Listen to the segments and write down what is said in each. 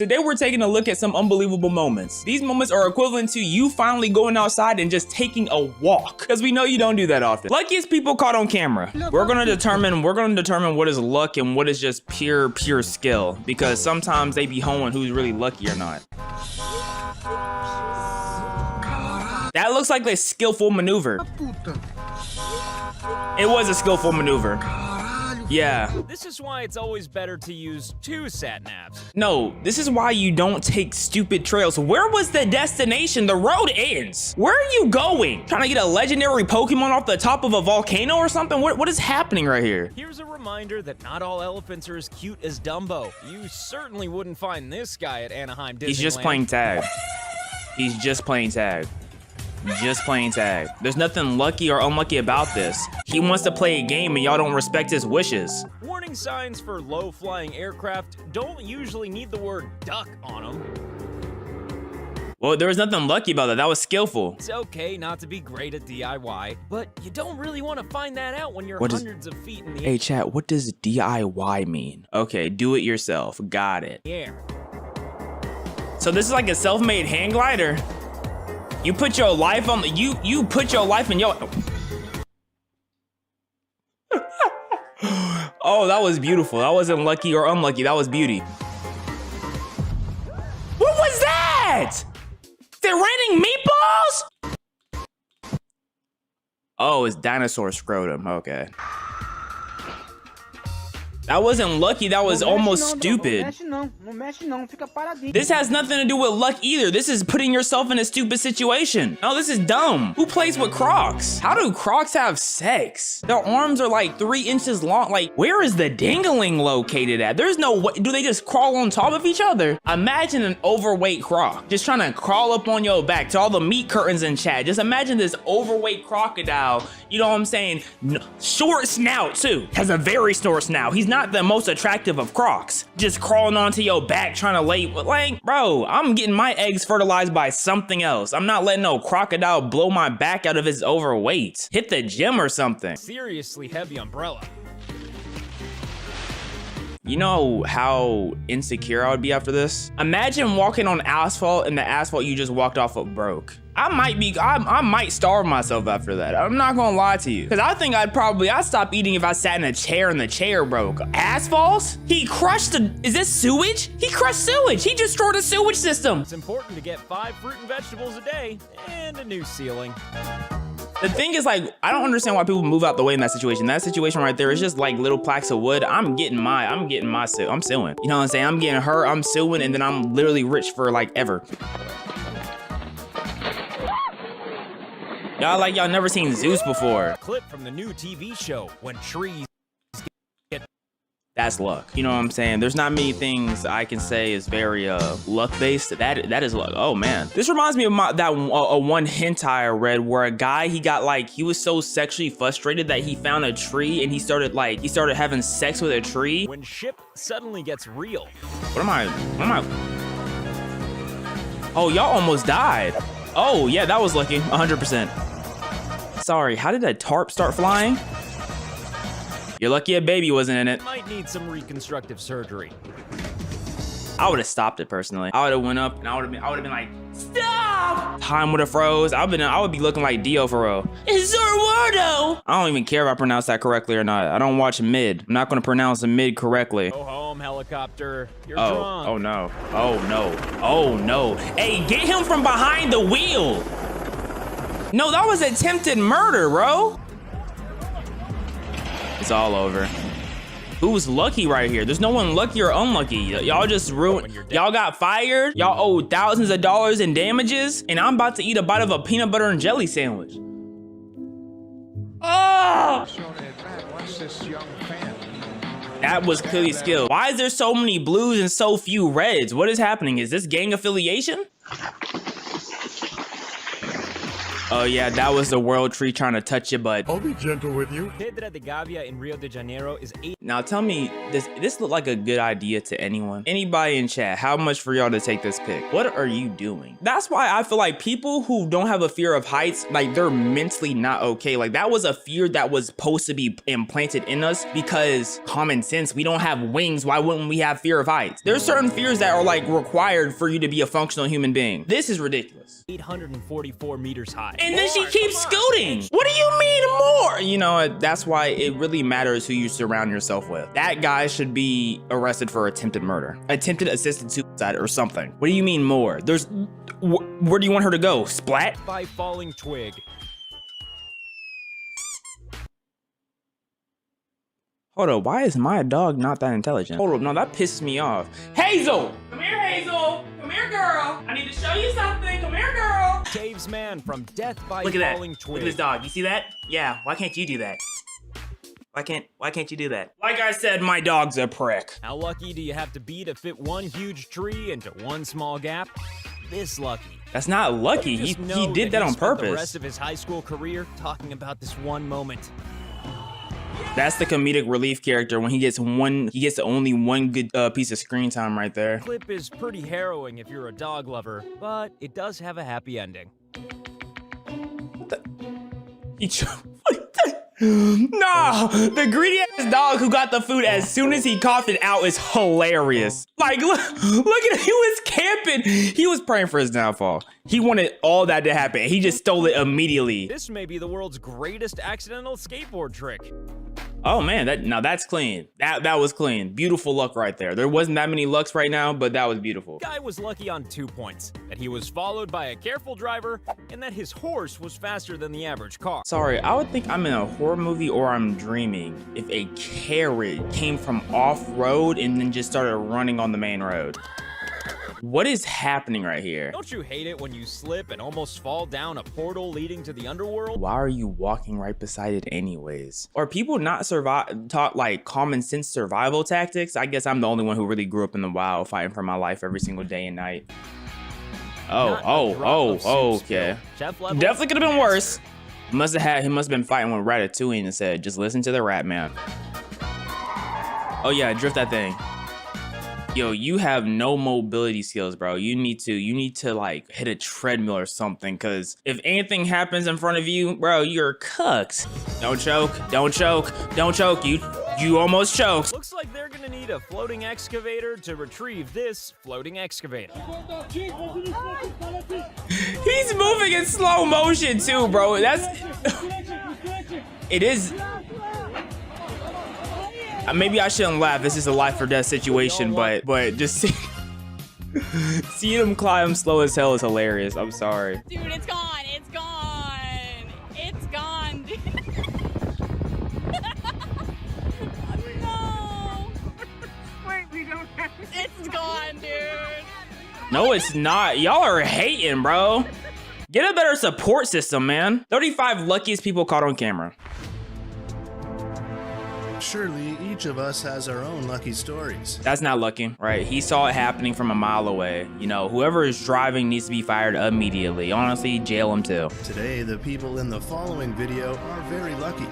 Today we're taking a look at some unbelievable moments. These moments are equivalent to you finally going outside and just taking a walk, because we know you don't do that often. Luckiest people caught on camera. We're gonna determine what is luck and what is just pure skill, because sometimes they be hoeing who's really lucky or not. That looks like a skillful maneuver. It was a skillful maneuver. Yeah. This is why it's always better to use 2 sat-navs. No, this is why you don't take stupid trails. Where was the destination? The road ends. Where are you going? Trying to get a legendary Pokemon off the top of a volcano or something? What is happening right here? Here's a reminder that not all elephants are as cute as Dumbo. You certainly wouldn't find this guy at Anaheim Disneyland. He's just playing tag. He's just playing tag. Just playing tag. There's nothing lucky or unlucky about this. He wants to play a game and y'all don't respect his wishes. Warning signs for low-flying aircraft don't usually need the word duck on them. Well, there was nothing lucky about that. That was skillful. It's okay not to be great at DIY, but you don't really want to find that out when you're hundreds of feet in the air. Hey chat, what does DIY mean? Okay, do it yourself. Got it. Yeah. So this is like a self-made hang glider. You put your life on the, you put your life in your. Oh, that was beautiful. That wasn't lucky or unlucky. That was beauty. What was that? They're raining meatballs? Oh, it's dinosaur scrotum. Okay. That wasn't lucky, that was almost stupid. This has nothing to do with luck either. This is putting yourself in a stupid situation. No, this is dumb. Who plays with Crocs? How do Crocs have sex? Their arms are like 3 inches long. Like, where is the dingling located at? There's no way. Do they just crawl on top of each other? Imagine an overweight Croc just trying to crawl up on your back. To all the meat curtains in chat, just imagine this overweight crocodile. You know what I'm saying? Short snout too. Has a very short snout. He's not the most attractive of Crocs. Just crawling onto your back trying to lay, like, bro, I'm getting my eggs fertilized by something else. I'm not letting no crocodile blow my back out of his overweight. Hit the gym or something. Seriously heavy umbrella. You know how insecure I would be after this? Imagine walking on asphalt and the asphalt you just walked off of broke. I might starve myself after that. I'm not gonna lie to you. Cause I think I'd stop eating if I sat in a chair and the chair broke. Asphalt? He crushed is this sewage? He crushed sewage. He destroyed a sewage system. It's important to get 5 fruit and vegetables a day and a new ceiling. The thing is, like, I don't understand why people move out the way in that situation. That situation right there is just like little plaques of wood. I'm suing. You know what I'm saying? I'm getting her, I'm suing, and then I'm literally rich for like ever. Y'all like y'all never seen Zeus before. Clip from the new TV show, When Trees Get. That's luck. You know what I'm saying? There's not many things I can say is very luck based. That is luck. Oh man, this reminds me of one hentai I read where a guy he was so sexually frustrated that he found a tree and he started having sex with a tree. When ship suddenly gets real. What am I? Oh, y'all almost died. Oh yeah, that was lucky. 100%. Sorry, how did that tarp start flying? You're lucky a baby wasn't in it. Might need some reconstructive surgery. I would have stopped it personally. I would have went up and I would have been like, stop! Time would have froze. I would be looking like Dio for real. It's Zorwardo! I don't even care if I pronounce that correctly or not. I don't watch mid. I'm not gonna pronounce a mid correctly. Go home, helicopter. You're drunk. Oh no. Oh no. Oh no. Hey, get him from behind the wheel! No, that was attempted murder, bro. It's all over. Who's lucky right here? There's no one lucky or unlucky. Y'all just ruined. Y'all got fired. Y'all owe thousands of dollars in damages. And I'm about to eat a bite of a peanut butter and jelly sandwich. Oh! That was clearly skill. Why is there so many blues and so few reds? What is happening? Is this gang affiliation? Oh yeah, that was the world tree trying to touch your butt. I'll be gentle with you. Pedra de Gavia in Rio de Janeiro is 8 Now tell me, does this look like a good idea to anyone? Anybody in chat, how much for y'all to take this pic? What are you doing? That's why I feel like people who don't have a fear of heights, like they're mentally not okay. Like that was a fear that was supposed to be implanted in us because common sense, we don't have wings. Why wouldn't we have fear of heights? There's certain fears that are like required for you to be a functional human being. This is ridiculous. 844 meters high. And then she keeps scooting. What do you mean more? You know, that's why it really matters who you surround yourself with. That guy should be arrested for attempted murder, attempted assisted suicide or something. What do you mean more? There's, where do you want her to go? Splat? By falling twig. Hold up, why is my dog not that intelligent? Hold up, no, that pisses me off. Hazel! Come here, Hazel! Come here, girl! I need to show you something. Come here, girl! Saves man from death by Look at falling that. twig. Look at this dog. You see that? Yeah, why can't you do that? Why can't you do that? Like I said, my dog's a prick. How lucky do you have to be to fit one huge tree into one small gap? This lucky. That's not lucky. He did that on purpose. The rest of his high school career talking about this one moment. That's the comedic relief character when he gets only one good piece of screen time right there. The clip is pretty harrowing if you're a dog lover, but it does have a happy ending. What the? No, the greedy ass dog who got the food as soon as he coughed it out is hilarious. Like, look at him, he was camping. He was praying for his downfall. He wanted all that to happen. He just stole it immediately. This may be the world's greatest accidental skateboard trick. Oh man, now that's clean. That was clean. Beautiful luck right there. There wasn't that many lucks right now, but that was beautiful. Guy was lucky on 2 points, that he was followed by a careful driver, and that his horse was faster than the average car. Sorry, I would think I'm in a horror movie or I'm dreaming if a carrot came from off-road and then just started running on the main road. What is happening right here? Don't you hate it when you slip and almost fall down a portal leading to the underworld? Why are you walking right beside it anyways? Are people not taught like common sense survival tactics? I guess I'm the only one who really grew up in the wild fighting for my life every single day and night. Okay. Definitely could have been worse. He must have been fighting with Ratatouille and said, just listen to the rat man. Oh yeah, drift that thing. Yo, you have no mobility skills, bro. You need to like hit a treadmill or something, because if anything happens in front of you, bro, you're cooked. Don't choke, don't choke, don't choke. You almost choked. Looks like they're gonna need a floating excavator to retrieve this floating excavator. He's moving in slow motion too, bro. It is. Maybe I shouldn't laugh. This is a life or death situation, but just seeing him climb slow as hell is hilarious. I'm sorry. Dude, it's gone. It's gone. It's gone, dude. No. Wait, we don't have to. It's gone, dude. No, it's not. Y'all are hating, bro. Get a better support system, man. 35 luckiest people caught on camera. Surely each of us has our own lucky stories. That's not lucky, right? He saw it happening from a mile away. You know, whoever is driving needs to be fired immediately. Honestly, jail him too. Today, the people in the following video are very lucky.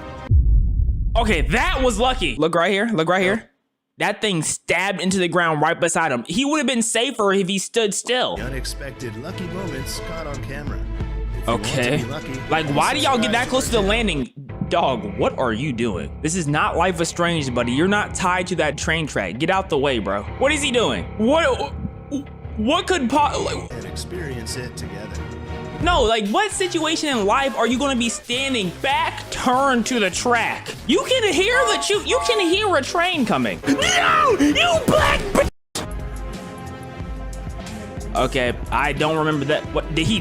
Okay, that was lucky. Look right here. Look right here. That thing stabbed into the ground right beside him. He would have been safer if he stood still. The unexpected lucky moments caught on camera. Okay. Like, why do y'all get that close to the landing? Dog, what are you doing? This is not Life is Strange, buddy. You're not tied to that train track. Get out the way, bro. What is he doing? What could and experience it together. No, like, what situation in life are you gonna be standing back turned to the track? You can hear you can hear a train coming. No, you black bitch! Okay, I don't remember that. What did he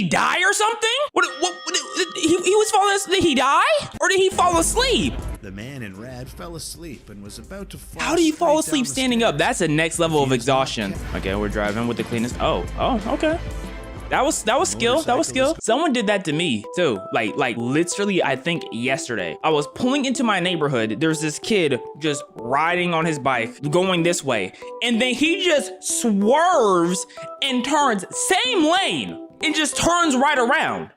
die or something? What he was falling asleep. Did he die? Or did he fall asleep? The man in red fell asleep and was about to fall. How do you fall asleep standing up? That's a next level of exhaustion. Okay, we're driving with the cleanest. Oh, okay. That was skill. That was skill. Someone did that to me too. Like literally, I think yesterday. I was pulling into my neighborhood. There's this kid just riding on his bike, going this way, and then he just swerves and turns same lane and just turns right around.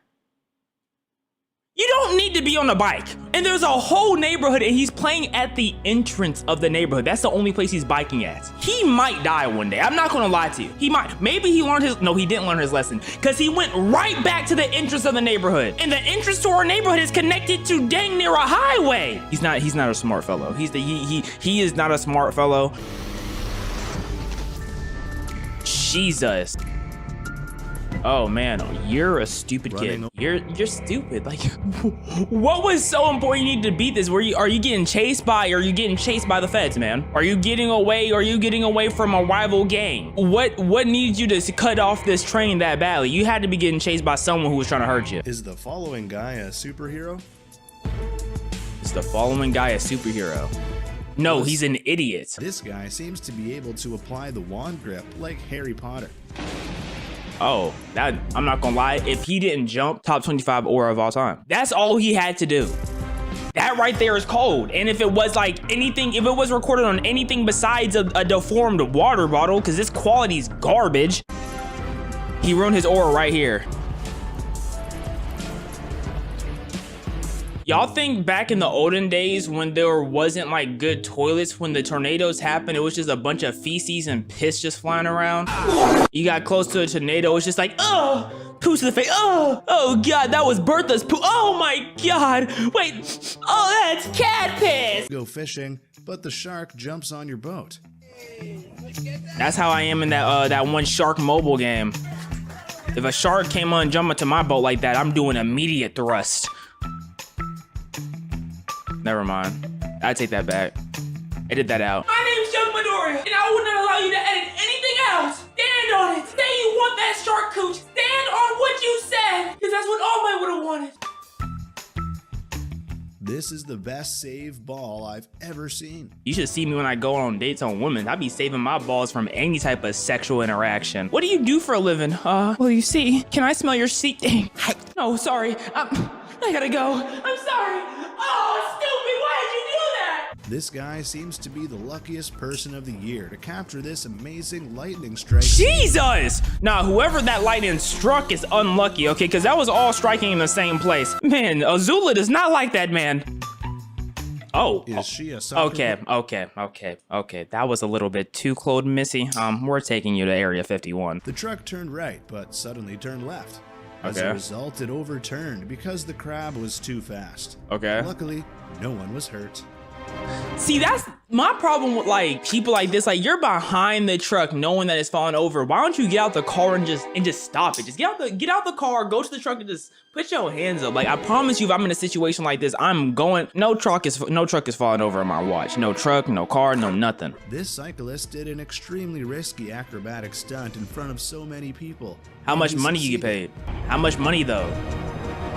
You don't need to be on a bike. And there's a whole neighborhood and he's playing at the entrance of the neighborhood. That's the only place he's biking at. He might die one day. I'm not gonna lie to you. He might. Maybe he learned his, no, he didn't learn his lesson because he went right back to the entrance of the neighborhood. And the entrance to our neighborhood is connected to dang near a highway. He's not a smart fellow. He is not a smart fellow. Jesus. Oh man, you're a stupid kid. You're stupid. Like, what was so important you need to beat this? Are you getting chased by the feds, man? Are you getting away from a rival gang? What needs you to cut off this train that badly? You had to be getting chased by someone who was trying to hurt you. Is the following guy a superhero? Is the following guy a superhero? No, he's an idiot. This guy seems to be able to apply the wand grip like Harry Potter. Oh, that, I'm not gonna lie, if he didn't jump, top 25 aura of all time. That's all he had to do. That right there is cold. And if it was like anything, if it was recorded on anything besides a deformed water bottle, because this quality's garbage, he ruined his aura right here. Y'all think back in the olden days when there wasn't like good toilets, when the tornadoes happened, it was just a bunch of feces and piss just flying around? You got close to a tornado, it's just like, oh, poo to the face, oh God, that was Bertha's poo, oh my God, wait, oh, that's cat piss. Go fishing, but the shark jumps on your boat. That's how I am in that one Shark Mobile game. If a shark came on jumping to my boat like that, I'm doing immediate thrust. Never mind. I take that back. Edit that out. My name's Young Midoriya, and I will not allow you to edit anything else. Stand on it. Say you want that shark cooch. Stand on what you said, because that's what all I would have wanted. This is the best save ball I've ever seen. You should see me when I go on dates on women. I be saving my balls from any type of sexual interaction. What do you do for a living? Well, you see, can I smell your seat? No, sorry. I gotta go. I'm sorry. Oh, stupid, why did you do that? This guy seems to be the luckiest person of the year to capture this amazing lightning strike. Jesus! Nah, whoever that lightning struck is unlucky, okay? Because that was all striking in the same place. Man, Azula does not like that man. Oh. Is she a soccer Okay. That was a little bit too close, Missy. We're taking you to Area 51. The truck turned right, but suddenly turned left. As Okay. a result, it overturned because the crab was too fast. Okay. Luckily, no one was hurt. See, that's my problem with like people like this. Like, you're behind the truck knowing that it's falling over. Why don't you get out the car and just stop it? Just get out the car, go to the truck and just put your hands up. Like, I promise you, if I'm in a situation like this, I'm going, no truck is falling over on my watch. No truck, no car, no nothing. This cyclist did an extremely risky acrobatic stunt in front of so many people. How much money you get paid? How much money though?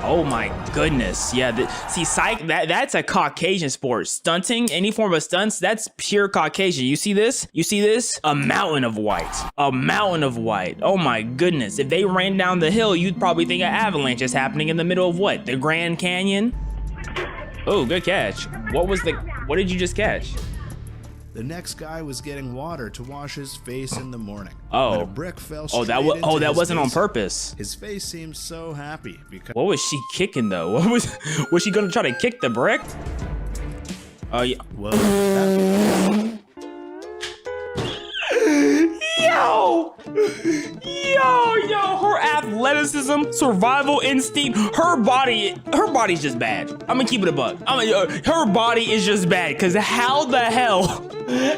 Oh my goodness. Yeah, that's a Caucasian sport. Stunting, any form of stunts, that's pure Caucasian. You see this? You see this? A mountain of white. A mountain of white. Oh my goodness. If they ran down the hill, you'd probably think an avalanche is happening in the middle of what? The Grand Canyon? Oh, good catch. What did you just catch? The next guy was getting water to wash his face in the morning. Oh. When a brick fell straight that into his wasn't on face. purpose. His face seemed so happy because What was she kicking though? Was she gonna try to kick the brick? Oh yeah. well, that Yo, her athleticism, survival instinct, her body's just bad. I'm gonna keep it a buck. Her body is just bad, because how the hell,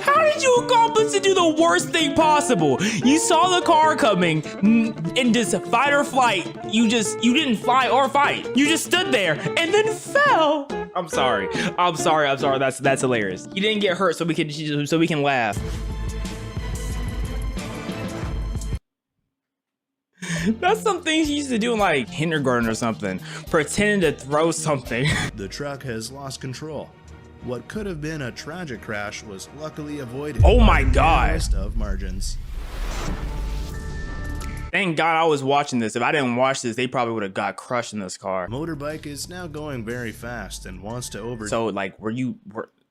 how did you accomplish to do the worst thing possible? You saw the car coming, in this fight or flight, you didn't fly or fight. You just stood there and then fell. I'm sorry, that's hilarious. You didn't get hurt so we can laugh. That's some things you used to do in like kindergarten or something. Pretending to throw something. the truck has lost control. What could have been a tragic crash was luckily avoided. Oh my by the God. narrowest of margins. Thank God I was watching this. If I didn't watch this, they probably would have got crushed in this car. Motorbike is now going very fast and wants to over. So like,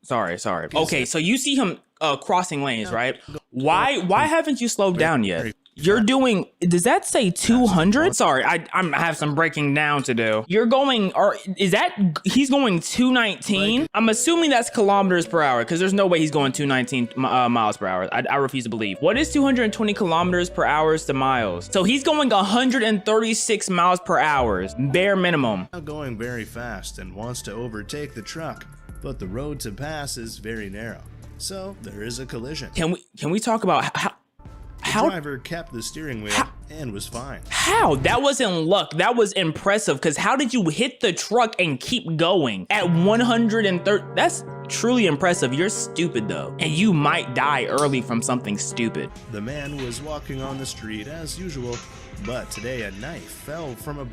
sorry. Okay, so you see him crossing lanes, right? Why haven't you slowed down yet? You're doing, does that say 200? Sorry, I have some breaking down to do. You're going, or is that, he's going 219? I'm assuming that's kilometers per hour because there's no way he's going 219 miles per hour. I refuse to believe. What is 220 kilometers per hour to miles? So he's going 136 miles per hour, bare minimum. Not going very fast and wants to overtake the truck, but the road to pass is very narrow. So there is a collision. Can we talk about how the driver kept the steering wheel and was fine. How? That wasn't luck. That was impressive. Because how did you hit the truck and keep going at 130? That's truly impressive. You're stupid though, and you might die early from something stupid. The man was walking on the street as usual, but today a knife fell from a...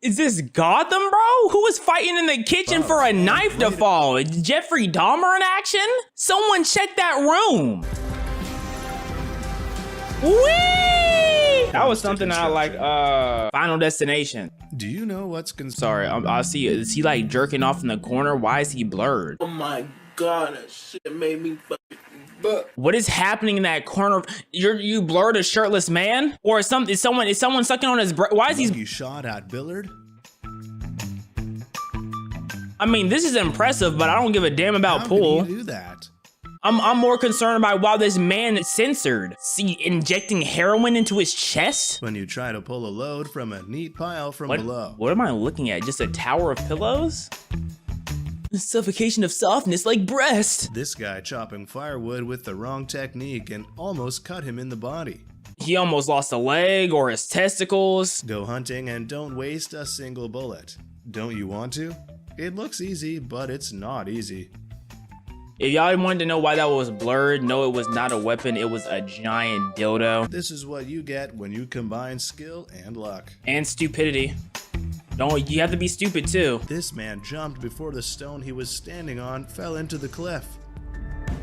Is this Gotham, bro? Who was fighting in the kitchen for a knife to fall? Jeffrey Dahmer in action? Someone check that room. Whee! That was something I like, Final Destination. Do you know what's Sorry, I see, is he like jerking off in the corner? Why is he blurred? Oh my God, that shit made me fucking buck. What is happening in that corner? You blurred a shirtless man? Or is someone sucking on his breath? Why is he? You shot at Billard? I mean, this is impressive, but I don't give a damn about How pool. Can you do that? I'm more concerned about why this man is censored. See, injecting heroin into his chest? When you try to pull a load from a neat pile from below. What am I looking at? Just a tower of pillows? The suffocation of softness like breast. This guy chopping firewood with the wrong technique and almost cut him in the body. He almost lost a leg or his testicles. Go hunting and don't waste a single bullet. Don't you want to? It looks easy, but it's not easy. If y'all wanted to know why that was blurred, no, it was not a weapon. It was a giant dildo. This is what you get when you combine skill and luck. And stupidity. Don't, you have to be stupid too. This man jumped before the stone he was standing on fell into the cliff.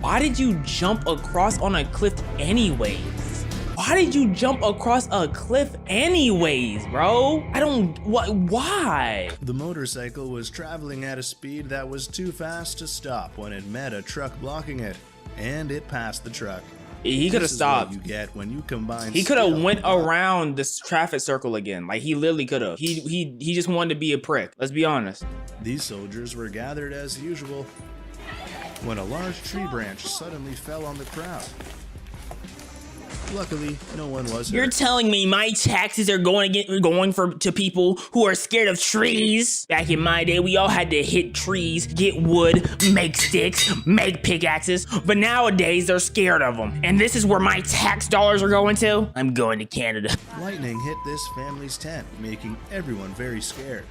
Why did you jump across on a cliff anyways? Why did you jump across a cliff anyways, bro? Why? The motorcycle was traveling at a speed that was too fast to stop when it met a truck blocking it, and it passed the truck. He could have stopped. This is what you get when you combine. He could have went around this traffic circle again. Like he literally could have. He just wanted to be a prick. Let's be honest. These soldiers were gathered as usual when a large tree branch suddenly fell on the crowd. Luckily, no one was hurt. You're telling me my taxes are going to people who are scared of trees? Back in my day, we all had to hit trees, get wood, make sticks, make pickaxes, but nowadays they're scared of them. And this is where my tax dollars are going to? I'm going to Canada. Lightning hit this family's tent, making everyone very scared.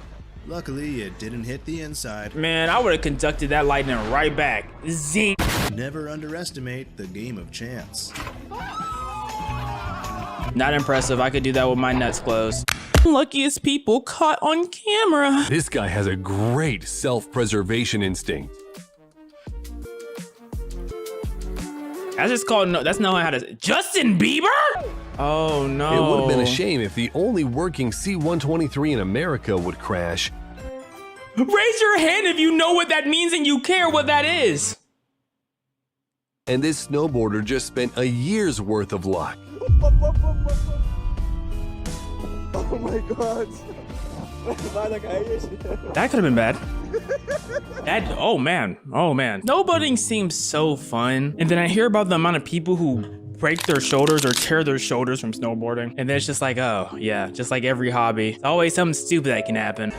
Luckily, it didn't hit the inside. Man, I would have conducted that lightning right back. Zing. Never underestimate the game of chance. Not impressive. I could do that with my nuts closed. Luckiest people caught on camera. This guy has a great self-preservation instinct. That's just called, no, that's not how to, Justin Bieber? Oh no. It would have been a shame if the only working C-123 in America would crash. Raise your hand if you know what that means and you care what that is. And this snowboarder just spent a year's worth of luck. Oh my God. That could have been bad. Oh man. Snowboarding seems so fun. And then I hear about the amount of people who break their shoulders or tear their shoulders from snowboarding. And then it's just like, oh yeah, just like every hobby. It's always something stupid that can happen.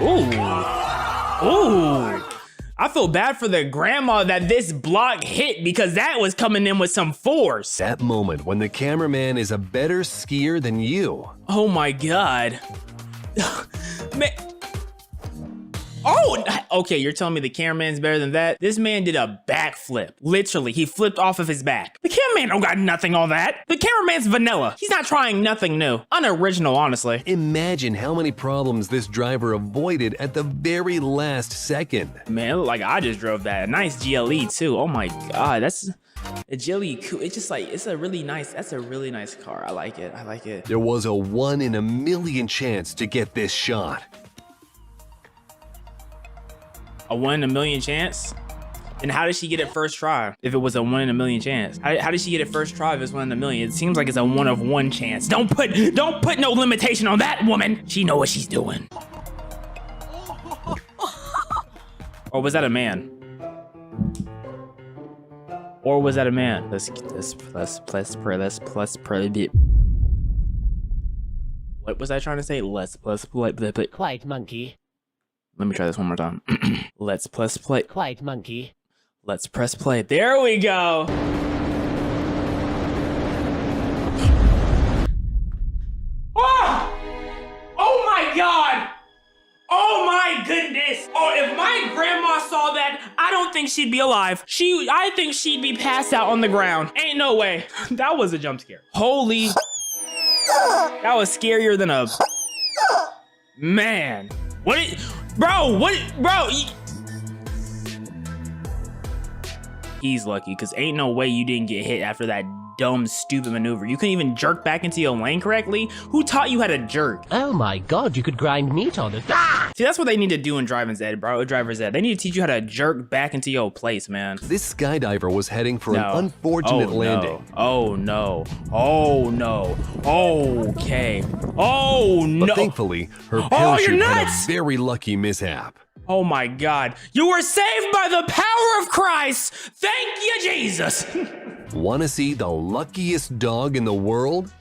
Ooh. I feel bad for the grandma that this block hit because that was coming in with some force. That moment when the cameraman is a better skier than you. Oh my God. Man. Oh, okay, you're telling me the cameraman's better than that? This man did a backflip. Literally, he flipped off of his back. The cameraman don't got nothing on that. The cameraman's vanilla. He's not trying nothing new. Unoriginal, honestly. Imagine how many problems this driver avoided at the very last second. Man, it looked like I just drove that. A nice GLE too. Oh my God, that's a GLE. It's just like, that's a really nice car. I like it. There was a 1 in a million chance to get this shot. A 1 in a million chance? And how did she get it first try if it was a 1 in a million chance? How did she get it first try if it's 1 in a million? It seems like it's a 1 of 1 chance. Don't put no limitation on that woman. She know what she's doing. Or was that a man? Or was that a man? Let's pray. What was I trying to say? Quiet monkey. Let me try this one more time. Let's play. Quiet monkey. Let's press play. There we go. Oh! Oh my God! Oh my goodness! Oh, if my grandma saw that, I don't think she'd be alive. I think she'd be passed out on the ground. Ain't no way. That was a jump scare. Holy. That was scarier than a... Man. Bro? He's lucky, because ain't no way you didn't get hit after that dumb, stupid maneuver. You couldn't even jerk back into your lane correctly? Who taught you how to jerk? Oh my God, you could grind meat on it. Ah! See, that's what they need to do in Driver's Ed, bro. Driver's Ed. They need to teach you how to jerk back into your place, man. This skydiver was heading for an unfortunate landing. Oh no. Oh no. Okay. Oh no. But thankfully, her parachute had a nuts! very lucky mishap. Oh my God. You were saved by the power of Christ. Thank you, Jesus. Want to see the luckiest dog in the world?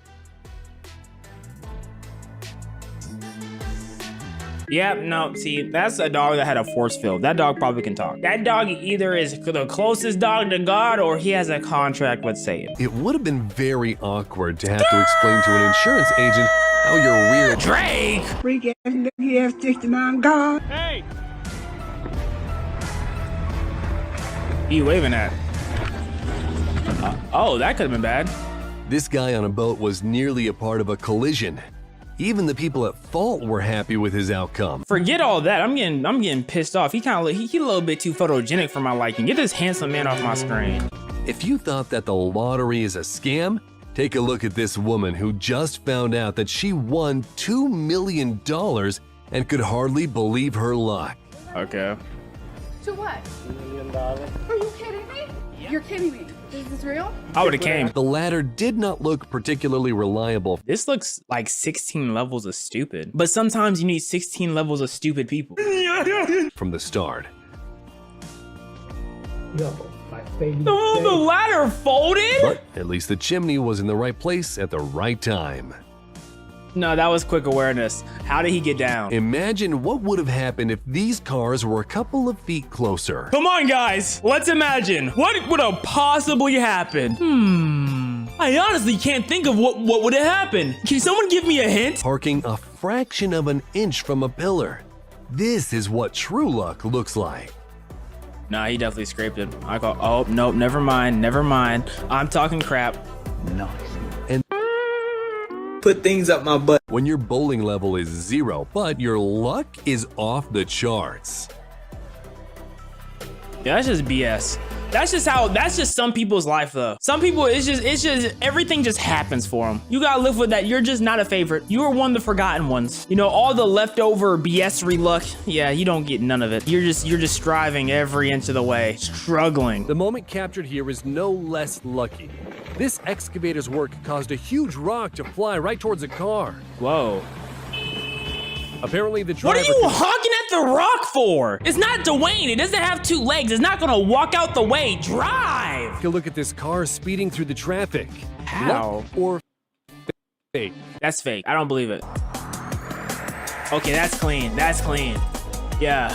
Yep, no, see, that's a dog that had a force field. That dog probably can talk. That dog either is the closest dog to God or he has a contract with Satan. It would have been very awkward to have to explain to an insurance agent how your rear... Drake! Freak ass nigga ass 69 God. Hey! Who you waving at? Oh, that could have been bad. This guy on a boat was nearly a part of a collision. Even the people at fault were happy with his outcome. Forget all that. I'm getting pissed off. He a little bit too photogenic for my liking. Get this handsome man off my screen. If you thought that the lottery is a scam, take a look at this woman who just found out that she won $2 million and could hardly believe her luck. Okay. To what? $2 million. Are you kidding me? You're kidding me. Is this real? I would have came. The ladder did not look particularly reliable. This looks like 16 levels of stupid. But sometimes you need 16 levels of stupid people. From the start. Oh, the ladder folded? But at least the chimney was in the right place at the right time. No, that was quick awareness. How did he get down? Imagine what would have happened if these cars were a couple of feet closer. Come on, guys. Let's imagine. What would have possibly happened? I honestly can't think of what would have happened. Can someone give me a hint? Parking a fraction of an inch from a pillar. This is what true luck looks like. Nah, he definitely scraped it. I go, oh, nope, never mind. I'm talking crap. Nice. And put things up my butt. When your bowling level is 0, but your luck is off the charts. Yeah, that's just BS. That's just some people's life though. Some people, it's just, everything just happens for them. You gotta live with that. You're just not a favorite. You are one of the forgotten ones. You know, all the leftover BS-ry luck, yeah, you don't get none of it. You're just striving every inch of the way, struggling. The moment captured here is no less lucky. This excavator's work caused a huge rock to fly right towards a car. Whoa. Apparently the driver... What are you honking at the rock for? It's not Dwayne. It doesn't have 2 legs. It's not gonna walk out the way. Drive! Take a look at this car speeding through the traffic. How? Luck or fake? That's fake. I don't believe it. Okay, that's clean. That's clean. Yeah,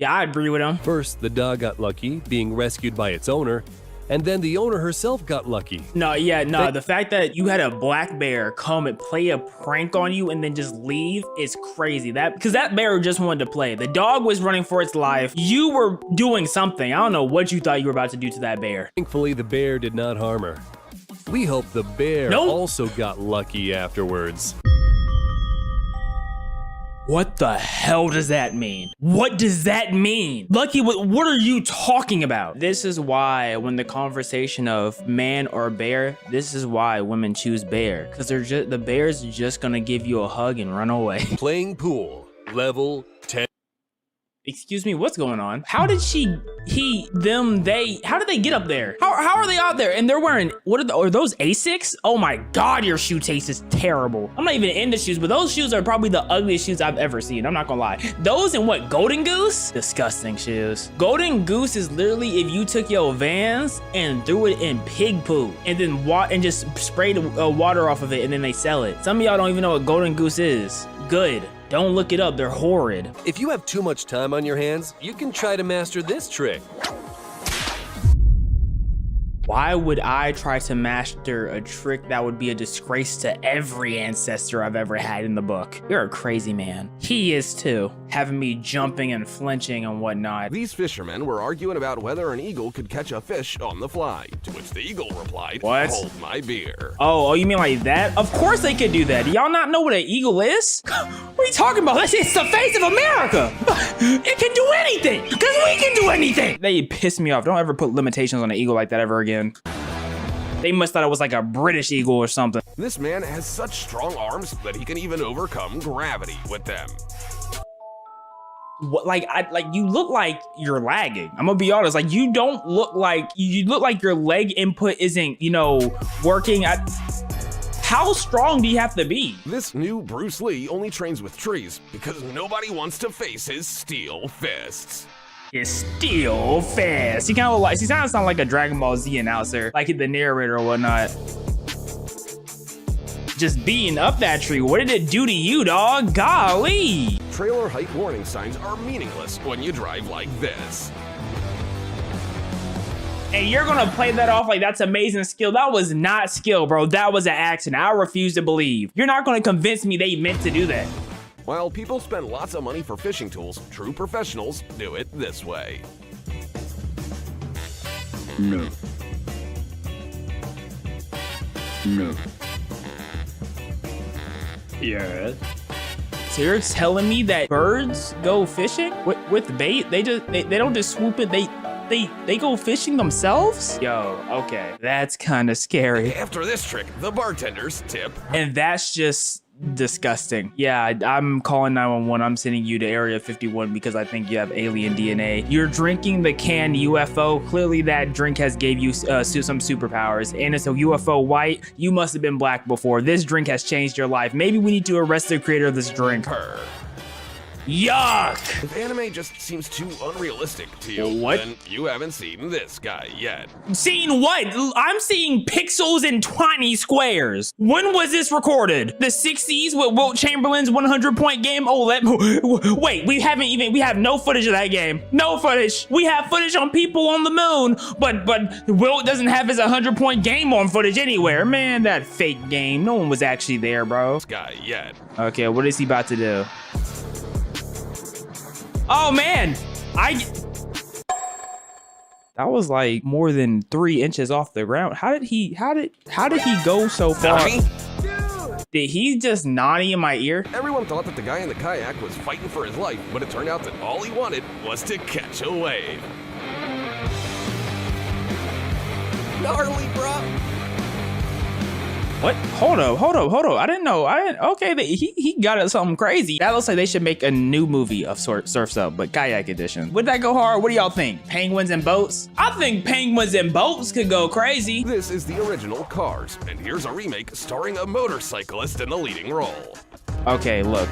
I agree with him. First, the dog got lucky, being rescued by its owner, and then the owner herself got lucky. No, the fact that you had a black bear come and play a prank on you and then just leave is crazy. Because that bear just wanted to play. The dog was running for its life. You were doing something. I don't know what you thought you were about to do to that bear. Thankfully, the bear did not harm her. We hope the bear also got lucky afterwards. What the hell does that mean? What does that mean? Lucky, what are you talking about? This is why when the conversation of man or bear, this is why women choose bear. Because the bear's just gonna give you a hug and run away. Playing pool, level 10. Excuse me, what's going on? How did she, he, them, they, how did they get up there? How are they out there? And they're wearing, are those Asics? Oh my God, your shoe taste is terrible. I'm not even into shoes, but those shoes are probably the ugliest shoes I've ever seen. I'm not gonna lie. Those and what, Golden Goose? Disgusting shoes. Golden Goose is literally if you took your Vans and threw it in pig poo and then just sprayed water off of it and then they sell it. Some of y'all don't even know what Golden Goose is. Good. Don't look it up, they're horrid. If you have too much time on your hands, you can try to master this trick. Why would I try to master a trick that would be a disgrace to every ancestor I've ever had in the book? You're a crazy man. He is too, having me jumping and flinching and whatnot. These fishermen were arguing about whether an eagle could catch a fish on the fly, to which the eagle replied, "What? Hold my beer." Oh, you mean like that? Of course they could do that. Do y'all not know what an eagle is? What are you talking about? It's the face of America. It can do anything, because we can do anything. They piss me off. Don't ever put limitations on an eagle like that ever again. They must thought it was like a British eagle or something. This man has such strong arms that he can even overcome gravity with them. What, like you look like you're lagging. I'm gonna be honest. Like you don't look like you look like your leg input isn't, you know, working. How strong do you have to be? This new Bruce Lee only trains with trees because nobody wants to face his steel fists. Is still fast. He kind of like, he sounds like a Dragon Ball Z announcer, like the narrator or whatnot. Just beating up that tree. What did it do to you, dog? Golly. Trailer height warning signs are meaningless when you drive like this. And you're gonna play that off like that's amazing skill. That was not skill, bro. That was an accident. I refuse to believe. You're not gonna convince me they meant to do that. While people spend lots of money for fishing tools, true professionals do it this way. No. No. Yeah. So you're telling me that birds go fishing with bait? They don't just swoop it. They go fishing themselves? Yo, okay, that's kind of scary. After this trick, the bartenders tip. And that's just disgusting. Yeah, I'm calling 911. I'm sending you to Area 51 because I think you have alien DNA. You're drinking the canned UFO. Clearly that drink has gave you some superpowers, and it's a UFO white. You must have been black before. This drink has changed your life. Maybe we need to arrest the creator of this drink. Yuck! If anime just seems too unrealistic to you, then you haven't seen this guy yet. Seen what? I'm seeing pixels and tiny squares. When was this recorded? The 60s with Wilt Chamberlain's 100-point game? Oh, wait, we have no footage of that game. No footage. We have footage on people on the moon, but Wilt doesn't have his 100-point game on footage anywhere. Man, that fake game. No one was actually there, bro. This guy yet. Okay, what is he about to do? Oh man, that was like more than 3 inches off the ground. How did he go so far? Did he just naughty in my ear? Everyone thought that the guy in the kayak was fighting for his life, but it turned out that all he wanted was to catch a wave. Gnarly, bro. What? Hold up. I didn't know. Okay, he got it something crazy. That looks like they should make a new movie of Surf's Up, but kayak edition. Would that go hard? What do y'all think? Penguins and boats? I think penguins and boats could go crazy. This is the original Cars, and here's a remake starring a motorcyclist in the leading role. Okay, look,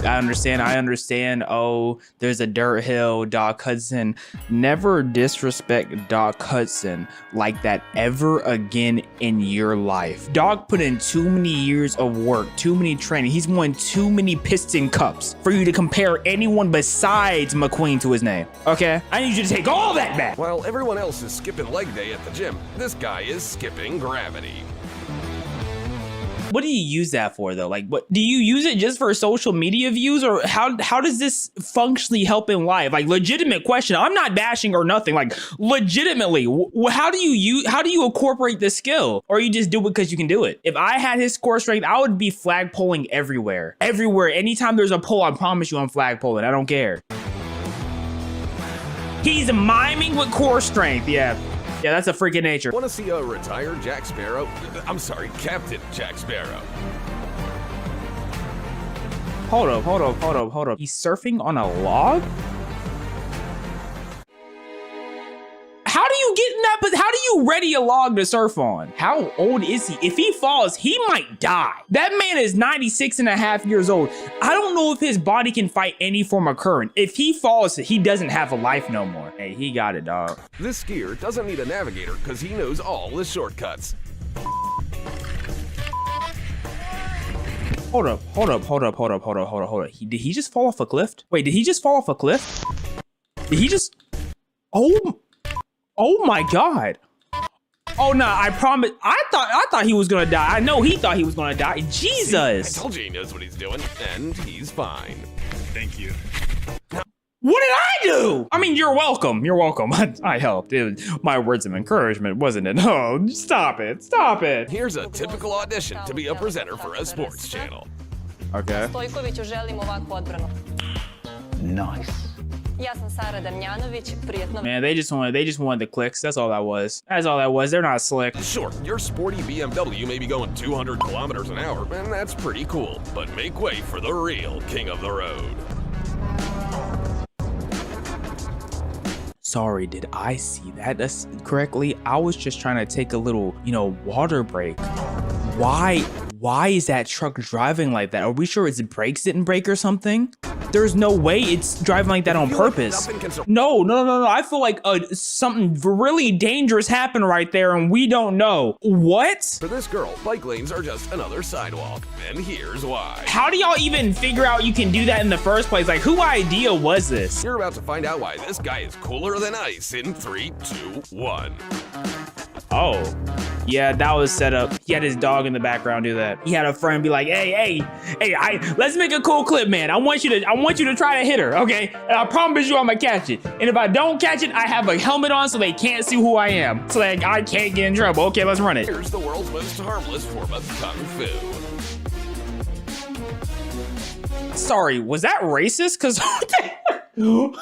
I understand. Oh, there's a dirt hill, Doc Hudson. Never disrespect Doc Hudson like that ever again in your life. Doc put in too many years of work, too many training. He's won too many piston cups for you to compare anyone besides McQueen to his name, okay? I need you to take all that back. While everyone else is skipping leg day at the gym, this guy is skipping gravity. What do you use that for though? Like, what do you use it just for social media views, or how does this functionally help in life? Like, legitimate question. I'm not bashing or nothing. Like, legitimately, how do you incorporate this skill, or you just do it because you can do it? If I had his core strength, I would be flag polling everywhere. Anytime there's a poll, I promise you, I'm flag polling. I don't care. He's miming with core strength. Yeah, that's a freak of nature. Want to see a retired Jack Sparrow? I'm sorry, Captain Jack Sparrow. Hold up. He's surfing on a log? you ready a log to surf on? How old is he? If he falls, he might die. That man is 96.5 years old. I don't know if his body can fight any form of current. If he falls, he doesn't have a life no more. Hey, he got it, dog. This skier doesn't need a navigator because he knows all the shortcuts. Hold up. Did he just fall off a cliff? Wait, did he just fall off a cliff? Did he just? Oh my God. Oh no, I promise. I thought he was gonna die. I know he thought he was gonna die. Jesus. See, I told you he knows what he's doing, and he's fine. Thank you. What did I do? I mean, you're welcome. You're welcome. I helped. It was my words of encouragement, wasn't it? Oh, stop it. Stop it. Here's a typical audition to be a presenter for a sports channel. Okay. Nice. Man, they just wanted the clicks. That's all that was. That's all that was. They're not slick. Sure, your sporty BMW may be going 200 kilometers an hour, and that's pretty cool. But make way for the real king of the road. Sorry, did I see that correctly? I was just trying to take a little, water break. Why is that truck driving like that? Are we sure its brakes didn't break or something? There's no way it's driving like that on purpose. No. I feel like something really dangerous happened right there and we don't know. What? For this girl, bike lanes are just another sidewalk. And here's why. How do y'all even figure out you can do that in the first place? Like, whose idea was this? You're about to find out why this guy is cooler than ice in 3, 2, 1. Oh, yeah, that was set up. He had his dog in the background do that. He had a friend be like, hey, let's make a cool clip, man. I want you to try to hit her, okay? And I promise you I'm gonna catch it. And if I don't catch it, I have a helmet on so they can't see who I am. So like I can't get in trouble. Okay, let's run it. Here's the world's most harmless form of kung fu. Sorry, was that racist? Cause now,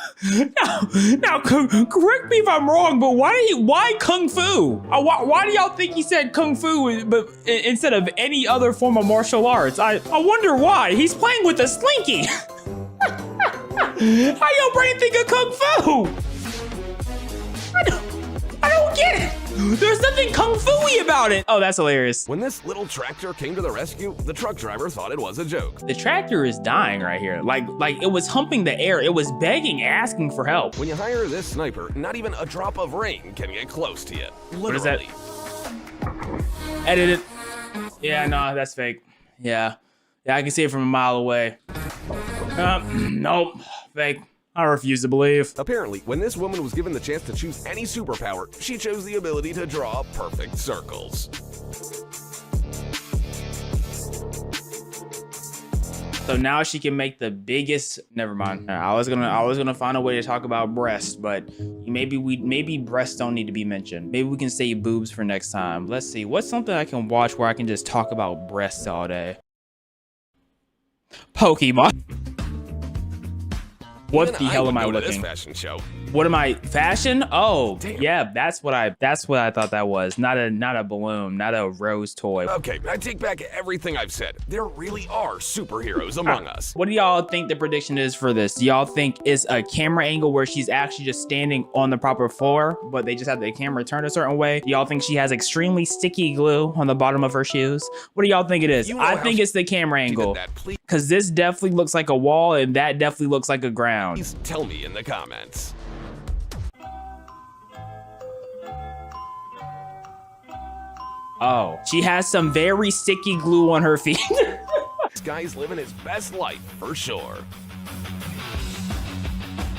correct me if I'm wrong, but why kung fu? Why do y'all think he said kung fu but instead of any other form of martial arts? I wonder why. He's playing with a slinky. How y'all brain think of kung fu? I don't get it. There's nothing kung fu-y about it. Oh, that's hilarious. When this little tractor came to the rescue, the truck driver thought it was a joke. The tractor is dying right here. Like it was humping the air. It was begging, asking for help. When you hire this sniper, not even a drop of rain can get close to you. Literally. What is that? Edit it. Yeah, no, that's fake. Yeah, I can see it from a mile away. Nope, fake. I refuse to believe. Apparently, when this woman was given the chance to choose any superpower, she chose the ability to draw perfect circles. So now she can make the biggest. Never mind. I was gonna find a way to talk about breasts, but maybe breasts don't need to be mentioned. Maybe we can save boobs for next time. Let's see. What's something I can watch where I can just talk about breasts all day? Pokemon. What the hell am I looking? This fashion show. What am I? Fashion? Oh, damn. Yeah, that's what I thought that was. Not a balloon, not a rose toy. Okay, I take back everything I've said. There really are superheroes among us. What do y'all think the prediction is for this? Do y'all think it's a camera angle where she's actually just standing on the proper floor, but they just have the camera turned a certain way? Do y'all think she has extremely sticky glue on the bottom of her shoes? What do y'all think it is? I think it's the camera angle. Because this definitely looks like a wall and that definitely looks like a ground. Please tell me in the comments. Oh, she has some very sticky glue on her feet. This guy's living his best life for sure.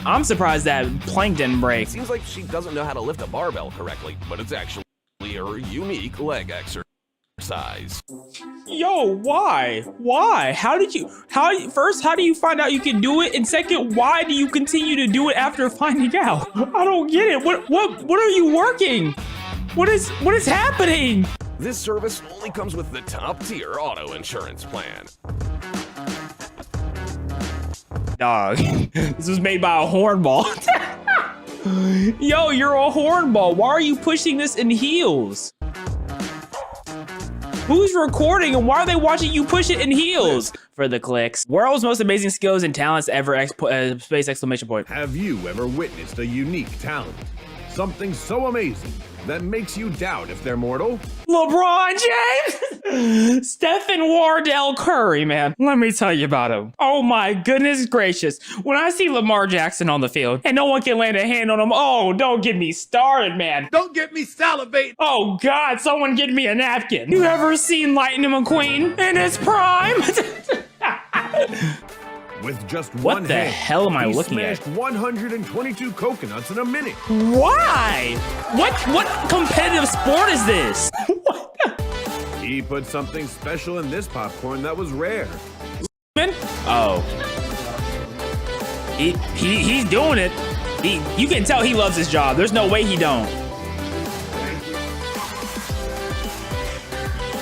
I'm surprised that plank didn't break. Seems like she doesn't know how to lift a barbell correctly, but it's actually her unique leg exercise. Yo, why? How do you find out you can do it? And second, why do you continue to do it after finding out? I don't get it. What are you working? What is happening? This service only comes with the top tier auto insurance plan. Dog, this was made by a hornball. Yo, you're a hornball. Why are you pushing this in heels? Who's recording and why are they watching you push it in heels? For the clicks. World's most amazing skills and talents ever, space exclamation point. Have you ever witnessed a unique talent? something so amazing that makes you doubt if they're mortal? LeBron James! Stephen Wardell Curry, man. Let me tell you about him. Oh my goodness gracious. When I see Lamar Jackson on the field and no one can land a hand on him, oh, don't get me started, man. Don't get me salivating! Oh God, someone get me a napkin. You ever seen Lightning McQueen in his prime? With just What one the hand, hell am I he looking at? smashed 122 coconuts in a minute. Why? What competitive sport is this? He put something special in this popcorn that was rare. Oh. He's doing it. You can tell he loves his job. There's no way he don't.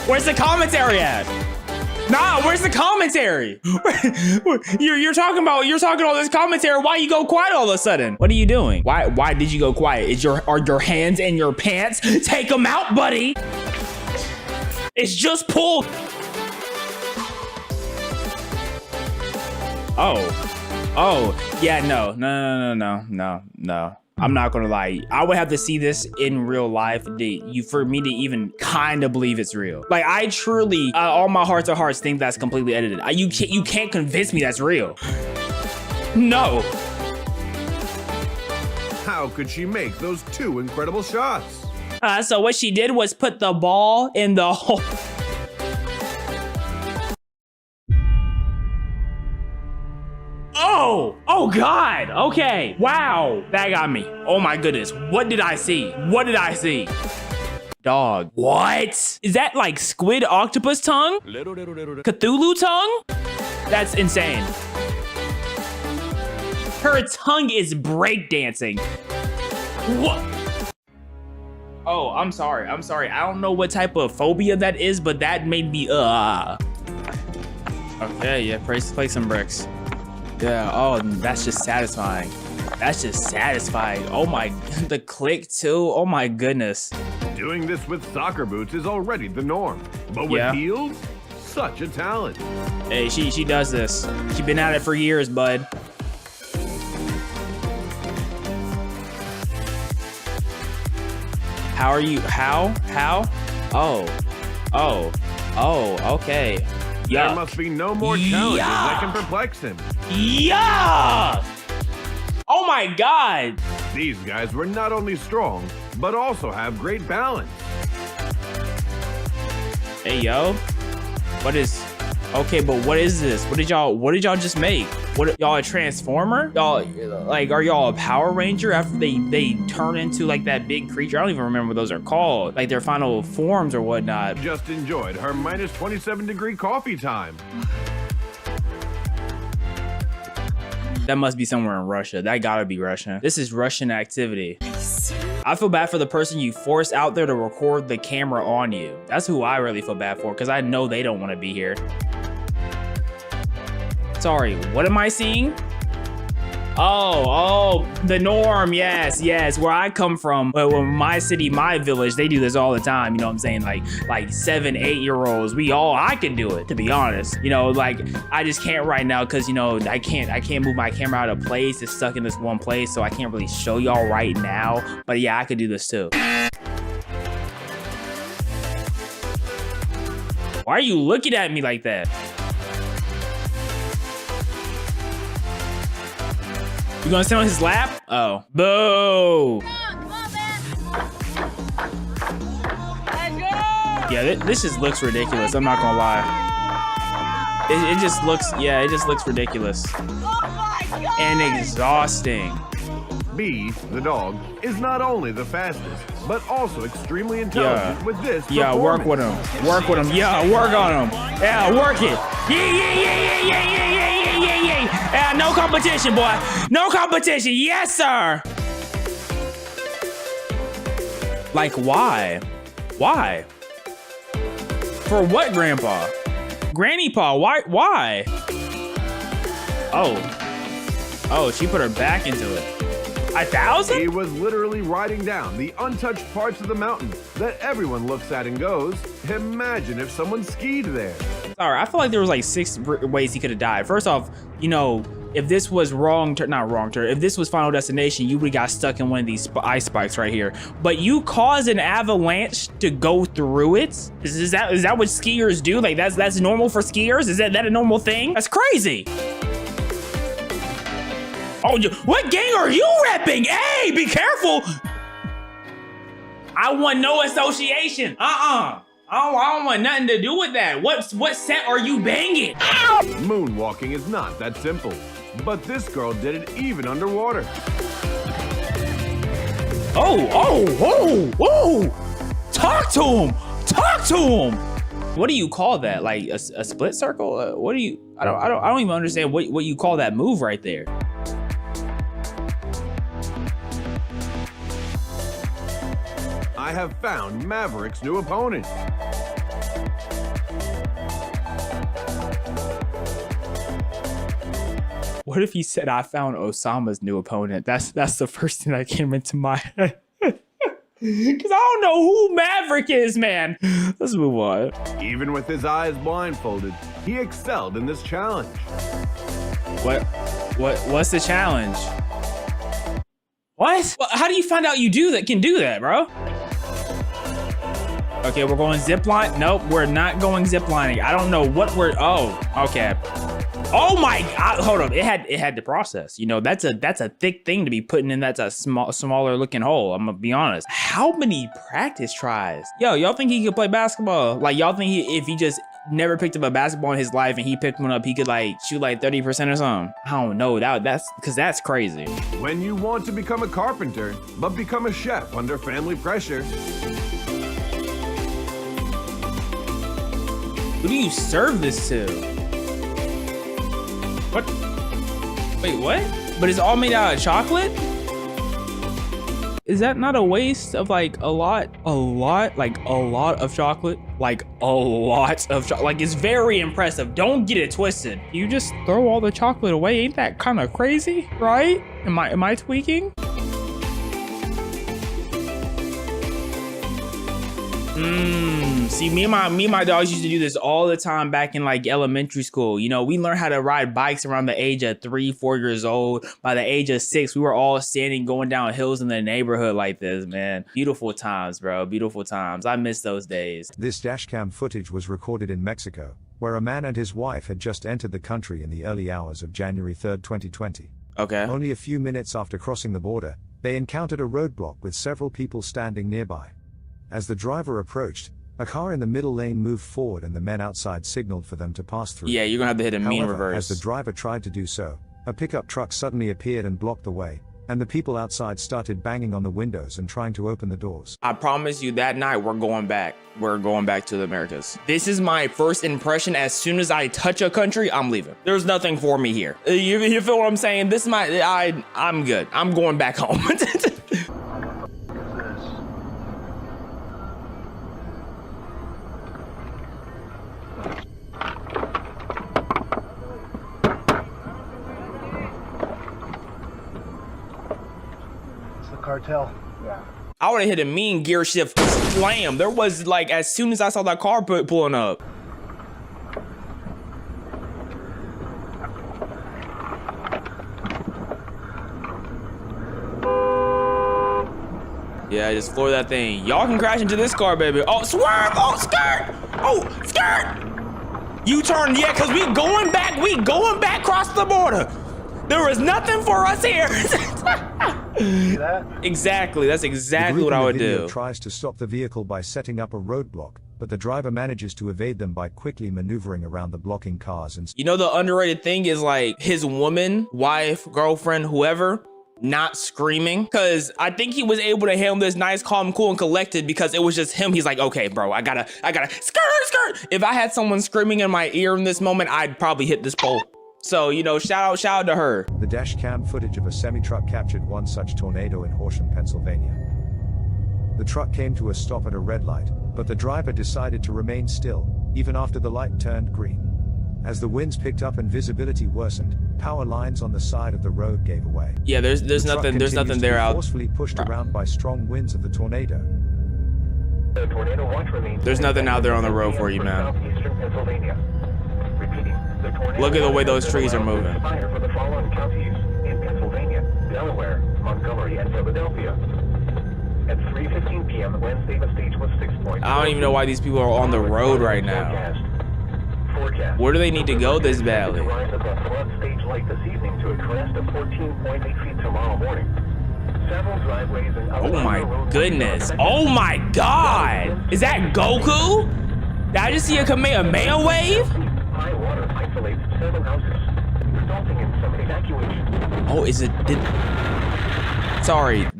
Where's the commentary at? Nah, where's the commentary? You're talking all this commentary. Why you go quiet all of a sudden? What are you doing? Why did you go quiet? Are your hands in your pants? Take them out, buddy. It's just pulled. Oh, yeah, no. I'm not gonna lie. I would have to see this in real life for me to even kind of believe it's real. Like, I truly, all my hearts of hearts, think that's completely edited. You can't convince me that's real. No. How could she make those two incredible shots? So what she did was put the ball in the hole. Oh God, okay, wow, that got me. Oh my goodness, what did I see? Dog, what? Is that like squid octopus tongue? Cthulhu tongue? That's insane. Her tongue is breakdancing. What? Oh, I'm sorry. I don't know what type of phobia that is, but that made me, Okay, yeah, play some bricks. Yeah, oh, that's just satisfying. Oh my, the click too, oh my goodness. Doing this with soccer boots is already the norm, but with heels, such a talent. Hey, she does this. She's been at it for years, bud. How are you, how? Oh, okay. There must be no more challenges that can perplex him. Yeah! Oh my God! These guys were not only strong, but also have great balance. Hey, yo. Okay, but what is this? What did y'all just make? What, y'all a transformer? Y'all, like, are y'all a Power Ranger after they turn into like that big creature? I don't even remember what those are called. Like their final forms or whatnot. Just enjoyed her minus 27-degree coffee time. That must be somewhere in Russia. That gotta be Russia. This is Russian activity. I feel bad for the person you forced out there to record the camera on you. That's who I really feel bad for, because I know they don't want to be here. Sorry, what am I seeing? Oh, the norm, yes. Where I come from, well, my city, my village, they do this all the time. You know what I'm saying? Like 7, 8-year-olds, I can do it, to be honest. You know, like, I just can't right now because, you know, I can't move my camera out of place. It's stuck in this one place, so I can't really show y'all right now. But yeah, I could do this too. Why are you looking at me like that? You gonna sit on his lap? Oh. Boo! Yeah, this just looks ridiculous. I'm not gonna lie. It just looks ridiculous. And exhausting. B, the dog, is not only the fastest, but also extremely intelligent with this performance. Yeah, work with him. Yeah, work on him. Yeah, work it. Yeah, no competition, boy. No competition. Yes, sir. Like, why? Why? For what, Grandpa? Granny Paw, why? Oh, she put her back into it. 1,000? He was literally riding down the untouched parts of the mountain that everyone looks at and goes, imagine if someone skied there. Sorry, I feel like there was like 6 ways he could have died. First off, you know, if this was not wrong turn, if this was Final Destination, you would've got stuck in one of these ice spikes right here. But you cause an avalanche to go through it? Is that what skiers do? Like that's normal for skiers? Is that a normal thing? That's crazy. Oh, what gang are you repping? Hey, be careful. I want no association. I don't want nothing to do with that. What set are you banging? Ow! Moonwalking is not that simple, but this girl did it even underwater. Oh! Talk to him! Talk to him! What do you call that? Like a split circle? What do you? I don't even understand what you call that move right there. I have found Maverick's new opponent. What if he said, I found Osama's new opponent? That's the first thing that came into my head. Because I don't know who Maverick is, man. Let's move on. Even with his eyes blindfolded, he excelled in this challenge. What's the challenge? What? Well, how do you find out you can do that, bro? Okay, we're going zip line. Nope, we're not going zip lining. I don't know what oh, okay. Oh my God, hold up. It had to process. You know, that's a thick thing to be putting in. That's a smaller looking hole. I'm gonna be honest. How many practice tries? Yo, y'all think he could play basketball? Like y'all think if he just never picked up a basketball in his life and he picked one up, he could like shoot like 30% or something? I don't know. That's crazy. When you want to become a carpenter, but become a chef under family pressure. Who do you serve this to? What? Wait, what? But it's all made out of chocolate? Is that not a waste of like a lot of chocolate? Like a lot of chocolate. Like it's very impressive. Don't get it twisted. You just throw all the chocolate away. Ain't that kind of crazy, right? Am I tweaking? See, me and my dogs used to do this all the time back in like elementary school. You know, we learned how to ride bikes around the age of 3-4 years old. By the age of 6, we were all standing going down hills in the neighborhood like this, man. Beautiful times, bro. Beautiful times. I miss those days. This dashcam footage was recorded in Mexico, where a man and his wife had just entered the country in the early hours of January 3rd, 2020. Okay. Only a few minutes after crossing the border, they encountered a roadblock with several people standing nearby. As the driver approached, a car in the middle lane moved forward and the men outside signaled for them to pass through. Yeah, you're gonna have to hit a mean reverse. As the driver tried to do so, a pickup truck suddenly appeared and blocked the way, and the people outside started banging on the windows and trying to open the doors. I promise you that night we're going back. We're going back to the Americas. This is my first impression. As soon as I touch a country, I'm leaving. There's nothing for me here. You feel what I'm saying? This is I'm good. I'm going back home. Cartel. Yeah. I would have hit a mean gear shift slam. There was like, as soon as I saw that car pulling up. Yeah, just floor that thing. Y'all can crash into this car, baby. Oh, swerve! Oh, skirt! Oh, skirt! U-turn, yeah, because we going back across the border. There was nothing for us here. See that? Exactly, that's exactly what I would do. The tries to stop the vehicle by setting up a roadblock, but the driver manages to evade them by quickly maneuvering around the blocking cars and... You know, the underrated thing is like his woman, wife, girlfriend, whoever, not screaming. Because I think he was able to handle this nice, calm, cool, and collected because it was just him. He's like, okay, bro, I gotta, skirt. If I had someone screaming in my ear in this moment, I'd probably hit this pole. So, you know, shout out to her. The dash cam footage of a semi-truck captured one such tornado in Horsham, Pennsylvania. The truck came to a stop at a red light, but the driver decided to remain still, even after the light turned green. As the winds picked up and visibility worsened, power lines on the side of the road gave away. Yeah, there's nothing there out. Forcefully pushed around by strong winds of the tornado. There's nothing out there on the road for you, man. Look at the way those trees are moving. Fire for the following counties in Pennsylvania, Delaware, Montgomery, and Philadelphia. At 3:15 p.m., Wednesday, the stage was 6.0. I don't even know why these people are on the road right now. Forecast. Where do they need to go this badly? Rise above flood stage light this evening to a crest of 14.8 feet tomorrow morning. Several driveways and other Oh my goodness. Oh my god. Is that Goku? Did I just see a Kamehameha wave? High water isolates 7 houses, resulting in some evacuation. Oh,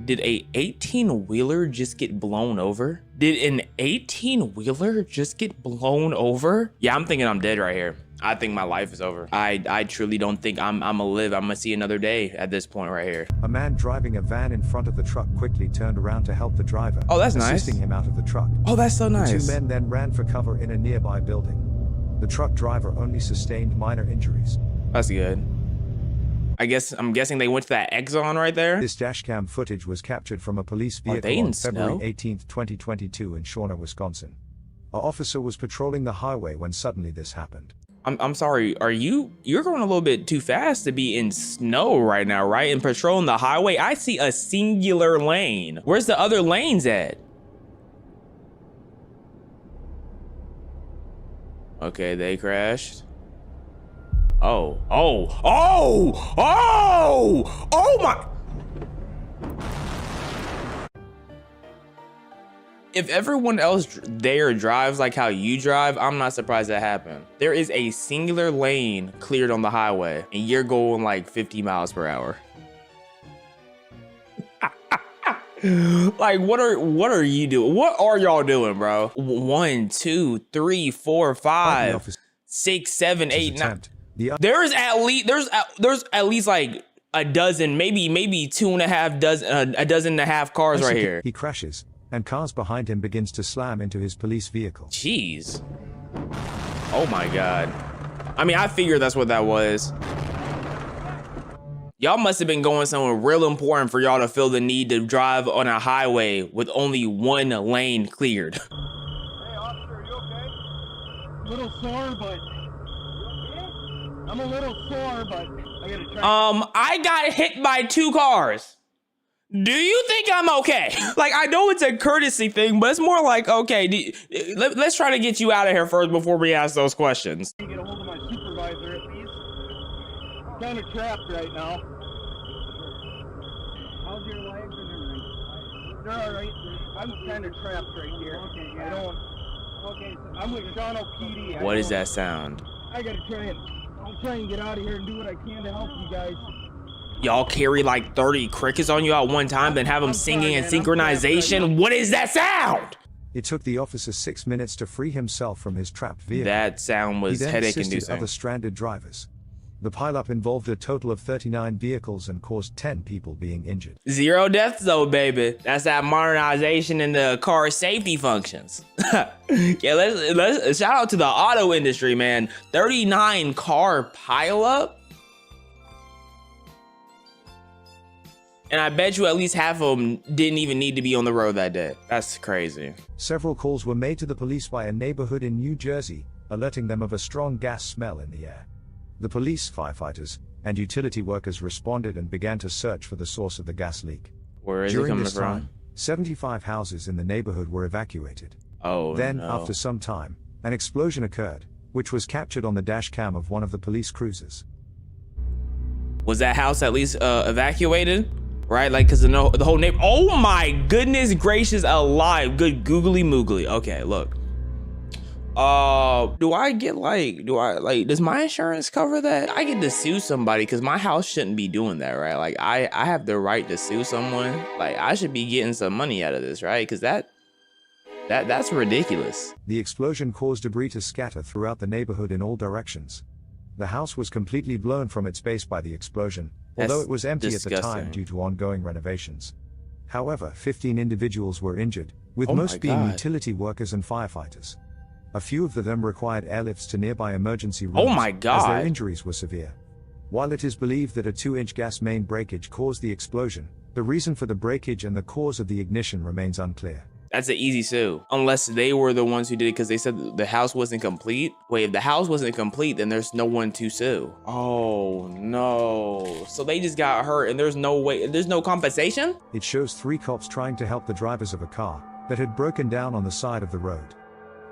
did a 18-wheeler just get blown over? Did an 18-wheeler just get blown over? Yeah, I'm thinking I'm dead right here. I think my life is over. I truly don't think I'm gonna live. I'm gonna see another day at this point right here. A man driving a van in front of the truck quickly turned around to help the driver. Oh, that's nice. Assisting him out of the truck. Oh, that's so nice. The 2 men then ran for cover in a nearby building. The truck driver only sustained minor injuries. That's good. I'm guessing they went to that Exxon right there. This dashcam footage was captured from a police vehicle on February 18th, 2022 in Shawnee, Wisconsin. An officer was patrolling the highway when suddenly this happened. I'm sorry, you're going a little bit too fast to be in snow right now, right? And patrolling the highway, I see a singular lane. Where's the other lanes at? Okay, they crashed. Oh my. If everyone else there drives like how you drive, I'm not surprised that happened. There is a singular lane cleared on the highway and you're going like 50 miles per hour. Like, what are you doing? What are y'all doing, bro? 1, 2, 3, 4, 5, 6, 7, 8, 9. There's at least like a dozen, maybe 2.5 dozen, a dozen and a half cars right here. He crashes, and cars behind him begins to slam into his police vehicle. Jeez. Oh my god. I mean, I figured that's what that was. Y'all must have been going somewhere real important for y'all to feel the need to drive on a highway with only 1 lane cleared. Hey, officer, are you okay? A little sore, but... I'm a little sore, but I gotta try. I got hit by 2 cars. Do you think I'm okay? Like, I know it's a courtesy thing, but it's more like, okay, let's try to get you out of here first before we ask those questions. Get a hold of my supervisor at least. Kind of trapped right now. How's your legs and everything? They're all right. I'm kind of trapped right here. Okay, yeah. I don't. Okay, so I'm with Sean O'Keefe. What is that sound? I gotta I'll try and get out of here and do what I can to help you guys. Y'all carry like 30 crickets on you at one time, then have them singing in synchronization. What is that sound? It took the officer 6 minutes to free himself from his trapped vehicle. That sound was headache-inducing. Other stranded drivers. The pileup involved a total of 39 vehicles and caused 10 people being injured. 0 deaths though, baby. That's that modernization in the car safety functions. Yeah, let's shout out to the auto industry, man. 39 car pileup. And I bet you at least half of them didn't even need to be on the road that day. That's crazy. Several calls were made to the police by a neighborhood in New Jersey, alerting them of a strong gas smell in the air. The police, firefighters, and utility workers responded and began to search for the source of the gas leak. Where is it During coming this from? time, 75 houses in the neighborhood were evacuated. Oh, Then, no. after some time, an explosion occurred, which was captured on the dash cam of one of the police cruisers. Was that house at least evacuated? Right, like, cause the whole neighbor. Oh my goodness gracious alive! Good googly moogly. Okay, look. Do I get does my insurance cover that? I get to sue somebody because my house shouldn't be doing that, right? Like, I have the right to sue someone. Like, I should be getting some money out of this, right? Because that's ridiculous. The explosion caused debris to scatter throughout the neighborhood in all directions. The house was completely blown from its base by the explosion, although it was empty at the time due to ongoing renovations. However, 15 individuals were injured, with most being utility workers and firefighters. A few of them required airlifts to nearby emergency rooms as their injuries were severe. While it is believed that a 2-inch gas main breakage caused the explosion, the reason for the breakage and the cause of the ignition remains unclear. That's an easy sue. Unless they were the ones who did it because they said the house wasn't complete. Wait, if the house wasn't complete, then there's no one to sue. Oh no. So they just got hurt and there's no way, there's no compensation? It shows 3 cops trying to help the drivers of a car that had broken down on the side of the road.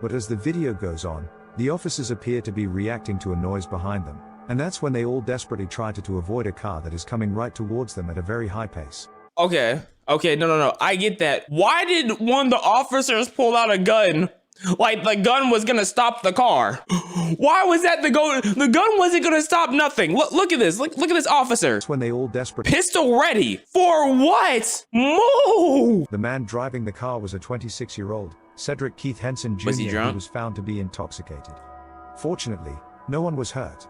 But as the video goes on, the officers appear to be reacting to a noise behind them, and that's when they all desperately try to avoid a car that is coming right towards them at a very high pace. Okay, no, I get that. Why did one of the officers pull out a gun? Like the gun was gonna stop the car. Why was that the gun? The gun wasn't gonna stop nothing. Look at this, look at this officer. That's when they all desperately... Pistol ready, for what? Move! The man driving the car was a 26-year-old, Cedric Keith Henson Jr. Was he drunk? Who was found to be intoxicated. Fortunately, no one was hurt.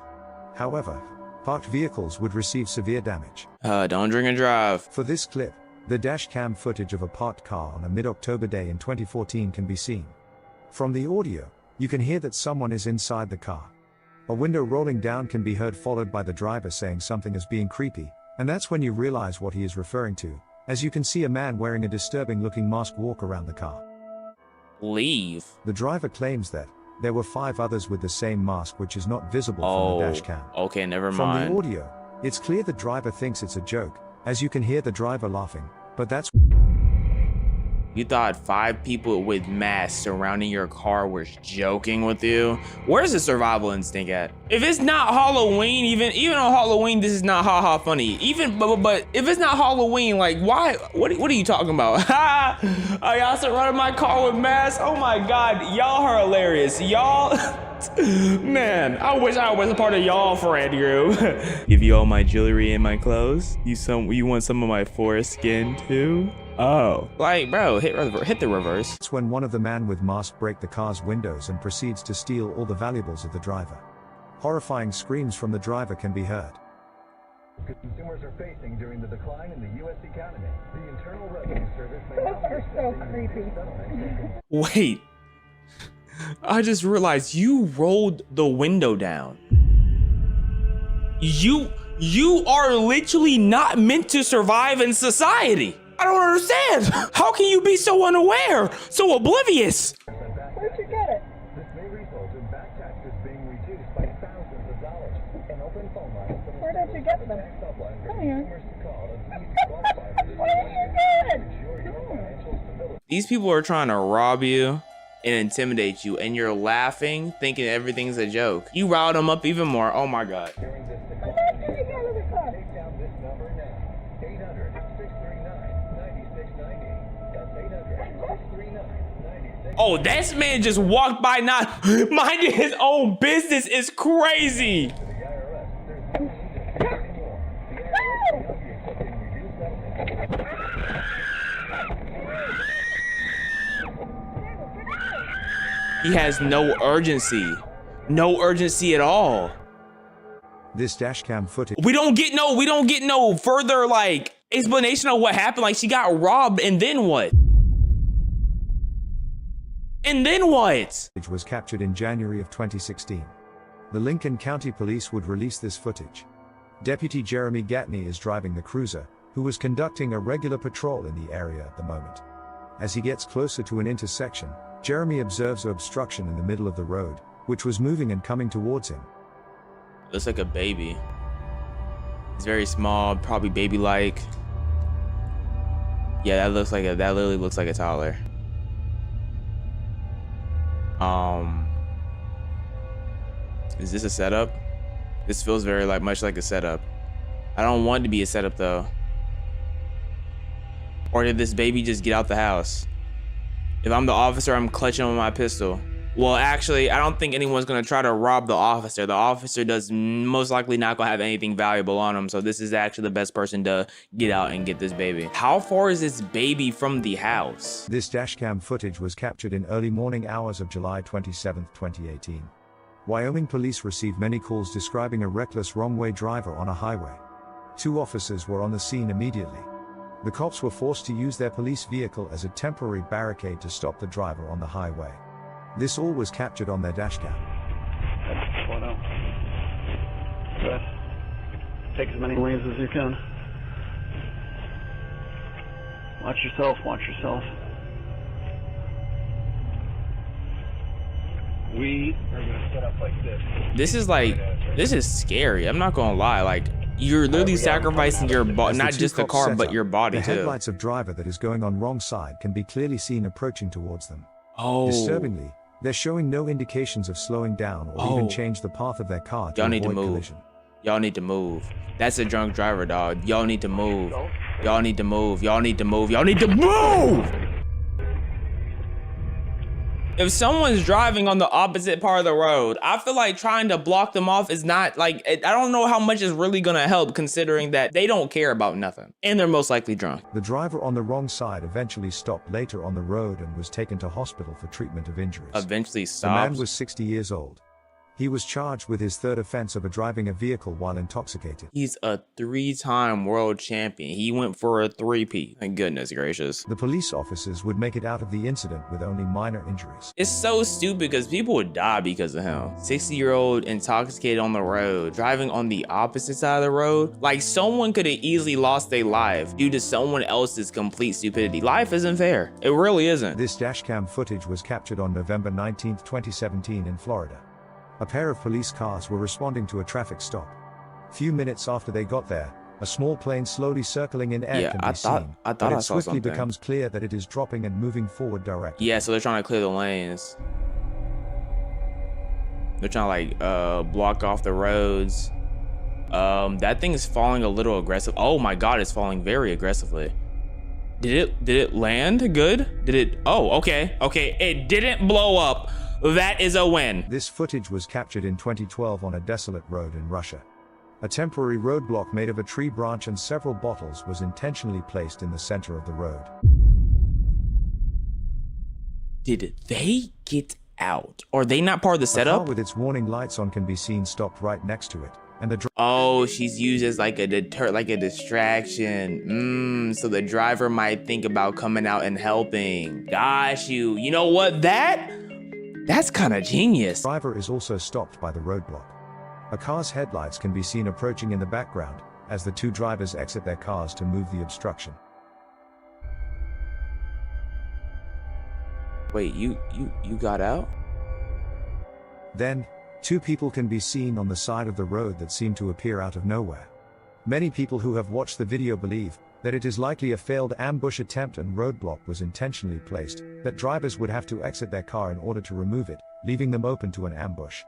However, parked vehicles would receive severe damage. Don't drink and drive. For this clip, the dash cam footage of a parked car on a mid-October day in 2014 can be seen. From the audio, you can hear that someone is inside the car. A window rolling down can be heard, followed by the driver saying something as being creepy, and that's when you realize what he is referring to, as you can see a man wearing a disturbing-looking mask walk around the car. Leave. The driver claims that there were 5 others with the same mask, which is not visible from the dash cam. Okay, never From mind. the audio, it's clear the driver thinks it's a joke, as you can hear the driver laughing, but that's... You thought 5 people with masks surrounding your car were joking with you? Where's the survival instinct at? If it's not Halloween, even on Halloween, this is not haha funny. But if it's not Halloween, like why? What are you talking about? Ha! Y'all surrounded my car with masks. Oh my God, y'all are hilarious. Y'all, man, I wish I was a part of y'all friend group. Give you all my jewelry and my clothes. You want some of my foreskin too? Oh, like bro, hit the reverse. It's when one of the man with mask break the car's windows and proceeds to steal all the valuables of the driver. Horrifying screams from the driver can be heard. Consumers are facing during the decline in the U.S. economy. The Internal Revenue Service may Those are so creepy. Wait, I just realized you rolled the window down. You are literally not meant to survive in society. I don't understand. How can you be so unaware, so oblivious? Where'd you get it? This may result in back taxes being reduced by thousands of dollars. An open phone line. Where did you get them? Come here. What are you doing? These people are trying to rob you and intimidate you, and you're laughing, thinking everything's a joke. You riled them up even more. Oh my God. Oh, this man just walked by not minding his own business is crazy. He has no urgency. No urgency at all. This dashcam footage. We don't get no further like explanation of what happened. Like she got robbed and then what? And then what? It was captured in January of 2016. The Lincoln County Police would release this footage. Deputy Jeremy Gatney is driving the cruiser, who was conducting a regular patrol in the area at the moment. As he gets closer to an intersection, Jeremy observes an obstruction in the middle of the road, which was moving and coming towards him. Looks like a baby. It's very small, probably baby-like. Yeah, that literally looks like a toddler. Is this a setup? This feels very much like a setup. I don't want it to be a setup though. Or did this baby just get out the house? If I'm the officer, I'm clutching on my pistol. Well, actually, I don't think anyone's gonna try to rob the officer. The officer does most likely not gonna have anything valuable on him. So this is actually the best person to get out and get this baby. How far is this baby from the house? This dashcam footage was captured in early morning hours of July 27, 2018. Wyoming police received many calls describing a reckless wrong-way driver on a highway. 2 officers were on the scene immediately. The cops were forced to use their police vehicle as a temporary barricade to stop the driver on the highway. This all was captured on their dashcam. Take as many lanes as you can. Watch yourself, watch yourself. We are gonna set up like this. This is scary. I'm not gonna lie. Like, you're literally sacrificing your body, not just the car, but your body too. The headlights of driver that is going on wrong side can be clearly seen approaching towards them. Oh. Disturbingly, they're showing no indications of slowing down or even change the path of their car to avoid collision. Y'all need to move. That's a drunk driver, dog. Y'all need to move. Y'all need to move. Y'all need to move. Y'all need to move! If someone's driving on the opposite part of the road, I feel like trying to block them off is not like, I don't know how much is really gonna help considering that they don't care about nothing. And they're most likely drunk. The driver on the wrong side eventually stopped later on the road and was taken to hospital for treatment of injuries. Eventually stopped? The man was 60 years old. He was charged with his third offense of driving a vehicle while intoxicated. He's a 3-time world champion. He went for a 3-peat. Thank goodness gracious. The police officers would make it out of the incident with only minor injuries. It's so stupid because people would die because of him. 60-year-old intoxicated on the road, driving on the opposite side of the road. Like, someone could have easily lost their life due to someone else's complete stupidity. Life isn't fair. It really isn't. This dashcam footage was captured on November 19, 2017 in Florida. A pair of police cars were responding to a traffic stop. Few minutes after they got there, a small plane slowly circling in air can be seen. I thought I it saw swiftly something. becomes clear that it is dropping and moving forward directly. Yeah, so they're trying to clear the lanes. They're trying to like block off the roads. That thing is falling a little aggressive. Oh my god, it's falling very aggressively. Did it land good? Did it? Oh, okay. It didn't blow up. That is a win. This footage was captured in 2012 on a desolate road in Russia. A temporary roadblock made of a tree branch and several bottles was intentionally placed in the center of the road. Did they get out? Are they not part of the setup? A car with its warning lights on can be seen stopped right next to it. And the oh, she's used as like a distraction. So the driver might think about coming out and helping. Gosh, you know what? That's kind of genius. The driver is also stopped by the roadblock. A car's headlights can be seen approaching in the background as the two drivers exit their cars to move the obstruction. Wait, you got out? Then, two people can be seen on the side of the road that seem to appear out of nowhere. Many people who have watched the video believe that it is likely a failed ambush attempt and roadblock was intentionally placed, that drivers would have to exit their car in order to remove it, leaving them open to an ambush.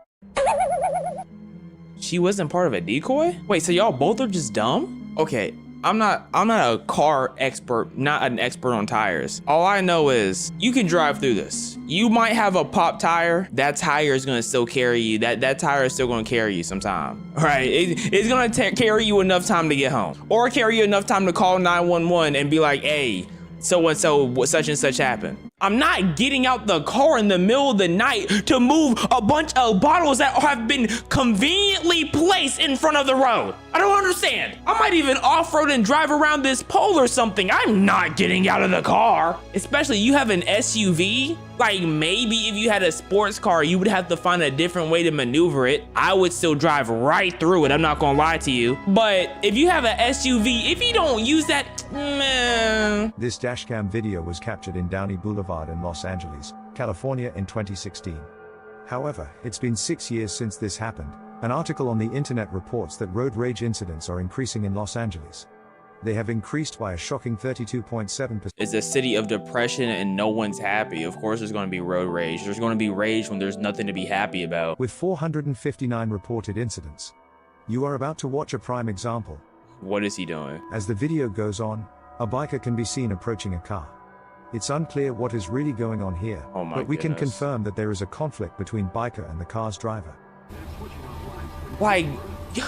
She wasn't part of a decoy? Wait, so y'all both are just dumb? Okay, I'm not a car expert, not an expert on tires. All I know is you can drive through this. You might have a pop tire. That tire is gonna still carry you. That tire is still gonna carry you sometime. Right? It's gonna carry you enough time to get home, or carry you enough time to call 911 and be like, hey, so and so, such and such happened. I'm not getting out the car in the middle of the night to move a bunch of bottles that have been conveniently placed in front of the road. I don't understand. I might even off-road and drive around this pole or something. I'm not getting out of the car. Especially you have an SUV. Like maybe if you had a sports car, you would have to find a different way to maneuver it. I would still drive right through it. I'm not gonna lie to you. But if you have an SUV, if you don't use that, man. This dashcam video was captured in Downey Boulevard in Los Angeles, California in 2016. However, it's been 6 years since this happened. An article on the internet reports that road rage incidents are increasing in Los Angeles. They have increased by a shocking 32.7%. It's a city of depression and no one's happy. Of course there's going to be road rage. There's going to be rage when there's nothing to be happy about. With 459 reported incidents. You are about to watch a prime example. What is he doing? As the video goes on, a biker can be seen approaching a car. It's unclear what is really going on here, but we can confirm that there is a conflict between biker and the car's driver. Like,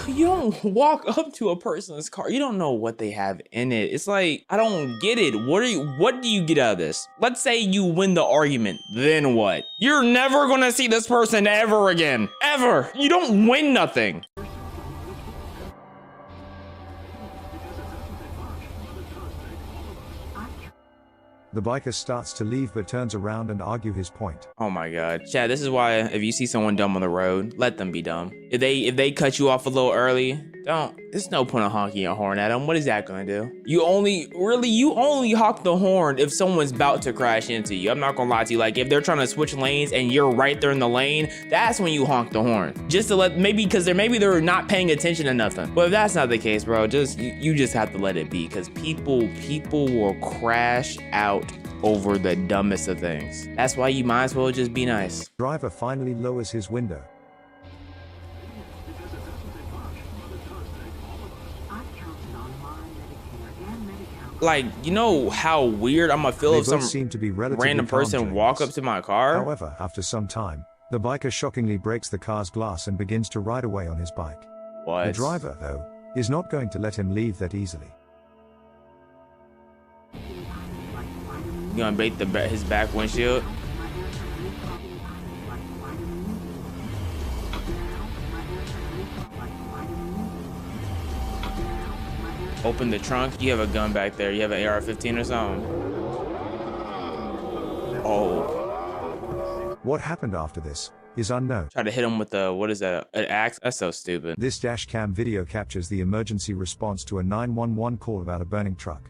you don't walk up to a person's car. You don't know what they have in it. It's like, I don't get it. What do you get out of this? Let's say you win the argument. Then what? You're never gonna see this person ever again. Ever. You don't win nothing. The biker starts to leave but turns around and argue his point. Oh my god. Chad, this is why if you see someone dumb on the road, let them be dumb. If they cut you off a little early, There's no point in honking a horn at him. What is that gonna do? You only honk the horn if someone's about to crash into you. I'm not gonna lie to you. Like if they're trying to switch lanes and you're right there in the lane, that's when you honk the horn. Just to let, maybe they're not paying attention to nothing. But if that's not the case, bro, you just have to let it be, because people will crash out over the dumbest of things. That's why you might as well just be nice. Driver finally lowers his window. Like, you know how weird I'm gonna feel if some seem to be random person walk up to my car? However, after some time, the biker shockingly breaks the car's glass and begins to ride away on his bike. What? The driver, though, is not going to let him leave that easily. You gonna break his back windshield? Open the trunk. You have a gun back there. You have an AR-15 or something. Oh. What happened after this is unknown. Try to hit him with a, what is that, an axe? That's so stupid. This dash cam video captures the emergency response to a 911 call about a burning truck.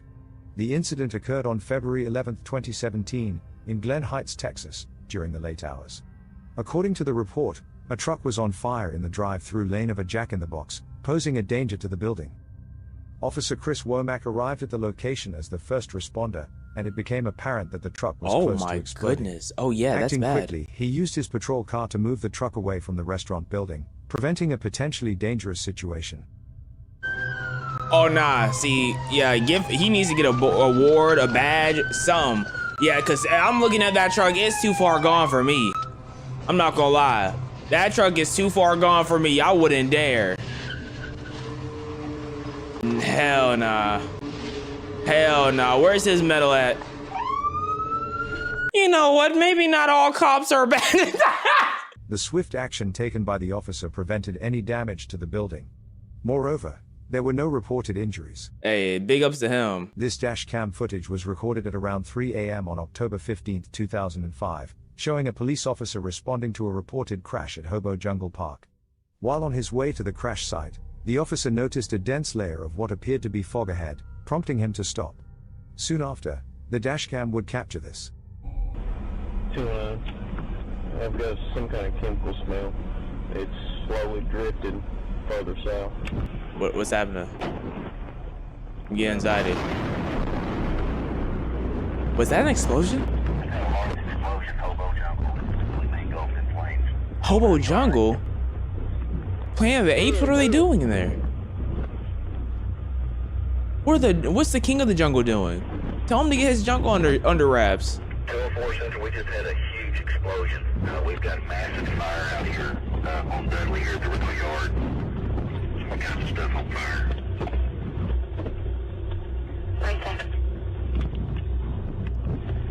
The incident occurred on February 11, 2017, in Glen Heights, Texas, during the late hours. According to the report, a truck was on fire in the drive-through lane of a Jack-in-the-Box, posing a danger to the building. Officer Chris Womack arrived at the location as the first responder, and it became apparent that the truck was close to exploding. Goodness. Oh yeah, that's bad. Acting quickly, he used his patrol car to move the truck away from the restaurant building, preventing a potentially dangerous situation. Oh nah, see, yeah, he needs to get a award, a badge, some. Yeah, cause I'm looking at that truck, it's too far gone for me. I'm not gonna lie. That truck is too far gone for me. I wouldn't dare. Hell nah. Hell nah. Where's his medal at? You know what? Maybe not all cops are bad. The swift action taken by the officer prevented any damage to the building. Moreover, there were no reported injuries. Hey, big ups to him. This dash cam footage was recorded at around 3 a.m. on October 15, 2005, showing a police officer responding to a reported crash at Hobo Jungle Park. While on his way to the crash site, the officer noticed a dense layer of what appeared to be fog ahead, prompting him to stop. Soon after, the dashcam would capture this. I've got some kind of chemical smell. It's slowly drifting further south. What's happening? I'm getting anxiety. Was that an explosion? Hobo Jungle? Planet of the Apes? What are they doing in there? What's the king of the jungle doing? Tell him to get his jungle under wraps. 204 Central, we just had a huge explosion. We've got massive fire out here on Dudley here at the rental yard. All kinds of stuff on fire. Right there.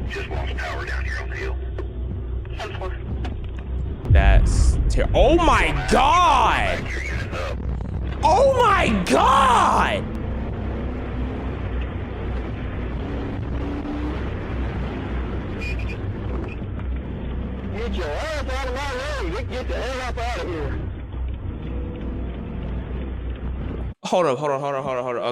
Just lost power down here on the hill. 10-4. That's oh my god! Oh my god! Get your ass out of my room! Get the hell up out of here! Hold up.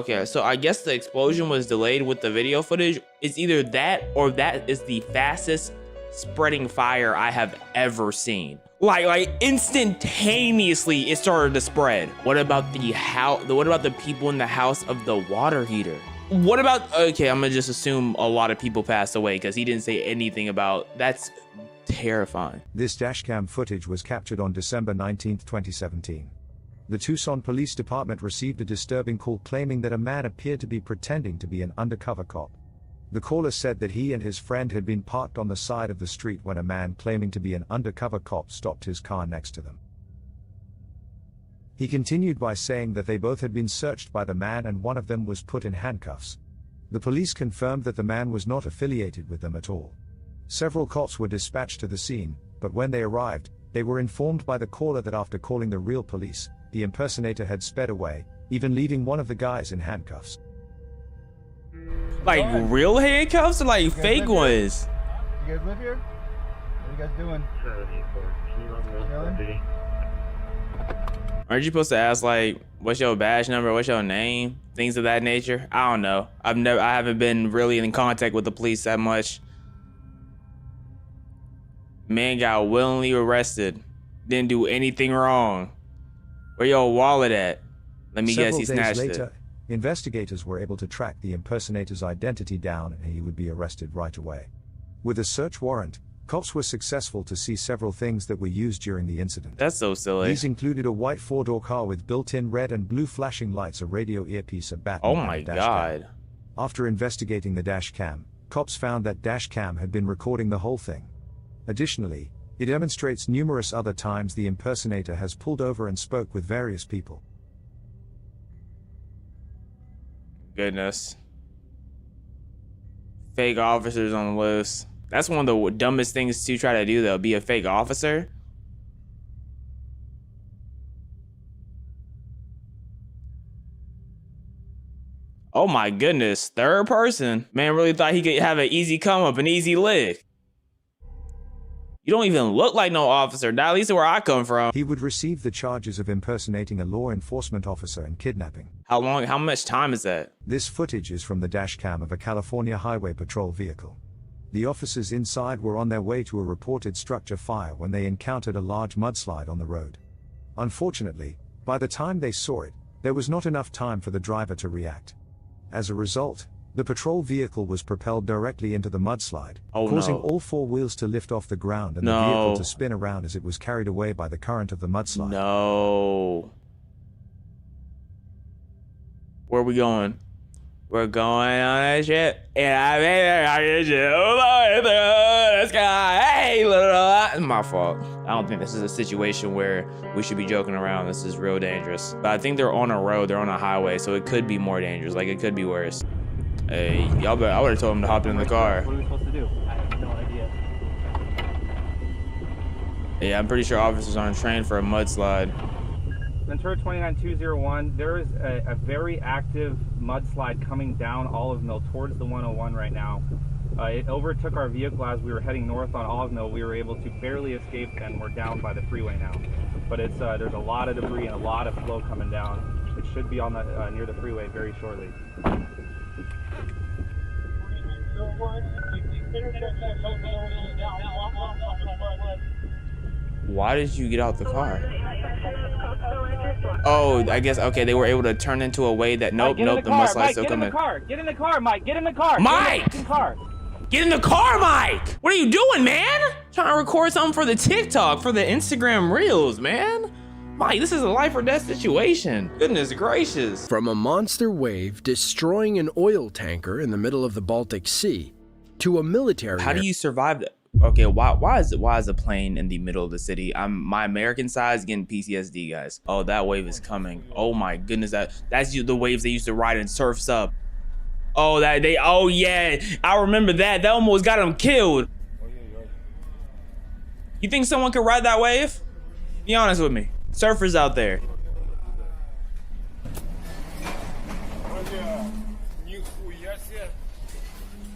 Okay, so I guess the explosion was delayed with the video footage. It's either that or that is the fastest spreading fire I have ever seen. Like instantaneously it started to spread. What about the people in the house of the water heater? What about, okay, I'm gonna just assume a lot of people passed away because he didn't say anything about, that's terrifying. This dashcam footage was captured on December 19, 2017. The Tucson Police Department received a disturbing call claiming that a man appeared to be pretending to be an undercover cop. The caller said that he and his friend had been parked on the side of the street when a man claiming to be an undercover cop stopped his car next to them. He continued by saying that they both had been searched by the man and one of them was put in handcuffs. The police confirmed that the man was not affiliated with them at all. Several cops were dispatched to the scene, but when they arrived, they were informed by the caller that after calling the real police, the impersonator had sped away, even leaving one of the guys in handcuffs. Like real handcuffs or like fake ones? You guys live here? What are you guys doing? Aren't you supposed to ask like, what's your badge number? What's your name? Things of that nature. I don't know. I haven't been really in contact with the police that much. Man got willingly arrested. Didn't do anything wrong. Where your wallet at? Let me guess, he snatched it. Investigators were able to track the impersonator's identity down and he would be arrested right away. With a search warrant, cops were successful to see several things that were used during the incident. That's so silly. These included a white four-door car with built-in red and blue flashing lights, a radio earpiece, a bat, oh and my a dash god. cam. After investigating the dash cam, cops found that dash cam had been recording the whole thing. Additionally, it demonstrates numerous other times the impersonator has pulled over and spoke with various people. Goodness. Fake officers on the loose. That's one of the dumbest things to try to do, though, be a fake officer. Oh my goodness, third person. Man really thought he could have an easy come up, an easy lick. You don't even look like no officer, at least where I come from. He would receive the charges of impersonating a law enforcement officer and kidnapping. How much time is that? This footage is from the dash cam of a California Highway Patrol vehicle. The officers inside were on their way to a reported structure fire when they encountered a large mudslide on the road. Unfortunately, by the time they saw it, there was not enough time for the driver to react. As a result, the patrol vehicle was propelled directly into the mudslide, causing all four wheels to lift off the ground and the vehicle to spin around as it was carried away by the current of the mudslide. No. Where are we going? We're going on a ship, and I made a ship. Let's go. Hey, little. My fault. I don't think this is a situation where we should be joking around. This is real dangerous. But I think they're on a road. They're on a highway, so it could be more dangerous. Like, it could be worse. Hey, y'all better. I would have told him to hop in the car. What are we supposed to do? I have no idea. Yeah, I'm pretty sure officers aren't trained for a mudslide. Ventura 29201, there is a very active mudslide coming down Olive Mill towards the 101 right now. It overtook our vehicle as we were heading north on Olive Mill. We were able to barely escape and we're down by the freeway now. But it's there's a lot of debris and a lot of flow coming down. It should be on the near the freeway very shortly. Why did you get out the car? Oh, I guess, okay, they were able to turn into a way that, nope, the mudslide still coming. Get in the car, Mike, get in the car. Mike! Get in the car. Get in the car, Mike! What are you doing, man? Trying to record something for the TikTok, for the Instagram Reels, man. Mike, this is a life or death situation. Goodness gracious. From a monster wave destroying an oil tanker in the middle of the Baltic Sea to a military. How do you survive that? Okay, why is a plane in the middle of the city? My American side is getting PTSD, guys. Oh, that wave is coming. Oh my goodness, that's the waves they used to ride in Surf's Up. Oh, oh yeah, I remember that. That almost got them killed. You think someone could ride that wave? Be honest with me. Surfers out there.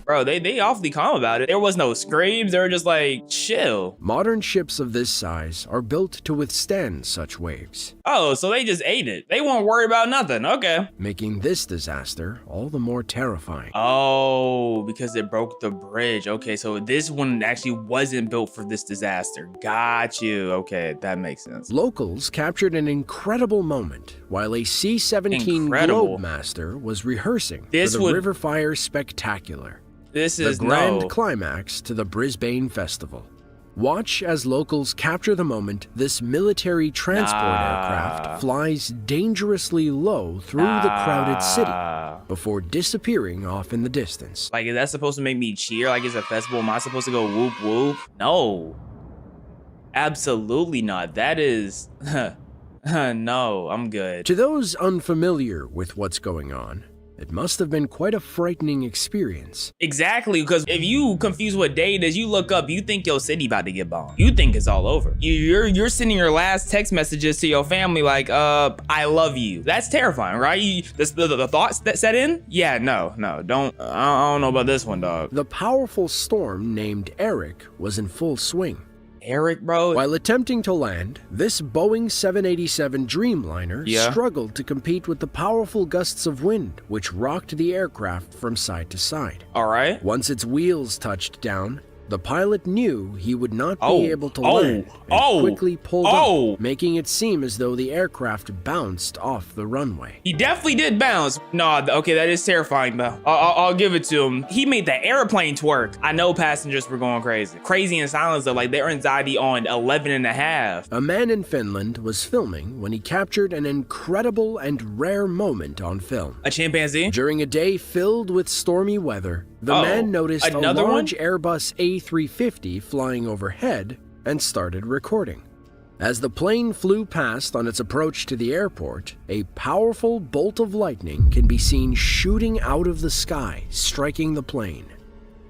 Bro, they awfully calm about it. There was no screams. They were just like, chill. Modern ships of this size are built to withstand such waves. Oh, so they just ate it. They won't worry about nothing. Okay. Making this disaster all the more terrifying. Oh, because it broke the bridge. Okay, so this one actually wasn't built for this disaster. Got you. Okay, that makes sense. Locals captured an incredible moment while a C-17 Globemaster was rehearsing for the River Fire Spectacular. This is the grand climax to the Brisbane Festival. Watch as locals capture the moment this military transport aircraft flies dangerously low through the crowded city before disappearing off in the distance. Like, is that supposed to make me cheer? Like, it's a festival. Am I supposed to go whoop whoop? No. Absolutely not. That is... no, I'm good. To those unfamiliar with what's going on, it must have been quite a frightening experience. Exactly, because if you confuse what day it is, you look up, you think your city about to get bombed. You think it's all over. You're sending your last text messages to your family like, I love you. That's terrifying, right? The thoughts that set in? Yeah, no, I don't know about this one, dog. The powerful storm named Eric was in full swing. Eric, bro. While attempting to land, this Boeing 787 Dreamliner struggled to compete with the powerful gusts of wind, which rocked the aircraft from side to side. All right. Once its wheels touched down, the pilot knew he would not be able to land and quickly pulled up, making it seem as though the aircraft bounced off the runway. He definitely did bounce. No, okay, that is terrifying, though. I'll give it to him. He made the airplane twerk. I know passengers were going crazy. Crazy in silence, though, like their anxiety on 11.5. A man in Finland was filming when he captured an incredible and rare moment on film. A chimpanzee? During a day filled with stormy weather, the man noticed a large Airbus A350 flying overhead and started recording. As the plane flew past on its approach to the airport, a powerful bolt of lightning can be seen shooting out of the sky, striking the plane.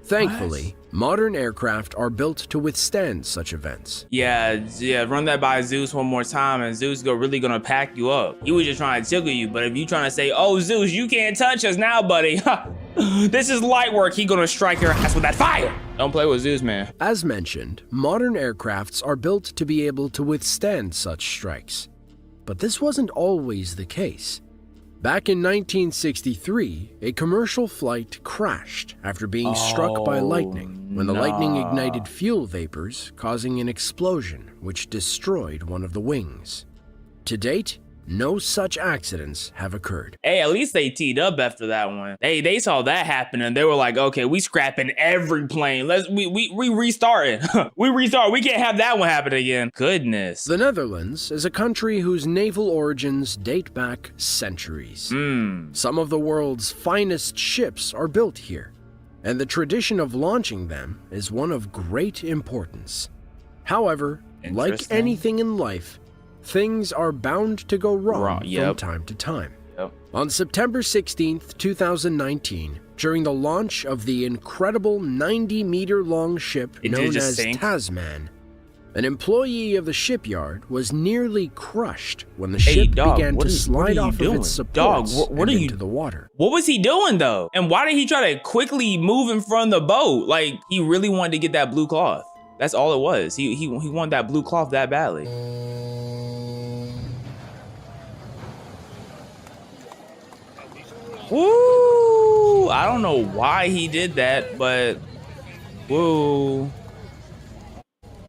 Thankfully, modern aircraft are built to withstand such events. Yeah, run that by Zeus one more time and Zeus really gonna pack you up. He was just trying to tickle you, but if you trying to say, oh, Zeus, you can't touch us now, buddy. This is light work. He gonna strike your ass with that fire. Don't play with Zeus, man. As mentioned, modern aircrafts are built to be able to withstand such strikes. But this wasn't always the case. Back in 1963, a commercial flight crashed after being struck by lightning when the lightning ignited fuel vapors, causing an explosion which destroyed one of the wings. To date, no such accidents have occurred. Hey, at least they teed up after that one. They saw that happen and they were like, okay, we scrapping every plane. We restarting. We restart. We can't have that one happen again. Goodness. The Netherlands is a country whose naval origins date back centuries. Some of the world's finest ships are built here, and the tradition of launching them is one of great importance. However, like anything in life, things are bound to go wrong from time to time. On September 16th, 2019, during the launch of the incredible 90-meter-long ship known as Tasman, an employee of the shipyard was nearly crushed when the ship began to slide off of its supports and into the water. What was he doing, though? And why did he try to quickly move in front of the boat? Like, he really wanted to get that blue cloth. That's all it was. He wanted that blue cloth that badly. Woo! I don't know why he did that, but whoa.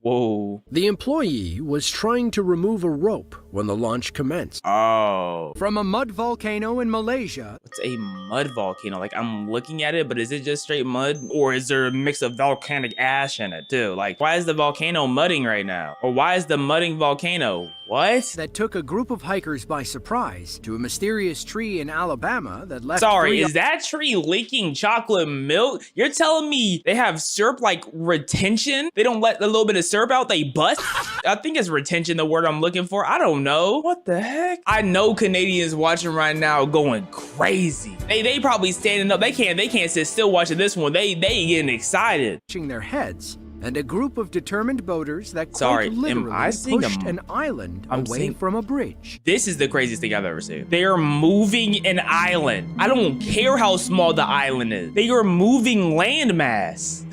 Whoa. The employee was trying to remove a rope when the launch commenced. Oh. From a mud volcano in Malaysia. What's a mud volcano? Like, I'm looking at it, but is it just straight mud? Or is there a mix of volcanic ash in it too? Like, why is the volcano mudding right now? Or why is the mudding volcano? What? That took a group of hikers by surprise to a mysterious tree in Alabama that left. Sorry, is that tree leaking chocolate milk? You're telling me they have syrup like retention? They don't let a little bit of syrup out, they bust? I think it's retention, the word I'm looking for. I don't know. What the heck? I know Canadians watching right now going crazy. They probably standing up. They can't sit still watching this one. They getting excited. Their heads. And a group of determined boaters that literally pushed an island away from a bridge. This is the craziest thing I've ever seen. They are moving an island. I don't care how small the island is. They are moving landmass.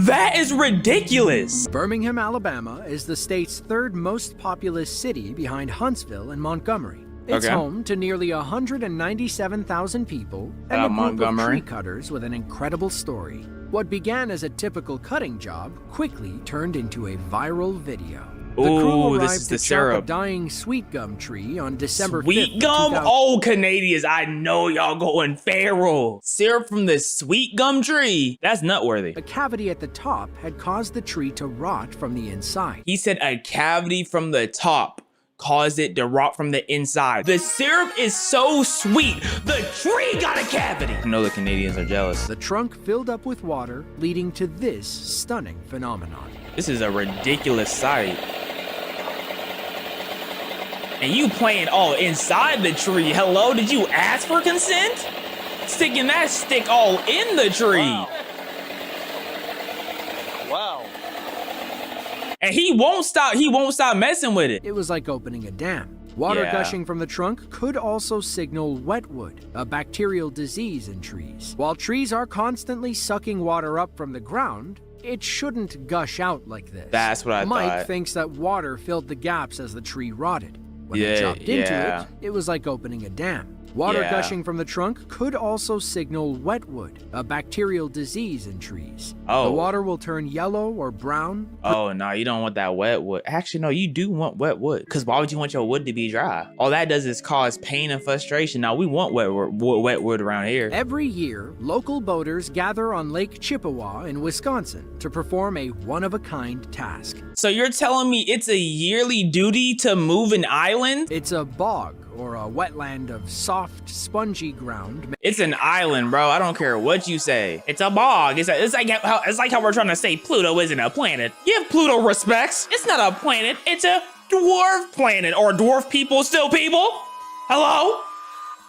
That is ridiculous. Birmingham, Alabama is the state's third most populous city behind Huntsville and Montgomery. It's home to nearly 197,000 people and a group of tree cutters with an incredible story. What began as a typical cutting job quickly turned into a viral video. The crew arrived to chop a dying sweet gum tree on December 5th. Sweet gum? Oh, Canadians, I know y'all going feral. Syrup from the sweet gum tree? That's nutworthy. A cavity at the top had caused the tree to rot from the inside. He said a cavity from the top caused it to rot from the inside. The syrup is so sweet, the tree got a cavity. I know the Canadians are jealous. The trunk filled up with water, leading to this stunning phenomenon. This is a ridiculous sight. And you playing all inside the tree. Hello, did you ask for consent? Sticking that stick all in the tree. Wow. And he won't stop messing with it. It was like opening a dam. Water gushing from the trunk could also signal wetwood, a bacterial disease in trees. While trees are constantly sucking water up from the ground, it shouldn't gush out like this. That's what I Mike thought. thinks that water filled the gaps as the tree rotted. When they chopped into it, it was like opening a dam. Water gushing from the trunk could also signal wetwood, a bacterial disease in trees. Oh. The water will turn yellow or brown. Oh, no, you don't want that wet wood. Actually, no, you do want wet wood. Because why would you want your wood to be dry? All that does is cause pain and frustration. Now, we want wet wood around here. Every year, local boaters gather on Lake Chippewa in Wisconsin to perform a one-of-a-kind task. So you're telling me it's a yearly duty to move an island? It's a bog, or a wetland of soft, spongy ground. It's an island, bro. I don't care what you say. It's a bog. It's like how we're trying to say Pluto isn't a planet. Give Pluto respects. It's not a planet. It's a dwarf planet. Or dwarf people still people? Hello?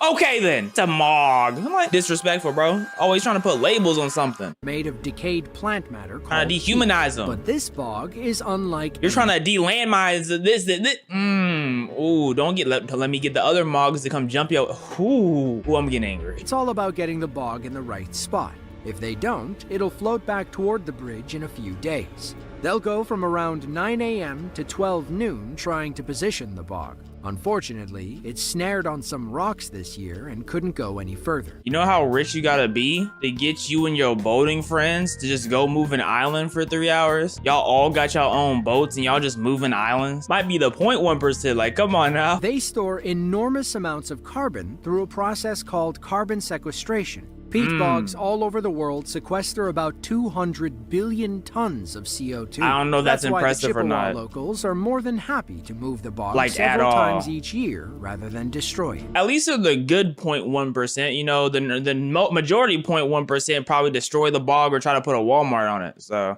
Okay then. It's a mog. I'm like disrespectful, bro. Always trying to put labels on something. Made of decayed plant matter. Trying to dehumanize them. But this bog is unlike. You're trying to de-landmines this. Ooh, don't let me get the other mogs to come jump you. Ooh, I'm getting angry. It's all about getting the bog in the right spot. If they don't, it'll float back toward the bridge in a few days. They'll go from around 9 a.m. to 12 noon trying to position the bog. Unfortunately, it snared on some rocks this year and couldn't go any further. You know how rich you gotta be to get you and your boating friends to just go move an island for 3 hours? Y'all all got your own boats and y'all just moving islands? Might be the 0.1%, like come on now. They store enormous amounts of carbon through a process called carbon sequestration. Peat bogs all over the world sequester about 200 billion tons of CO2. I don't know if that's impressive or not. That's why the Chippewa locals are more than happy to move the bog like several times each year rather than destroy it. At least the good 0.1%, you know, the majority 0.1% probably destroy the bog or try to put a Walmart on it, so.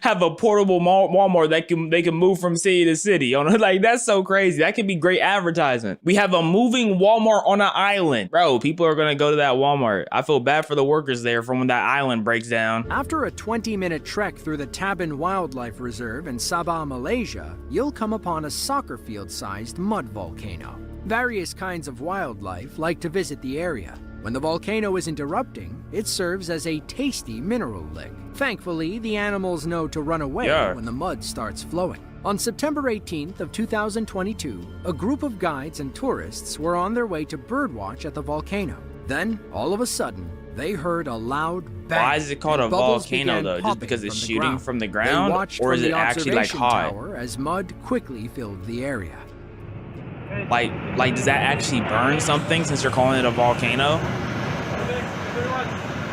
Have a portable Walmart that they can move from city to city. Like, that's so crazy. That could be great advertisement. We have a moving Walmart on an island. Bro, people are gonna go to that Walmart. I feel bad for the workers there from when that island breaks down. After a 20-minute trek through the Tabin Wildlife Reserve in Sabah, Malaysia, you'll come upon a soccer field-sized mud volcano. Various kinds of wildlife like to visit the area. When the volcano isn't erupting, it serves as a tasty mineral lick. Thankfully, the animals know to run away when the mud starts flowing. On September 18th of 2022, a group of guides and tourists were on their way to birdwatch at the volcano. Then, all of a sudden, they heard a loud bang. Why is it called a volcano though? Just because it's shooting from the ground? Or is it actually like hot? As mud quickly filled the area. Like, does that actually burn something since you're calling it a volcano?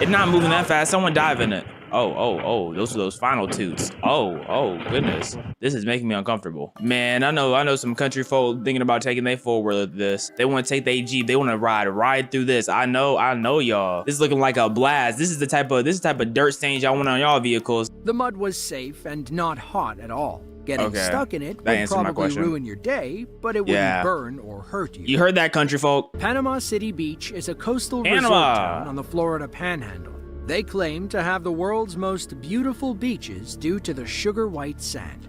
It's not moving that fast. Someone dive in it. Oh, those are those final toots. Oh, goodness. This is making me uncomfortable. Man, I know some country folk thinking about taking their forward with this. They want to take their Jeep. They want to ride through this. I know y'all. This is looking like a blast. This is the type of dirt stains y'all want on y'all vehicles. The mud was safe and not hot at all. Getting stuck in it would probably ruin your day, but it wouldn't burn or hurt you. You heard that, country folk. Panama City Beach is a coastal resort town on the Florida Panhandle. They claim to have the world's most beautiful beaches due to the sugar white sand.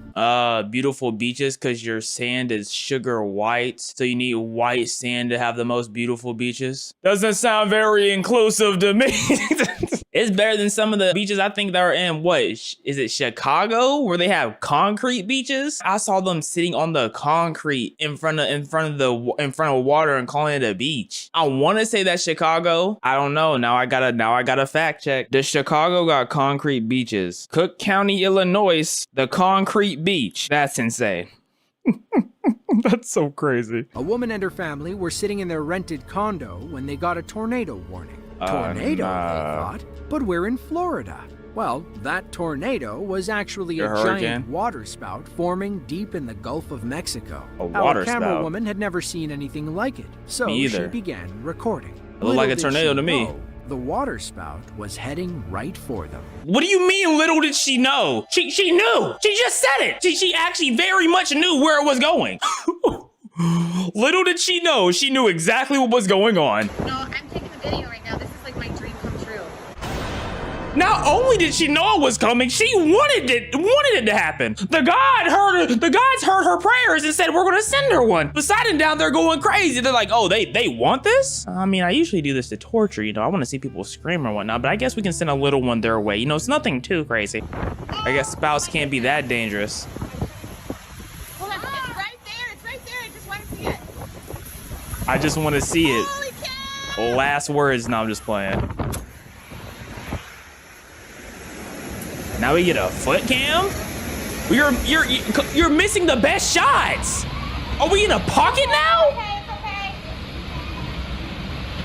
Beautiful beaches because your sand is sugar white, so you need white sand to have the most beautiful beaches. Doesn't sound very inclusive to me. It's better than some of the beaches I think that are in, what, is it Chicago, where they have concrete beaches? I saw them sitting on the concrete in front of water and calling it a beach. I want to say that's Chicago. I don't know. Now I gotta fact check. Does Chicago got concrete beaches? Cook County, Illinois, the concrete beach. That's insane. That's so crazy. A woman and her family were sitting in their rented condo when they got a tornado warning. Tornado, they thought, but we're in Florida. Well, that tornado was actually a giant water spout forming deep in the Gulf of Mexico. Our camera woman had never seen anything like it, so she began recording. It looked like a tornado to me. The water spout was heading right for them. What do you mean, little did she know? She knew. She just said it. She actually very much knew where it was going. Little did she know, she knew exactly what was going on. No, I'm taking the video right now. This is like my dream come true. Not only did she know it was coming, she wanted it to happen. The gods heard her prayers and said, we're gonna send her one. Poseidon down there going crazy. They're like, oh, they want this? I mean, I usually do this to torture, you know, I wanna see people scream or whatnot, but I guess we can send a little one their way. You know, it's nothing too crazy. I guess spouts can't be that dangerous. Hold on, it's right there, I just want to see it. I just wanna see it. Holy cow! Last words, no, I'm just playing. Now we get a foot cam? You're missing the best shots. Are we in a pocket now? Okay.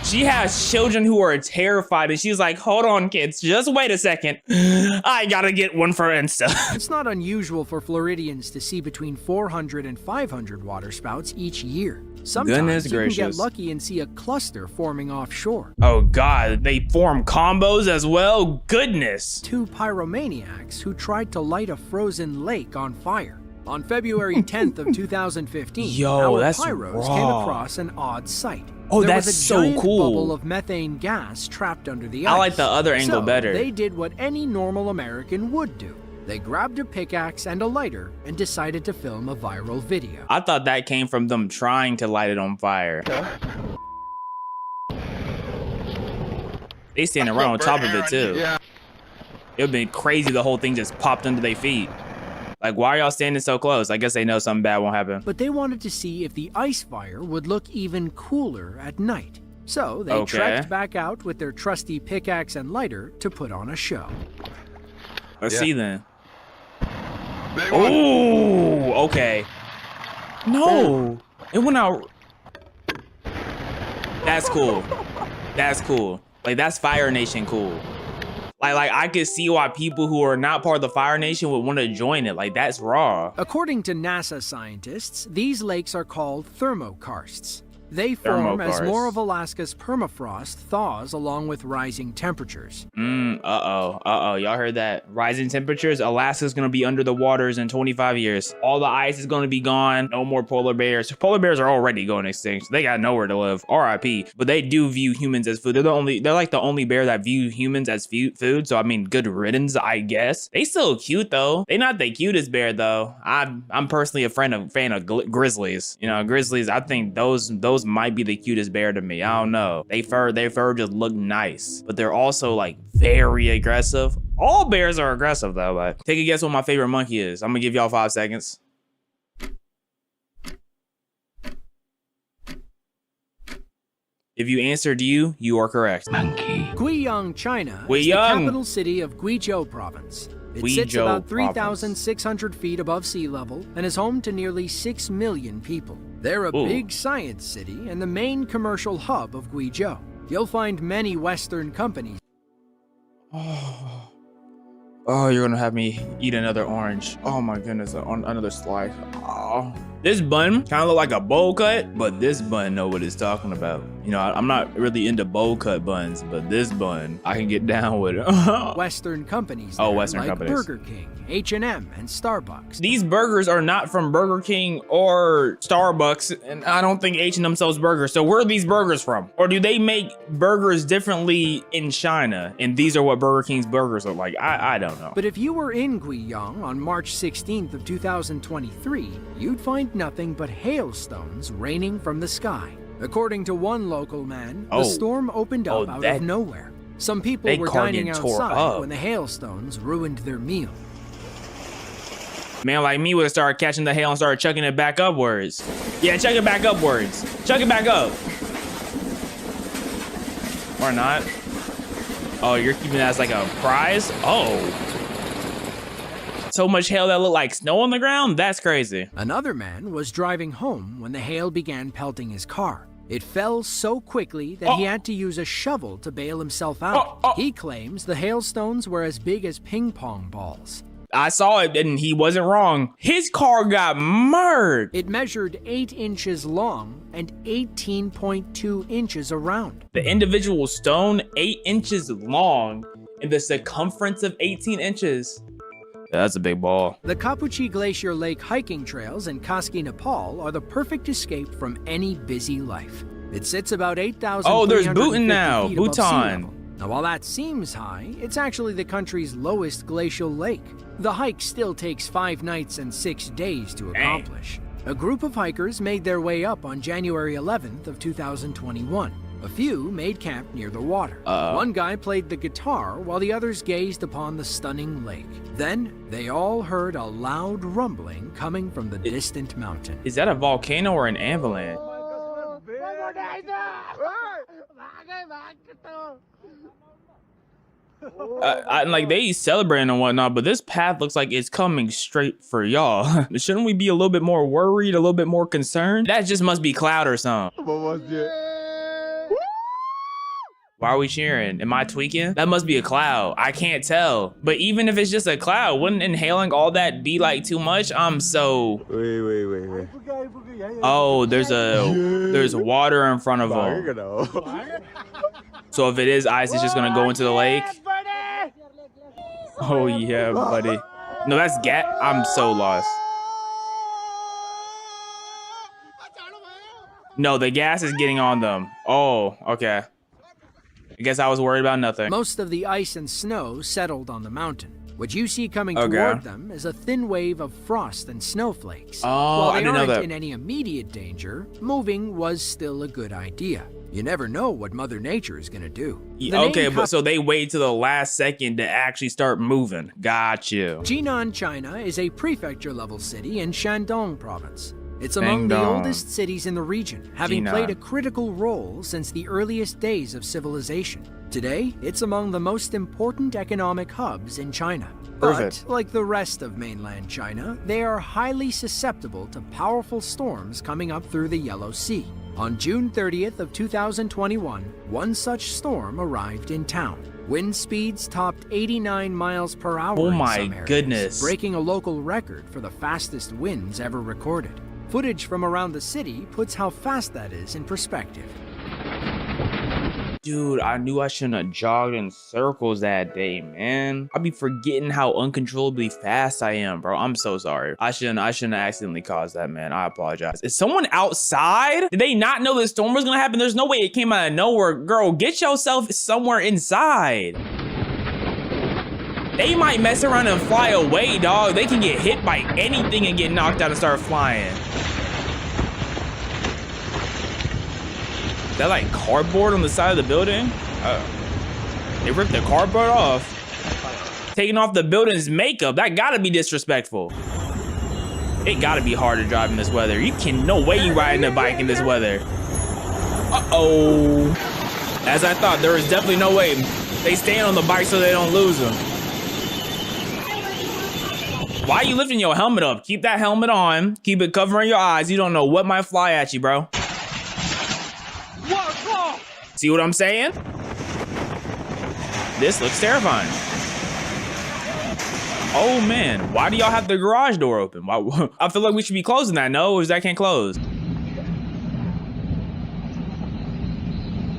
She has children who are terrified and she's like, hold on kids, just wait a second. I gotta get one for Insta. It's not unusual for Floridians to see between 400 and 500 waterspouts each year. Sometimes you can get lucky and see a cluster forming offshore. Oh God, they form combos as well? Goodness. 2 pyromaniacs who tried to light a frozen lake on fire. On February 10th of 2015, our pyros came across an odd sight. Oh, there that's was a so giant cool. Bubble of methane gas trapped under the ice. I like the other angle better. They did what any normal American would do. They grabbed a pickaxe and a lighter and decided to film a viral video. I thought that came from them trying to light it on fire. They standing right on top of it too. It would've been crazy the whole thing just popped under their feet. Like, why are y'all standing so close? I guess they know something bad won't happen. But they wanted to see if the ice fire would look even cooler at night. So they trekked back out with their trusty pickaxe and lighter to put on a show. Let's see then. Oh, okay. No, it went out. That's cool. That's cool. Like, that's Fire Nation cool. Like I could see why people who are not part of the Fire Nation would want to join it. Like, that's raw. According to NASA scientists, these lakes are called thermokarsts. They form as more of Alaska's permafrost thaws along with rising temperatures. Y'all heard that? Rising temperatures, Alaska's gonna be under the waters in 25 years. All the ice is gonna be gone. No more polar bears. Polar bears are already going extinct. They got nowhere to live. RIP. But they do view humans as food. They're like the only bear that view humans as food. So I mean, good riddance, I guess. They still cute though. They not the cutest bear though. I'm personally a fan of grizzlies. You know, grizzlies. I think those might be the cutest bear to me. I don't know. Their fur just look nice, but they're also like very aggressive. All bears are aggressive though, but take a guess what my favorite monkey is. I'm gonna give y'all 5 seconds. If you answered you are correct. Monkey. Guiyang, China is the capital city of Guizhou province. It sits about 3,600 feet above sea level and is home to nearly 6 million people. They're a big science city and the main commercial hub of Guizhou. You'll find many Western companies. Oh, you're gonna have me eat another orange. Oh my goodness, another slice. Oh. This bun kind of look like a bowl cut, but this bun know what it's talking about. You know, I'm not really into bowl cut buns, but this bun, I can get down with it. Western companies Western like companies. Burger King, H&M, and Starbucks. These burgers are not from Burger King or Starbucks, and I don't think H&M sells burgers. So where are these burgers from? Or do they make burgers differently in China, and these are what Burger King's burgers look like? I don't know. But if you were in Guiyang on March 16th of 2023, you'd find nothing but hailstones raining from the sky. According to one local man, the storm opened up out of nowhere. Some people were dining outside when the hailstones ruined their meal. Man like me would have started catching the hail and started chucking it back upwards. Yeah, chuck it back upwards. Chuck it back up. Or not. Oh, you're keeping that as like a prize? Oh. So much hail that looked like snow on the ground? That's crazy. Another man was driving home when the hail began pelting his car. It fell so quickly that he had to use a shovel to bail himself out. He claims the hailstones were as big as ping pong balls. I saw it and he wasn't wrong. His car got murdered. It measured 8 inches long and 18.2 inches around. The individual stone, 8 inches long, and the circumference of 18 inches. That's a big ball. The Kapuchi Glacier Lake hiking trails in Kaski, Nepal are the perfect escape from any busy life. It sits about 8,000. Oh, there's Bhutan now. Bhutan. Now, while that seems high, it's actually the country's lowest glacial lake. The hike still takes 5 nights and 6 days to accomplish. A group of hikers made their way up on January 11th of 2021. A few made camp near the water. One guy played the guitar while the others gazed upon the stunning lake. Then, they all heard a loud rumbling coming from the distant mountain. Is that a volcano or an avalanche? Like they celebrating and whatnot, but this path looks like it's coming straight for y'all. Shouldn't we be a little bit more worried, a little bit more concerned? That just must be cloud or something. Why are we cheering? Am I tweaking? That must be a cloud. I can't tell. But even if it's just a cloud, wouldn't inhaling all that be like too much? I'm so... Wait. Oh, there's water in front of them. So if it is ice, it's just gonna go into the lake? Oh yeah, buddy. No, that's gas. I'm so lost. No, the gas is getting on them. Oh, okay. I guess I was worried about nothing. Most of the ice and snow settled on the mountain. What you see coming toward them is a thin wave of frost and snowflakes. Oh, While they I didn't know aren't that. in any immediate danger, moving was still a good idea. You never know what Mother Nature is gonna do. Okay, but so they wait to the last second to actually start moving. Got you. Jinan, China is a prefecture-level city in Shandong province. It's among the oldest cities in the region, having played a critical role since the earliest days of civilization. Today, it's among the most important economic hubs in China. But, like the rest of mainland China, they are highly susceptible to powerful storms coming up through the Yellow Sea. On June 30th of 2021, one such storm arrived in town. Wind speeds topped 89 miles per hour Oh in my some areas, goodness. breaking a local record for the fastest winds ever recorded. Footage from around the city puts how fast that is in perspective. Dude, I knew I shouldn't have jogged in circles that day, man. I'll be forgetting how uncontrollably fast I am, bro. I'm so sorry. I shouldn't have accidentally caused that, man. I apologize. Is someone outside? Did they not know the storm was gonna happen? There's no way it came out of nowhere. Girl, get yourself somewhere inside. They might mess around and fly away, dog. They can get hit by anything and get knocked out and start flying. Is that like cardboard on the side of the building? They ripped the cardboard off. Taking off the building's makeup. That gotta be disrespectful. It gotta be hard to drive in this weather. You can, no way you riding a bike in this weather. Uh-oh. As I thought, there is definitely no way. They stand on the bike so they don't lose them. Why are you lifting your helmet up? Keep that helmet on. Keep it covering your eyes. You don't know what might fly at you, bro. See what I'm saying? This looks terrifying. Oh man, why do y'all have the garage door open? Why, I feel like we should be closing that. No, or that can't close.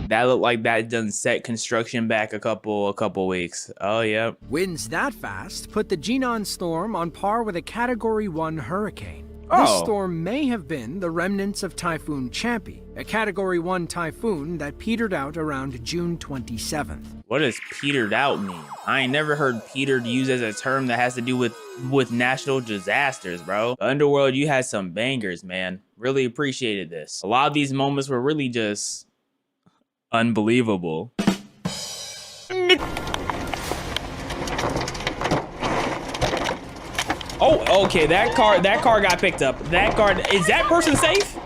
That looked like that done set construction back a couple weeks. Oh yeah. Winds that fast put the Jinan storm on par with a Category 1 hurricane. This storm may have been the remnants of Typhoon Champy, a Category 1 typhoon that petered out around June 27th. What does petered out mean? I ain't never heard petered used as a term that has to do with natural disasters, bro. The Underworld, you had some bangers, man. Really appreciated this. A lot of these moments were really just unbelievable. Oh, okay, that car got picked up. That car, is that person safe?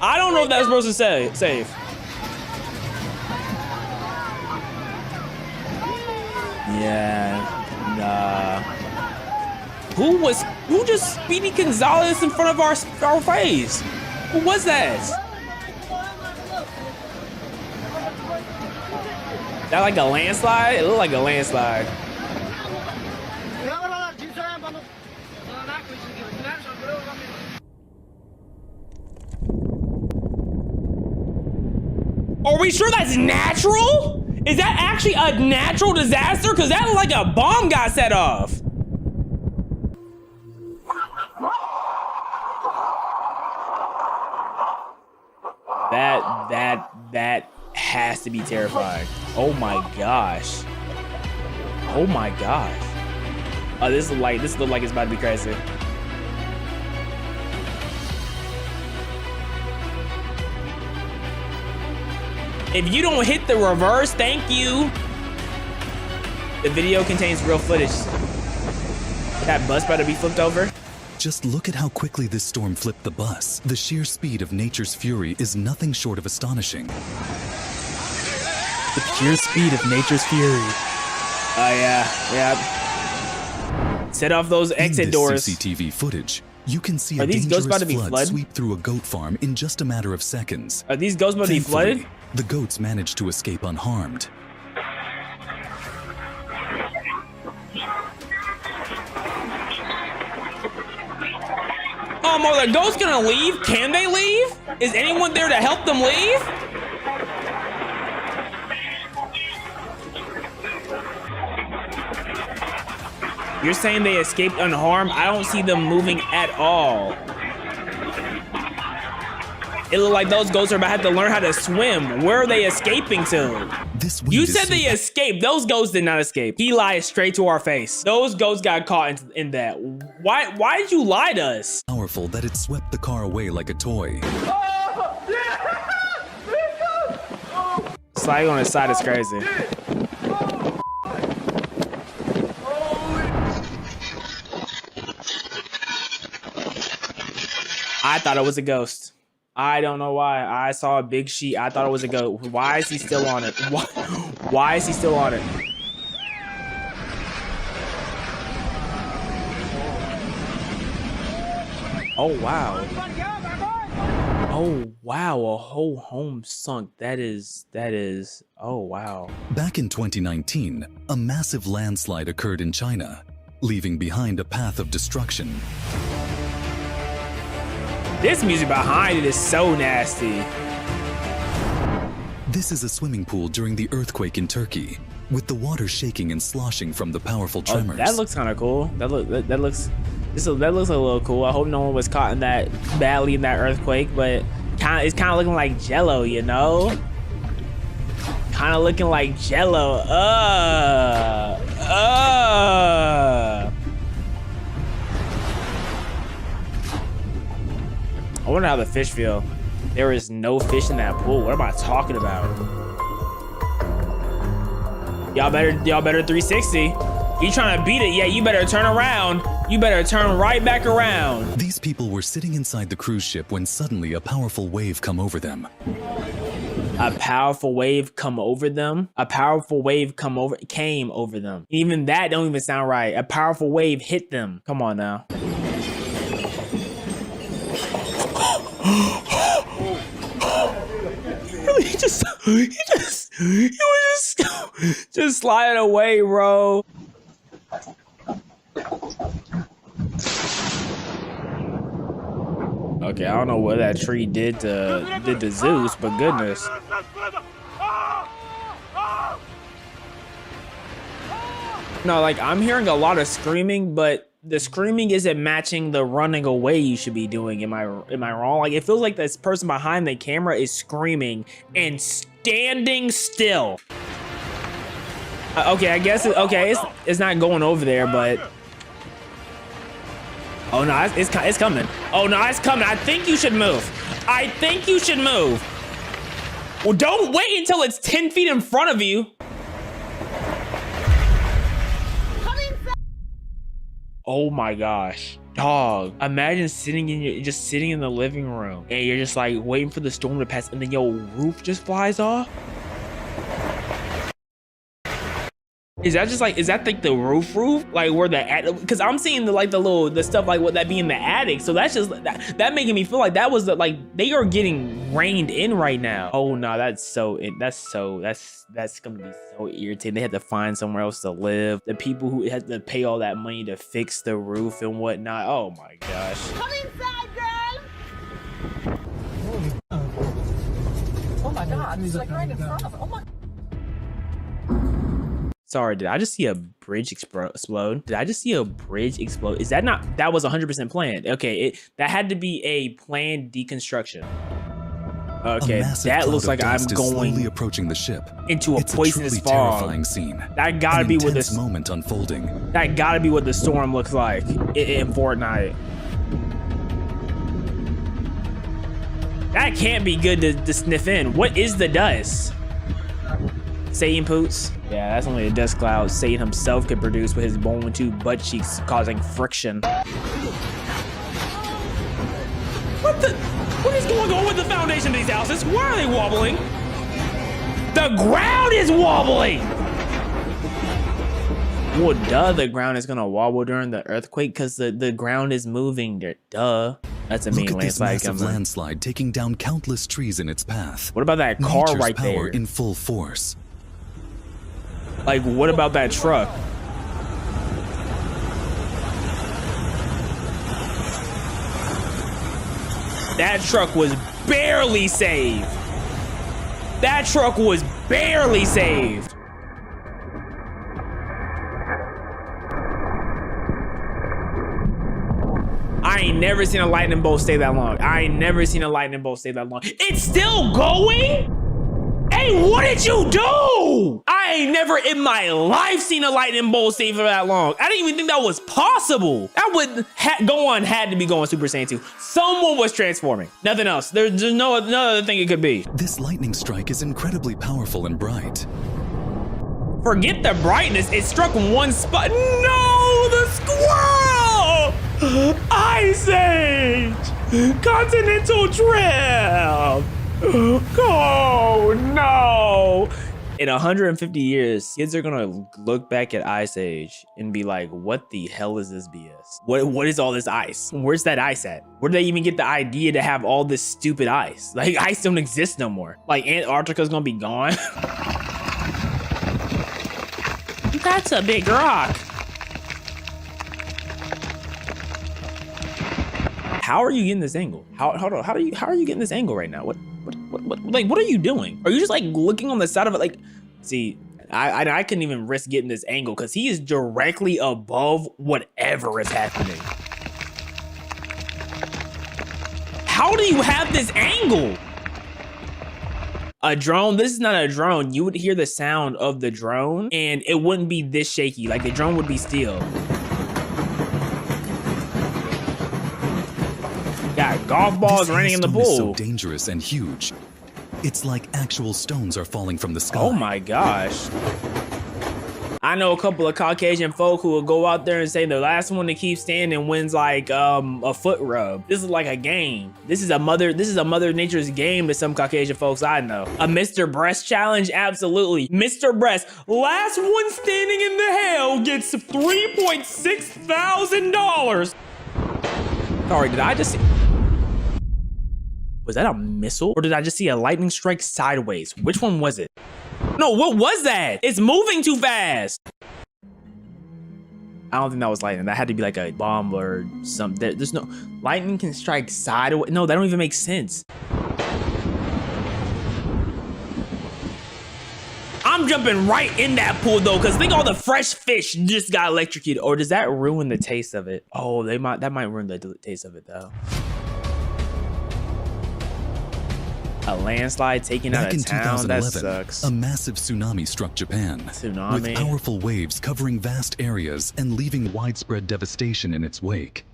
I don't know if that person safe. Yeah, nah. Who just Speedy Gonzalez in front of our face? Who was that? That like a landslide? It looked like a landslide. Are we sure that's natural? Is that actually a natural disaster? Because that looked like a bomb got set off. That has to be terrifying. Oh my gosh. Oh my gosh. Oh, this looks like it's about to be crazy. If you don't hit the reverse, thank you. The video contains real footage. That bus about to be flipped over. Just look at how quickly this storm flipped the bus. The sheer speed of nature's fury is nothing short of astonishing. The sheer speed of nature's fury. Oh yeah, yeah. Set off those exit doors. CCTV footage. You can see a dangerous flood sweep through a goat farm in just a matter of seconds. Are these ghosts about to be flooded? The goats managed to escape unharmed. Are the ghosts gonna leave? Can they leave? Is anyone there to help them leave? You're saying they escaped unharmed? I don't see them moving at all. It looked like those ghosts are about to have to learn how to swim. Where are they escaping to? You said they escaped. Those ghosts did not escape. He lied straight to our face. Those ghosts got caught in that. Why did you lie to us? Powerful that it swept the car away like a toy. Sliding on his side is crazy. I thought it was a ghost. I don't know why. I saw a big sheet. I thought it was a goat. Why is he still on it? Why is he still on it? Oh, wow. Oh, wow. A whole home sunk. That is, oh, wow. Back in 2019, a massive landslide occurred in China, leaving behind a path of destruction. This music behind it is so nasty. This is a swimming pool during the earthquake in Turkey, with the water shaking and sloshing from the powerful tremors. Oh, that looks kind of cool. That looks a little cool. I hope no one was caught in that badly in that earthquake, but it's kind of looking like Jello, you know? Kind of looking like Jello. I wonder how the fish feel. There is no fish in that pool. What am I talking about? Y'all better 360. You trying to beat it? Yeah, you better turn around. You better turn right back around. These people were sitting inside the cruise ship when suddenly a powerful wave came over them. A powerful wave come over them? A powerful wave came over them. Even that don't even sound right. A powerful wave hit them. Come on now. He was just sliding away, bro. Okay, I don't know what that tree did to Zeus, but goodness. No, like I'm hearing a lot of screaming, but the screaming isn't matching the running away you should be doing. Am I wrong? Like it feels like this person behind the camera is screaming and standing still. Okay, I guess it's not going over there, but oh no, it's coming. Oh no, it's coming. I think you should move. I think you should move. Well, don't wait until it's 10 feet in front of you. Oh my gosh, dog. Imagine sitting in the living room and you're just like waiting for the storm to pass and then your roof just flies off. Is that like the roof? Like where because I'm seeing the stuff like what that be in the attic. So that's just that making me feel like that was they are getting rained in right now. Oh no, that's gonna be so irritating. They had to find somewhere else to live. The people who had to pay all that money to fix the roof and whatnot. Oh my gosh. Come inside, girl. Oh my God, it's like right in front of us. Oh my. Sorry, did I just see a bridge explode? Did I just see a bridge explode? Is that not, that was 100% planned. Okay, that had to be a planned deconstruction. Okay, that looks like I'm going approaching the ship. Into a poisonous fog. Terrifying scene. That gotta be what this moment unfolding. That gotta be what the storm looks like in Fortnite. That can't be good to sniff in. What is the dust? Satan poots? Yeah, that's only a dust cloud Satan himself could produce with his bone two butt cheeks causing friction. What is going on with the foundation of these houses? Why are they wobbling? The ground is wobbling! Well, duh, the ground is gonna wobble during the earthquake because the ground is moving. Duh. That's a mean landslide coming. Landslide taking down countless trees in its path. What about that car Nature's right power there? In full force. Like, what about that truck? That truck was barely saved. That truck was barely saved. I ain't never seen a lightning bolt stay that long. I ain't never seen a lightning bolt stay that long. It's still going? Hey, what did you do? I ain't never in my life seen a lightning bolt stay for that long. I didn't even think that was possible. That would had to be going Super Saiyan 2. Someone was transforming. Nothing else. There's no other thing it could be. This lightning strike is incredibly powerful and bright. Forget the brightness. It struck one spot. No, the squirrel! Ice Age! Continental Drift! Oh no! In 150 years, kids are gonna look back at Ice Age and be like, what the hell is this BS? What is all this ice? Where's that ice at? Where did they even get the idea to have all this stupid ice? Like, ice don't exist no more. Like, Antarctica's gonna be gone. That's a big rock. How are you getting this angle? How are you getting this angle right now? What are you doing? Are you just like looking on the side of it? Like, see, I couldn't even risk getting this angle because he is directly above whatever is happening. How do you have this angle? A drone, this is not a drone. You would hear the sound of the drone and it wouldn't be this shaky. Like, the drone would be still. Got golf balls raining in the pool. Is so dangerous and huge. It's like actual stones are falling from the sky. Oh my gosh. I know a couple of Caucasian folk who will go out there and say the last one to keep standing wins like a foot rub. This is like a game. This is a mother nature's game to some Caucasian folks I know. A Mr. Breast challenge? Absolutely. Mr. Breast, last one standing in the hell gets $3.6 thousand. Sorry, did I just see... Was that a missile? Or did I just see a lightning strike sideways? Which one was it? No, what was that? It's moving too fast. I don't think that was lightning. That had to be like a bomb or something. There's no... Lightning can strike sideways. No, that don't even make sense. I'm jumping right in that pool though, because think all the fresh fish just got electrocuted. Or does that ruin the taste of it? Oh, that might ruin the taste of it though. A landslide taking out a town, that sucks. A massive tsunami struck Japan. Tsunami. With powerful waves covering vast areas and leaving widespread devastation in its wake.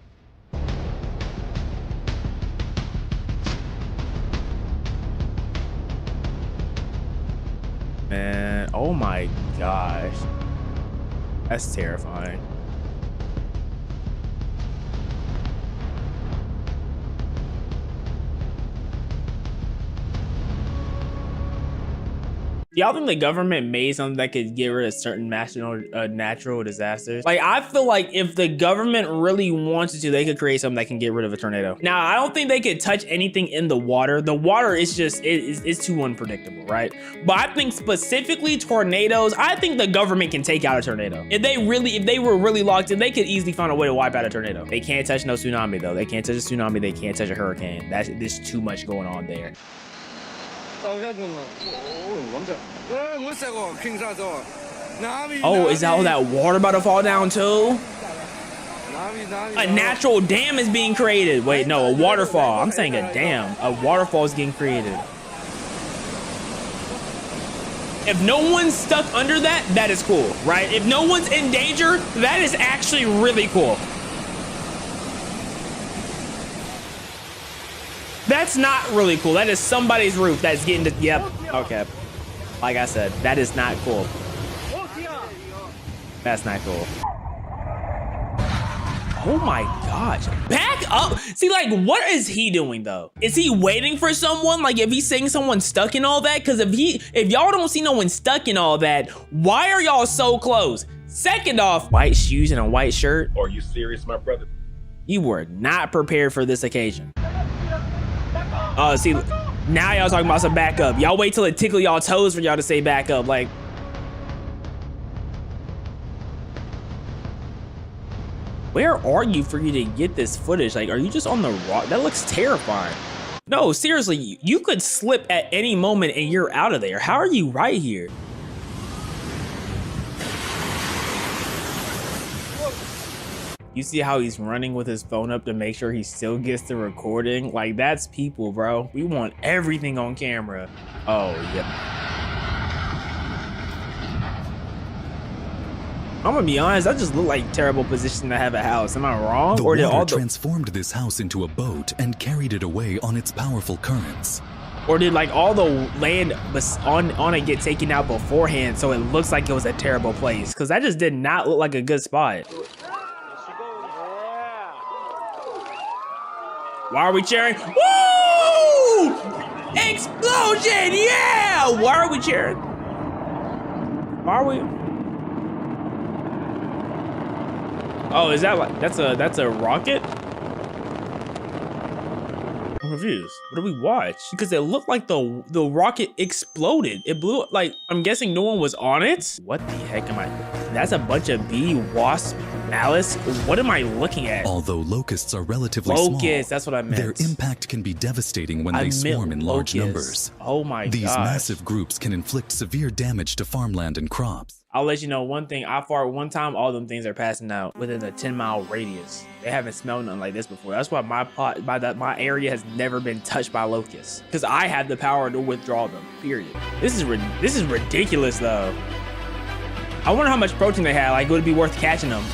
Man, oh my gosh. That's terrifying. Y'all think the government made something that could get rid of certain natural disasters? Like, I feel like if the government really wanted to, they could create something that can get rid of a tornado. Now, I don't think they could touch anything in the water. The water is just, it's too unpredictable, right? But I think specifically tornadoes, I think the government can take out a tornado. If they were really locked in, they could easily find a way to wipe out a tornado. They can't touch no tsunami though. They can't touch a tsunami. They can't touch a hurricane. There's too much going on there. Oh, is that all that water about to fall down too? A natural dam is being created. Wait, no, a waterfall. I'm saying a dam. A waterfall is getting created. If no one's stuck under that, that is cool, right? If no one's in danger, that is actually really cool. That's not really cool. That is somebody's roof that's getting to, yep, okay. Like I said, that is not cool. That's not cool. Oh my gosh, back up. See, like, what is he doing though? Is he waiting for someone? Like, if he's saying someone's stuck in all that? Cause if y'all don't see no one stuck in all that, why are y'all so close? Second off, white shoes and a white shirt. Are you serious, my brother? You were not prepared for this occasion. Oh, see, now y'all talking about some backup. Y'all wait till it tickle y'all toes for y'all to say backup. Like, where are you for you to get this footage? Like, are you just on the rock? That looks terrifying. No, seriously, you could slip at any moment and you're out of there. How are you right here? You see how he's running with his phone up to make sure he still gets the recording? Like, that's people, bro. We want everything on camera. Oh, yep. I'm gonna be honest, that just looked like a terrible position to have a house. Am I wrong? The or did water transformed this house into a boat and carried it away on its powerful currents. Or did like all the land on it get taken out beforehand so it looks like it was a terrible place? Because that just did not look like a good spot. Why are we cheering? Woo! Explosion! Yeah! Why are we cheering? Why are we? Oh, is that like that's a rocket? I'm confused. What do we watch? Because it looked like the rocket exploded. It blew like I'm guessing no one was on it. What the heck am I? That's a bunch of bee, wasp, malice. What am I looking at? Although locusts are relatively small, that's what I meant. Their impact can be devastating when they swarm in large numbers. Oh my god. These massive groups can inflict severe damage to farmland and crops. I'll let you know one thing. I farted one time, all them things are passing out within a 10-mile radius. They haven't smelled nothing like this before. That's why my area has never been touched by locusts, because I have the power to withdraw them. Period. This is ridiculous though. I wonder how much protein they had. Like, would it be worth catching them?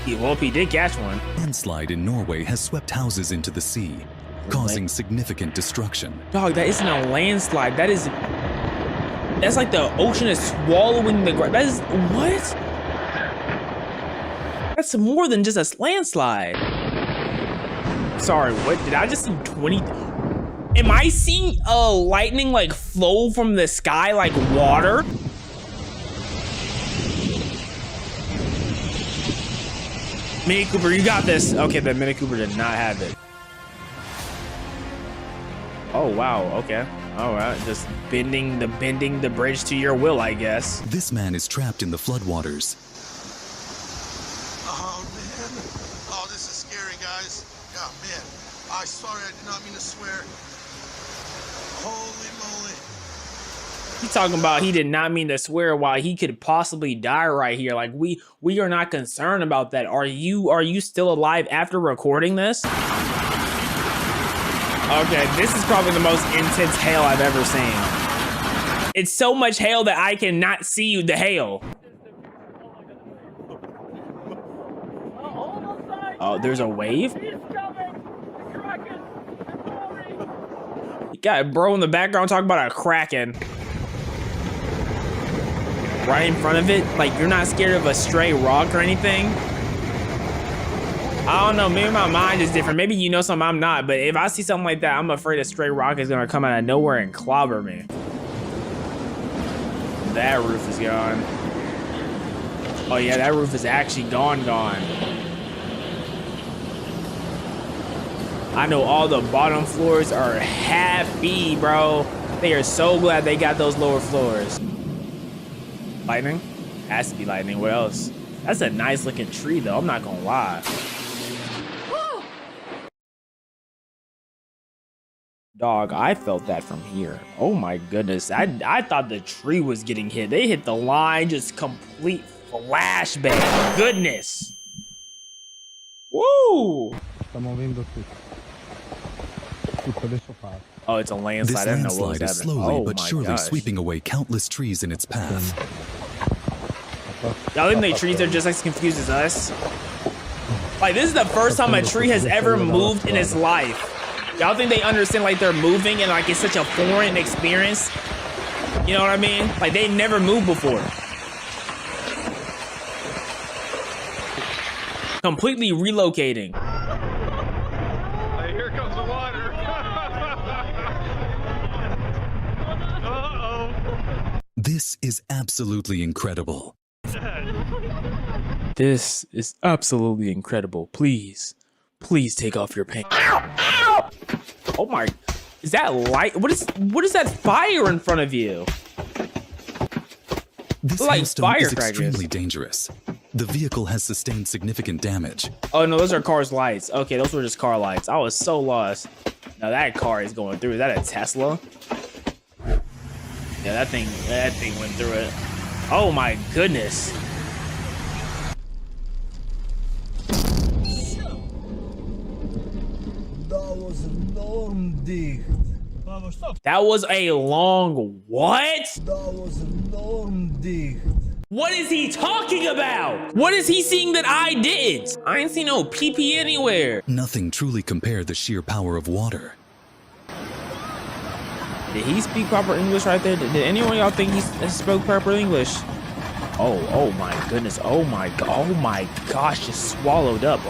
Well, if he did catch one. A landslide in Norway has swept houses into the sea, causing significant destruction. Dog, that isn't a landslide. That's like the ocean is swallowing the ground. That is, what? That's more than just a landslide. Sorry, what? Did I just see 20? Am I seeing lightning like flow from the sky like water? Mini Cooper, you got this. Okay, the Mini Cooper did not have it. Oh, wow, okay. All right, just bending the bridge to your will, I guess. This man is trapped in the floodwaters. Oh, man. Oh, this is scary, guys. Oh, man. I'm sorry, I did not mean to swear. Holy moly. He talking about he did not mean to swear while he could possibly die right here. Like, we are not concerned about that. Are you still alive after recording this? Okay, this is probably the most intense hail I've ever seen. It's so much hail that I cannot see the hail. Oh, there's a wave? You got a bro in the background talking about a kraken. Right in front of it? Like, you're not scared of a stray rock or anything? I don't know, maybe my mind is different. Maybe you know something I'm not, but if I see something like that, I'm afraid a stray rock is gonna come out of nowhere and clobber me. That roof is gone. Oh yeah, that roof is actually gone. I know all the bottom floors are happy, bro. They are so glad they got those lower floors. Lightning? Has to be lightning, what else? That's a nice looking tree though, I'm not gonna lie. Dog, I felt that from here. Oh my goodness. I thought the tree was getting hit. They hit the line, just complete flashbang. Goodness. Woo! Oh, it's a landslide. This I didn't know what was landslide is happening. slowly Oh but my surely gosh. sweeping away countless trees in its path. Y'all think the trees are just as confused as us? Like, this is the first time a tree has ever moved in its life. Y'all think they understand, like, they're moving and, like, it's such a foreign experience? You know what I mean? Like, they never moved before. Completely relocating. Hey, here comes the water. Uh-oh. This is absolutely incredible. This is absolutely incredible. Please, please take off your pants. Ow! Oh my, is that light? What is that fire in front of you? This Like hailstone is firecrackers. extremely dangerous. The vehicle has sustained significant damage. Oh no, those are cars' lights. Okay, those were just car lights. I was so lost. Now that car is going through. Is that a Tesla? Yeah, that thing went through it. Oh my goodness. That was a long what? What is he talking about? What is he seeing that I didn't? I ain't seen no PP anywhere. Nothing truly compared the sheer power of water. Did he speak proper English right there? Did anyone of y'all think he spoke proper English? Oh my goodness. Oh my gosh, just swallowed up.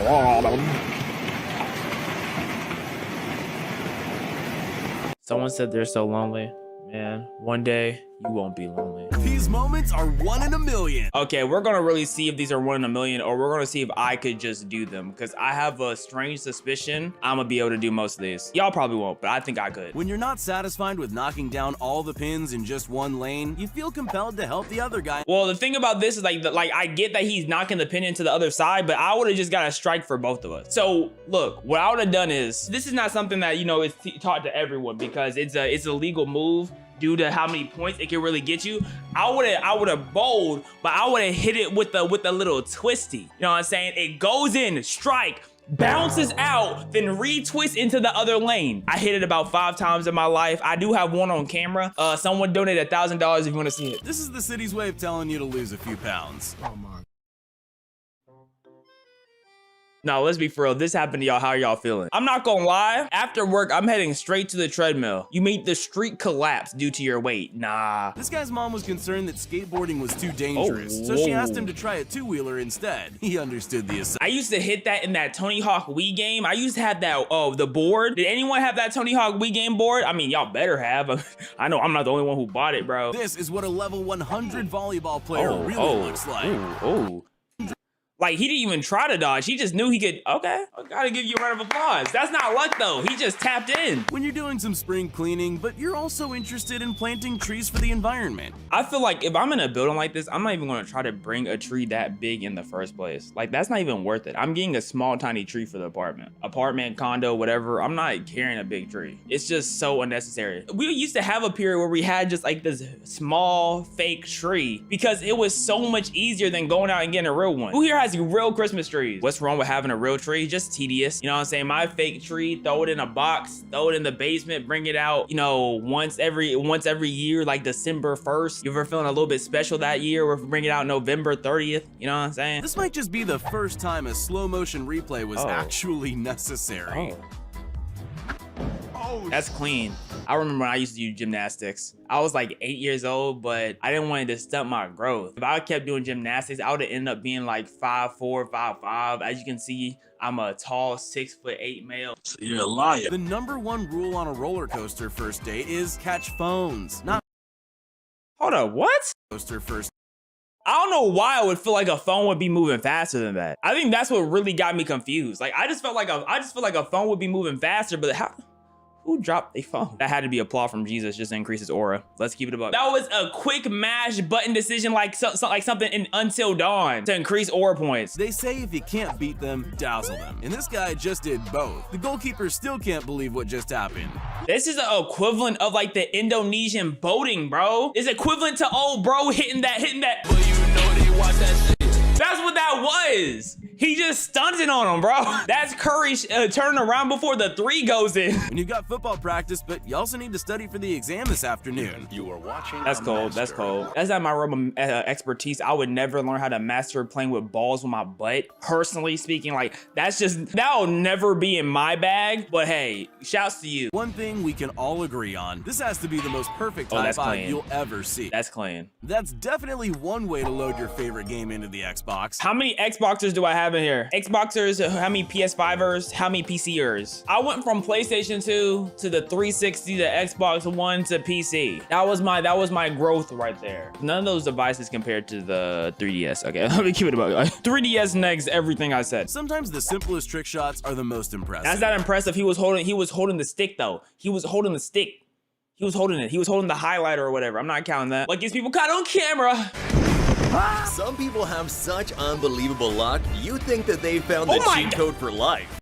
Someone said they're so lonely. Man, one day you won't be lonely. These moments are 1 in a million. Okay, we're gonna really see if these are 1 in a million, or we're gonna see if I could just do them, because I have a strange suspicion I'm gonna be able to do most of these. Y'all probably won't, but I think I could. When you're not satisfied with knocking down all the pins in just one lane, you feel compelled to help the other guy. Well, the thing about this is like I get that he's knocking the pin into the other side, but I would have just got a strike for both of us. So look, what I would have done is, this is not something that, you know, is taught to everyone, because it's a legal move due to how many points it can really get you. I would have bowled, but I would have hit it with a little twisty. You know what I'm saying? It goes in, strike, bounces out, then retwists into the other lane. I hit it about 5 times in my life. I do have one on camera. Someone donated $1,000 if you want to see it. This is the city's way of telling you to lose a few pounds. No, let's be for real. This happened to y'all. How are y'all feeling? I'm not gonna lie. After work, I'm heading straight to the treadmill. You made the street collapse due to your weight. Nah. This guy's mom was concerned that skateboarding was too dangerous, so she asked him to try a 2-wheeler instead. He understood the assignment. I used to hit that in that Tony Hawk Wii game. I used to have that, the board. Did anyone have that Tony Hawk Wii game board? I mean, y'all better have. I know I'm not the only one who bought it, bro. This is what a level 100 volleyball player really looks like. Like, he didn't even try to dodge. He just knew he could. Okay, I gotta give you a round of applause. That's not luck, though. He just tapped in. When you're doing some spring cleaning, but you're also interested in planting trees for the environment. I feel like if I'm in a building like this, I'm not even gonna try to bring a tree that big in the first place. Like, that's not even worth it. I'm getting a small, tiny tree for the apartment, condo, whatever. I'm not carrying a big tree. It's just so unnecessary. We used to have a period where we had just like this small fake tree because it was so much easier than going out and getting a real one. Who here has real Christmas trees? What's wrong with having a real tree? Just tedious. You know what I'm saying? My fake tree, throw it in a box, throw it in the basement, bring it out, you know, once every year, like December 1st. You ever feeling a little bit special that year, or bring it out November 30th? You know what I'm saying? This might just be the first time a slow motion replay was actually necessary. That's clean. I remember when I used to do gymnastics. I was like 8 years old, but I didn't want it to stunt my growth. If I kept doing gymnastics, I would have ended up being like 5'4", 5'5". As you can see, I'm a tall 6'8" male. So you're a liar. The #1 rule on a roller coaster first date is catch phones. Not Hold up, what? Coaster first. I don't know why I would feel like a phone would be moving faster than that. I think that's what really got me confused. Like, I just felt like a phone would be moving faster, but how? Who dropped a phone? That had to be applause from Jesus just to increase his aura. Let's keep it above. That was a quick mash button decision, like something in Until Dawn to increase aura points. They say if you can't beat them, dazzle them. And this guy just did both. The goalkeeper still can't believe what just happened. This is the equivalent of like the Indonesian boating, bro. It's equivalent to old bro hitting that. Well, you know they watch that shit. That's what that was. He just stunted on him, bro. That's Curry turning around before the 3 goes in. When you got football practice, but you also need to study for the exam this afternoon. You are watching. That's cold. That's cold. That's not my realm of expertise. I would never learn how to master playing with balls with my butt. Personally speaking, like that'll never be in my bag. But hey, shouts to you. One thing we can all agree on: this has to be the most perfect high five you'll ever see. That's clean. That's definitely one way to load your favorite game into the Xbox. How many Xboxers do I have in here? Xboxers, how many PS5ers, how many PCers? I went from PlayStation 2 to the 360 to Xbox One to PC. That was my growth right there. None of those devices compared to the 3DS. Okay, let me keep it about 3DS next everything I said. Sometimes the simplest trick shots are the most impressive. That's not impressive. He was holding the stick though. He was holding the stick. He was holding it. He was holding the highlighter or whatever. I'm not counting that. Like these people caught on camera. Some people have such unbelievable luck, you think that they found the cheat code for life.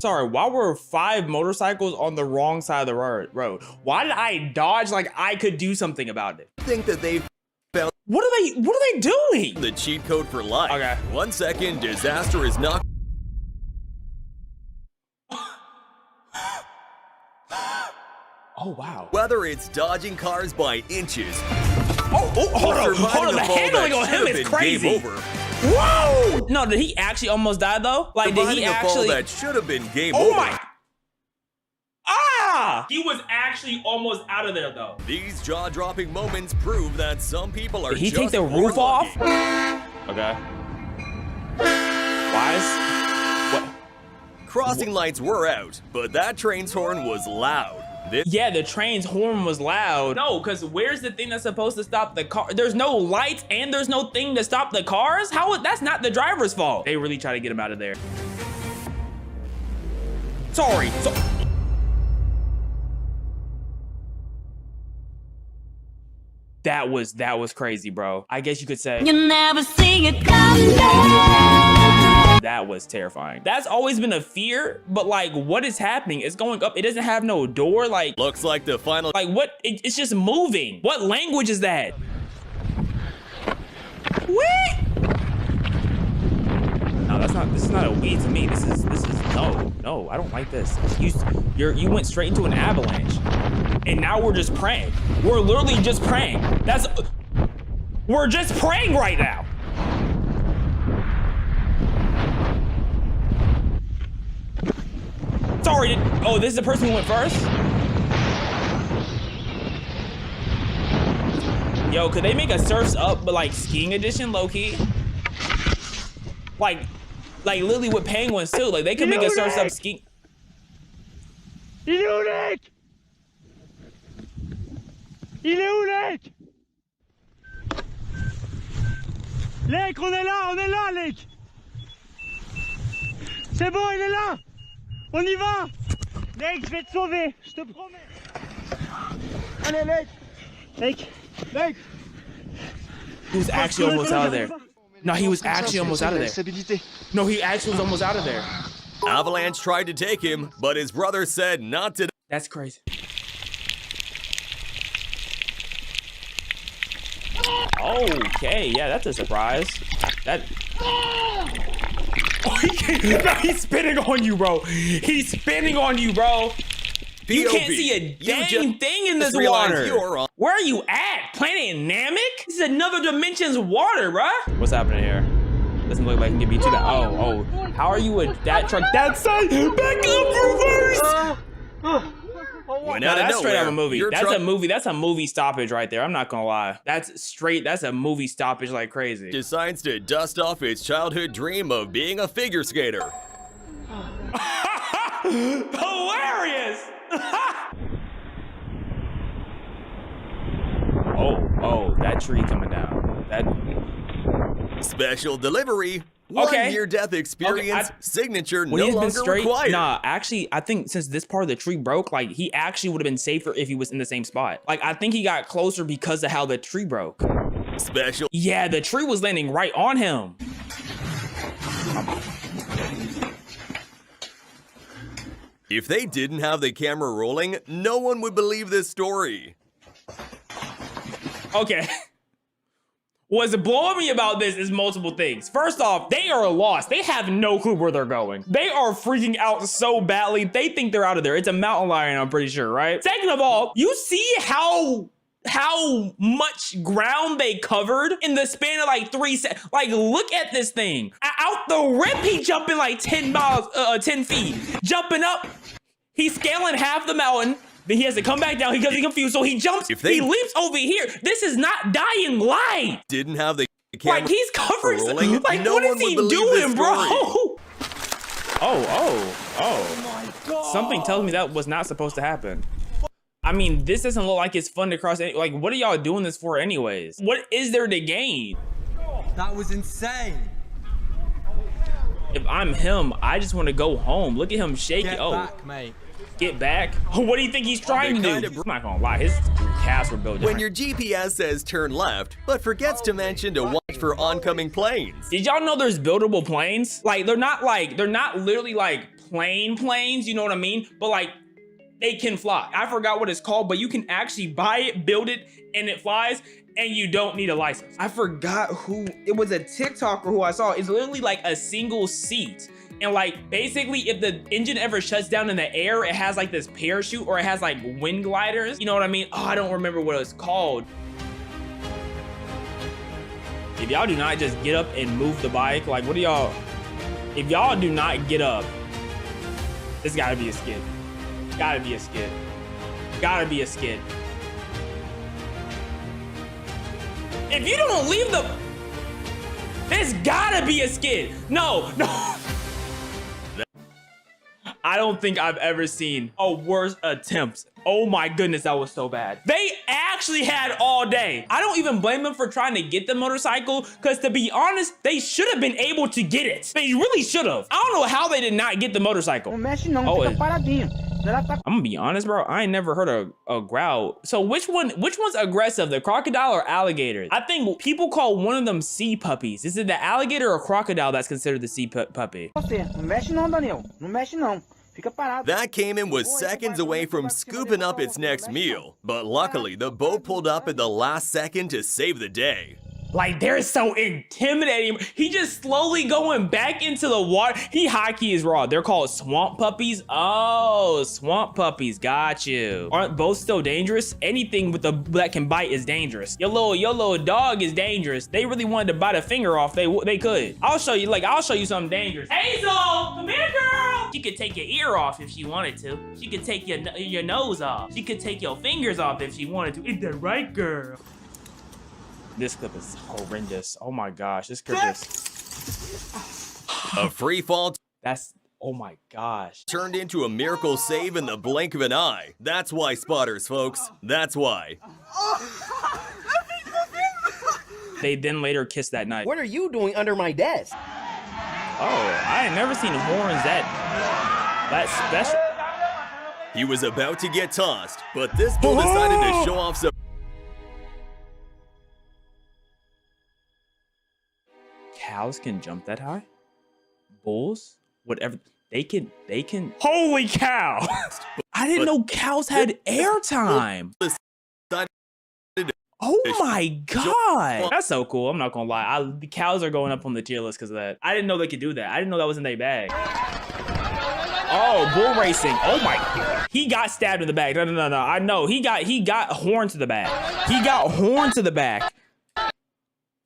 Sorry, why were 5 motorcycles on the wrong side of the road? Why did I dodge like I could do something about it? Think that they found What are they doing? the cheat code for life. Okay. 1 second, disaster is not. Oh wow. Whether it's dodging cars by inches. Hold on, the handling on him is crazy. Whoa! No, did he actually almost die though? Like, did he actually? That should have been game Oh over. my! Ah! He was actually almost out of there though. These jaw-dropping moments prove that some people are. Did he just take the more roof off? lucky. Okay. Why is what? Crossing lights were out, but that train's horn was loud. Yeah, the train's horn was loud. No, because where's the thing that's supposed to stop the car? There's no lights and there's no thing to stop the cars? That's not the driver's fault. They really try to get him out of there. Sorry. That was crazy, bro. I guess you could say. You never see it come down. That was terrifying. That's always been a fear, but like, what is happening? It's going up. It doesn't have no door. Like, looks like the final. Like, what? It's just moving. What language is that? What? No, that's not. This is not a weed to me. This is no. I don't like this. You went straight into an avalanche, and now we're just praying. We're literally just praying. We're just praying right now. Sorry. Oh, this is the person who went first. Yo, could they make a Surf's Up, but like skiing edition, low key? Like literally with penguins too. Like they could make a Surf's Up skiing. Il est où, Nick? Il est où, Nick? Nick, on est là, Nick. C'est bon, il est là. On y va. Nick, je vais te sauver, je te promets. Allez, Nick. Nick. He was actually almost out of there. No, he was actually almost out of there. No, he actually was almost out of there. Avalanche tried to take him, but his brother said not to. That's crazy. Okay, yeah, that's a surprise. He's spinning on you, bro. He's spinning on you, bro. You can't see a dang thing in this water. Where are you at? Planet Namek? This is another dimension's water, bruh. What's happening here? Doesn't look like it can be too bad. Oh. How are you with that truck? That side, back up, reverse. No, that's straight out of a movie. That's a movie stoppage right there. I'm not gonna lie. That's a movie stoppage like crazy. Decides to dust off his childhood dream of being a figure skater. Hilarious! Oh, that tree coming down. Special delivery. 1 near-death experience. Signature no longer required. Nah, actually, I think since this part of the tree broke, like he actually would have been safer if he was in the same spot. Like I think he got closer because of how the tree broke. Special. Yeah, the tree was landing right on him. If they didn't have the camera rolling, no one would believe this story. Okay. What's blowing me about this is multiple things. First off, they are lost. They have no clue where they're going. They are freaking out so badly. They think they're out of there. It's a mountain lion, I'm pretty sure, right? Second of all, you see how much ground they covered in the span of like 3 seconds. Like, look at this thing. Out the rip, he jumping like 10 feet. Jumping up, he's scaling half the mountain. Then he has to come back down because he's confused. So he jumps, he leaps over here. This is not Dying Light. Didn't have the camera. Like, he's covering, like, no what is he doing, bro? Oh my God. Something tells me that was not supposed to happen. I mean, this doesn't look like it's fun to cross. Like, what are y'all doing this for anyways? What is there to gain? That was insane. If I'm him, I just want to go home. Look at him shaking. Get back, mate. Get back? What do you think he's trying to do? I'm not gonna lie, his calves were built different. When your GPS says turn left, but forgets to mention to watch for oncoming planes. Did y'all know there's buildable planes? Like, they're not literally like planes, you know what I mean? But like, they can fly. I forgot what it's called, but you can actually buy it, build it, and it flies, and you don't need a license. I forgot who, it was a TikToker who I saw. It's literally like a single seat. And like, basically, if the engine ever shuts down in the air, it has like this parachute, or it has like wind gliders. You know what I mean? Oh, I don't remember what it's called. If y'all do not just get up and move the bike, like, what do y'all, if y'all do not get up, this gotta be a skid. Gotta be a skid. Gotta be a skid. If you don't leave the, there's gotta be a skid. No. I don't think I've ever seen a worse attempt. Oh my goodness, that was so bad. They actually had all day. I don't even blame them for trying to get the motorcycle, because to be honest, they should have been able to get it. They really should have. I don't know how they did not get the motorcycle. I'm gonna be honest, bro. I ain't never heard a growl. So which one's aggressive, the crocodile or alligator? I think people call one of them sea puppies. Is it the alligator or crocodile that's considered the sea puppy? That caiman was seconds away from scooping up its next meal, but luckily the boat pulled up at the last second to save the day. Like, they're so intimidating. He just slowly going back into the water. He high-key is raw. They're called swamp puppies. Oh, swamp puppies. Got you. Aren't both still dangerous? Anything with that can bite is dangerous. Your little dog is dangerous. They really wanted to bite a finger off. They could. I'll show you something dangerous. Hazel, come here, girl. She could take your ear off if she wanted to. She could take your nose off. She could take your fingers off if she wanted to. Is that right, girl? This clip is horrendous. Oh my gosh, this clip is a free fall. That's, oh my gosh. Turned into a miracle save in the blink of an eye. That's why, spotters, folks. That's why. They then later kissed that night. What are you doing under my desk? Oh, I ain't never seen horns that special. He was about to get tossed, but this bull decided to show off some. Cows can jump that high? Bulls? Whatever. They can. Holy cow! I didn't know cows had airtime. Oh my god! That's so cool. I'm not gonna lie. The cows are going up on the tier list because of that. I didn't know they could do that. I didn't know that was in their bag. Oh, bull racing. Oh my god. He got stabbed in the back. No. I know. He got horn to the back. He got horn to the back.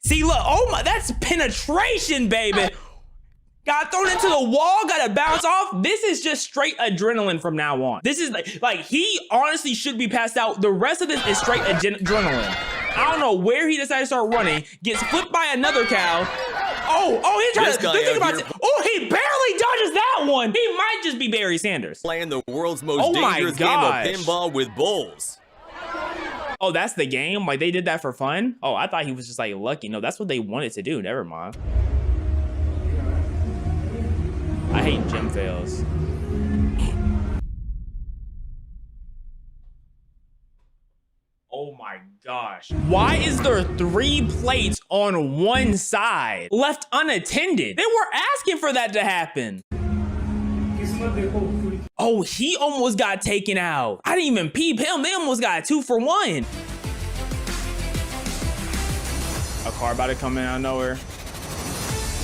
See, look, oh my, that's penetration, baby. Got thrown into the wall, got to bounce off. This is just straight adrenaline from now on. This is like he honestly should be passed out. The rest of this is straight adrenaline. I don't know where he decided to start running, gets flipped by another cow. Oh, he's trying to think about it. Oh, he barely dodges that one. He might just be Barry Sanders. Playing the world's most dangerous game of pinball with bulls. Oh, that's the game? Like, they did that for fun? Oh, I thought he was just, like, lucky. No, that's what they wanted to do. Never mind. I hate gym fails. Oh, my gosh. Why is there 3 plates on one side left unattended? They were asking for that to happen. Oh, he almost got taken out. I didn't even peep him. They almost got 2 for 1. A car about to come in out of nowhere.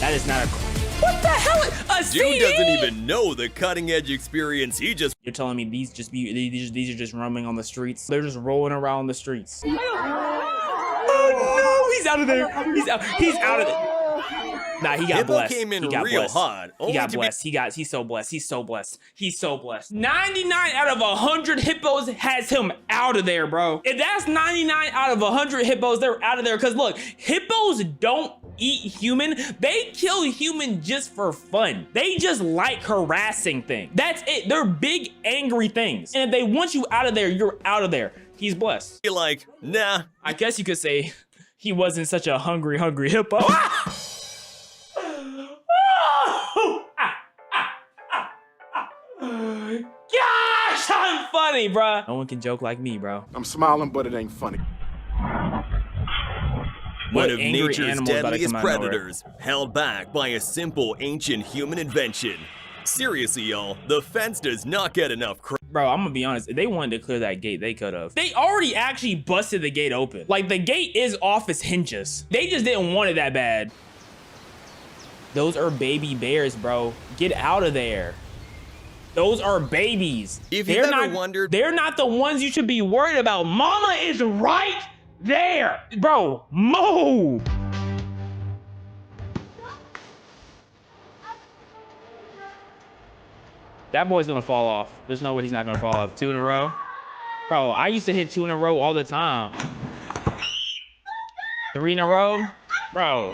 That is not a. What the hell? A Dude CD? doesn't even know the cutting edge experience he just. You're telling me these are just roaming on the streets? They're just rolling around the streets. Oh no, he's out of there. He's out of there. Nah, he got Hippo blessed. came in he got real blessed. hot. He got blessed. He's so blessed. He's so blessed. He's so blessed. 99 out of 100 hippos has him out of there, bro. If that's 99 out of 100 hippos, they're out of there. Cause look, hippos don't eat human. They kill human just for fun. They just like harassing things. That's it. They're big, angry things. And if they want you out of there, you're out of there. He's blessed. You're like, nah. I guess you could say he wasn't such a hungry hippo. Ah! Gosh, I'm funny, bruh. No one can joke like me, bro. I'm smiling, but it ain't funny. One of nature's deadliest predators, held back by a simple ancient human invention. Seriously, y'all, the fence does not get enough credit. Bro, I'm gonna be honest, if they wanted to clear that gate, they could have. They already actually busted the gate open. Like, the gate is off its hinges. They just didn't want it that bad. Those are baby bears, bro. Get out of there. Those are babies. If you've ever wondered, they're not the ones you should be worried about. Mama is right there. Bro, move. That boy's gonna fall off. There's no way he's not gonna fall off. 2 in a row. Bro, I used to hit 2 in a row all the time. 3 in a row. Bro,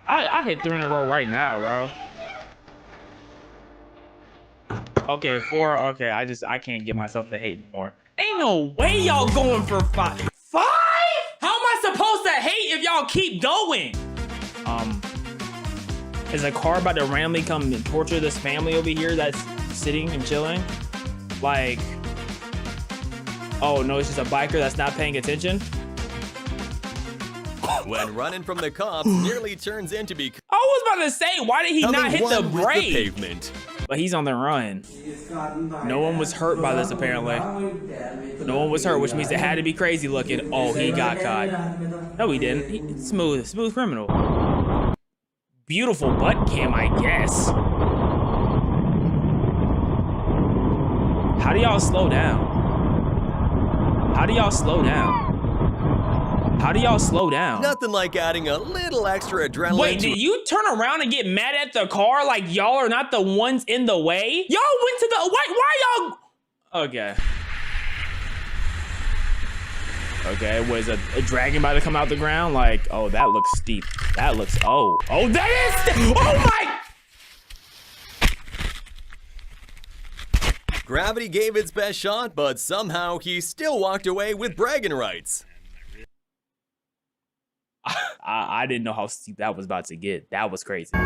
I hit 3 in a row right now, bro. Okay, 4. Okay, I can't get myself to hate anymore. Ain't no way y'all going for 5. 5? How am I supposed to hate if y'all keep going? Is a car about to randomly come and torture this family over here that's sitting and chilling? Like, oh no, it's just a biker that's not paying attention? When running from the cops nearly turns into be. I was about to say, why did he not hit the brake? Pavement. But he's on the run. No one was hurt by this, apparently. No one was hurt, which means it had to be crazy looking. Oh, he got caught. No, he didn't. Smooth criminal. Beautiful butt cam, I guess. How do y'all slow down? How do y'all slow down? How do y'all slow down? Nothing like adding a little extra adrenaline. Wait, did you turn around and get mad at the car like y'all are not the ones in the way? Y'all went to the, why y'all? Okay. Okay, was a dragon about to come out the ground? Like, oh, that looks steep. That looks, oh, that is, oh my. Gravity gave its best shot, but somehow he still walked away with bragging rights. I didn't know how steep that was about to get. That was crazy. They're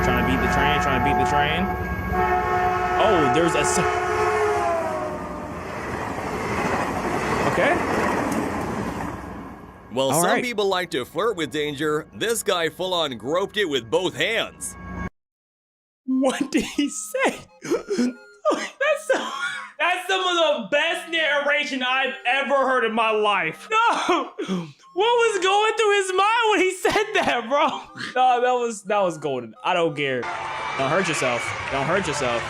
trying to beat the train, Oh, there's a... Okay. Well, some people like to flirt with danger. This guy full-on groped it with both hands. What did he say? That's some of the best narration I've ever heard in my life. No! What was going through his mind when he said that, bro? No, that was golden. I don't care. Don't hurt yourself. Don't hurt yourself.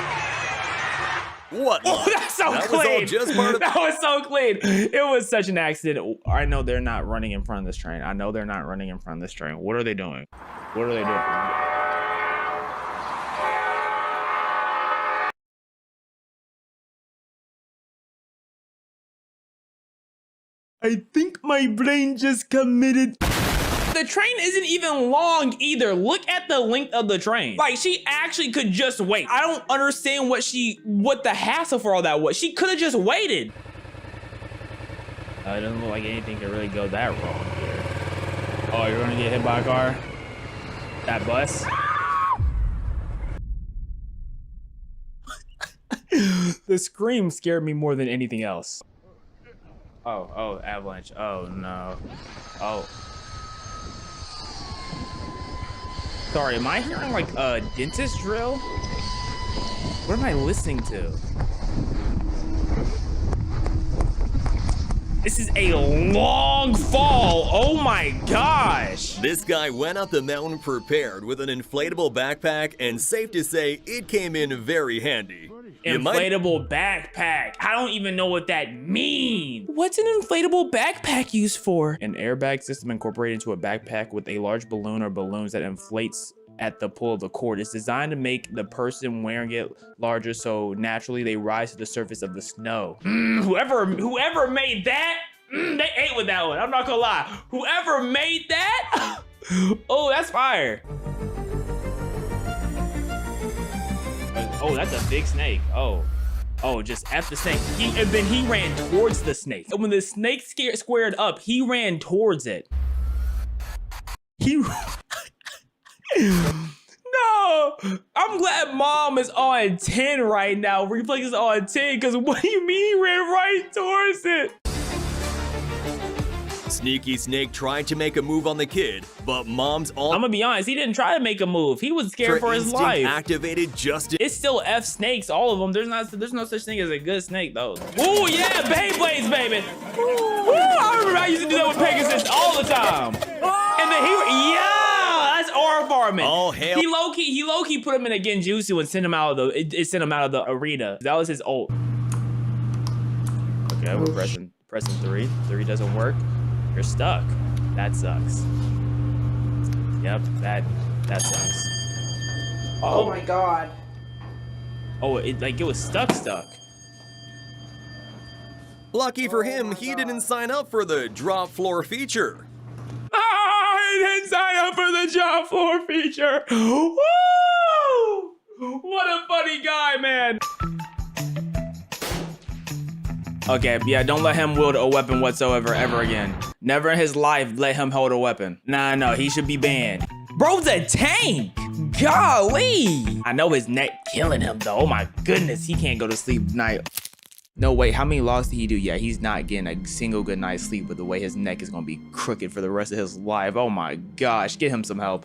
What? Oh, that's so clean. That was so clean. It was such an accident. I know they're not running in front of this train. What are they doing? What are they doing? I think my brain just committed. The train isn't even long either. Look at the length of the train. Like, she actually could just wait. I don't understand what the hassle for all that was. She could have just waited. It doesn't look like anything could really go that wrong here. Oh, you're gonna get hit by a car? That bus? The scream scared me more than anything else. Oh, avalanche. Oh no. Oh. Sorry, am I hearing like a dentist drill? What am I listening to? This is a long fall. Oh my gosh. This guy went up the mountain prepared with an inflatable backpack, and safe to say, it came in very handy. Inflatable backpack. I don't even know what that means. What's an inflatable backpack used for? An airbag system incorporated into a backpack with a large balloon or balloons that inflates at the pull of the cord. It's designed to make the person wearing it larger, so naturally they rise to the surface of the snow. Whoever made that, they ate with that one. I'm not gonna lie. Whoever made that, oh, that's fire. Oh, that's a big snake. Oh, just F the snake. And then he ran towards the snake. And when the snake squared up, he ran towards it. No, I'm glad mom is on 10 right now. Reflex is on 10, because what do you mean he ran right towards it? Sneaky Snake tried to make a move on the kid, but mom's all— I'm gonna be honest, he didn't try to make a move. He was scared for his life. Activated just— It's still F snakes, all of them. There's no such thing as a good snake though. Ooh yeah, Beyblades, baby. Ooh, I remember I used to do that with Pegasus all the time. And then that's R farming. Oh hell. He low key put him in a Genjutsu and sent him out of the— it sent him out of the arena. That was his ult. Okay, we're pressing 3. 3 doesn't work. You're stuck. That sucks. Yep, that sucks. Oh my god. Oh, it was stuck. Lucky for him, he didn't sign up for the drop floor feature. I didn't sign up for the drop floor feature. Woo! What a funny guy, man. Okay, yeah, don't let him wield a weapon whatsoever ever again. Never in his life let him hold a weapon. Nah, no, he should be banned. Bro's a tank! Golly! I know his neck killing him though. Oh my goodness, he can't go to sleep at night. No, wait, how many logs did he do? Yeah, he's not getting a single good night's sleep with the way his neck is gonna be crooked for the rest of his life. Oh my gosh, get him some help.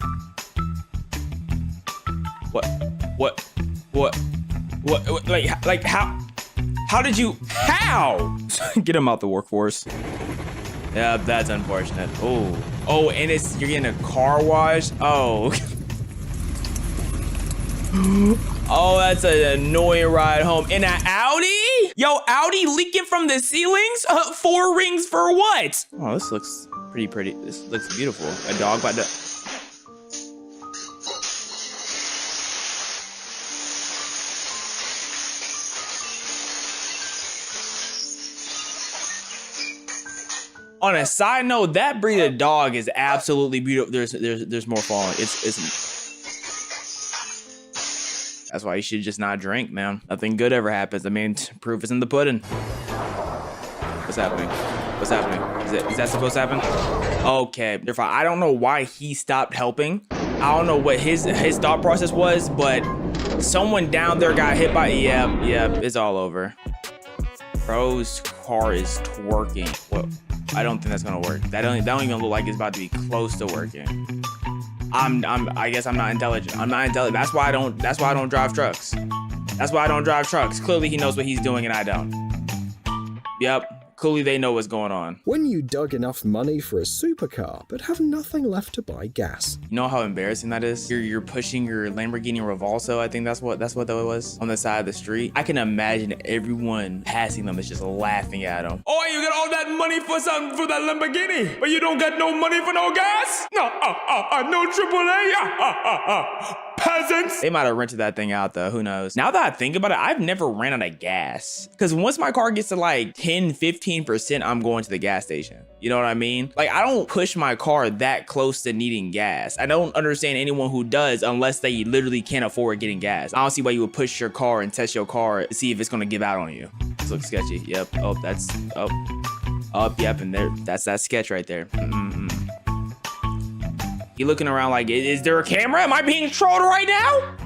What, like how did you, how? Get him out the workforce. Yeah, that's unfortunate. Oh, and you're getting a car wash? Oh. Oh, that's an annoying ride home. In an Audi? Yo, Audi leaking from the ceilings? 4 rings for what? Oh, this looks pretty. This looks beautiful. A dog by the— On a side note, that breed of dog is absolutely beautiful. There's more falling. That's why you should just not drink, man. Nothing good ever happens. I mean, proof is in the pudding. What's happening? Is that supposed to happen? Okay, therefore, I don't know why he stopped helping. I don't know what his thought process was, but someone down there got hit by— yeah, it's all over. Bro's car is twerking. What? I don't think that's gonna work. That don't even look like it's about to be close to working. I guess I'm not intelligent. That's why I don't drive trucks. Clearly he knows what he's doing and I don't. Yep. Clearly they know what's going on. When you dug enough money for a supercar, but have nothing left to buy gas. You know how embarrassing that is? You're pushing your Lamborghini Revolso, I think that's what that was, on the side of the street. I can imagine everyone passing them is just laughing at them. Oh, you got all that money for that Lamborghini, but you don't got no money for no gas? No, no AAA. Peasants. They might have rented that thing out though, who knows? Now that I think about it, I've never ran out of gas. Because once my car gets to like 10-15%, I'm going to the gas station. You know what I mean? Like, I don't push my car that close to needing gas. I don't understand anyone who does unless they literally can't afford getting gas. I don't see why you would push your car and test your car to see if it's gonna give out on you. This looks sketchy. Yep. Oh, that's yep, and that's that sketch right there. You looking around like, is there a camera? Am I being trolled right now?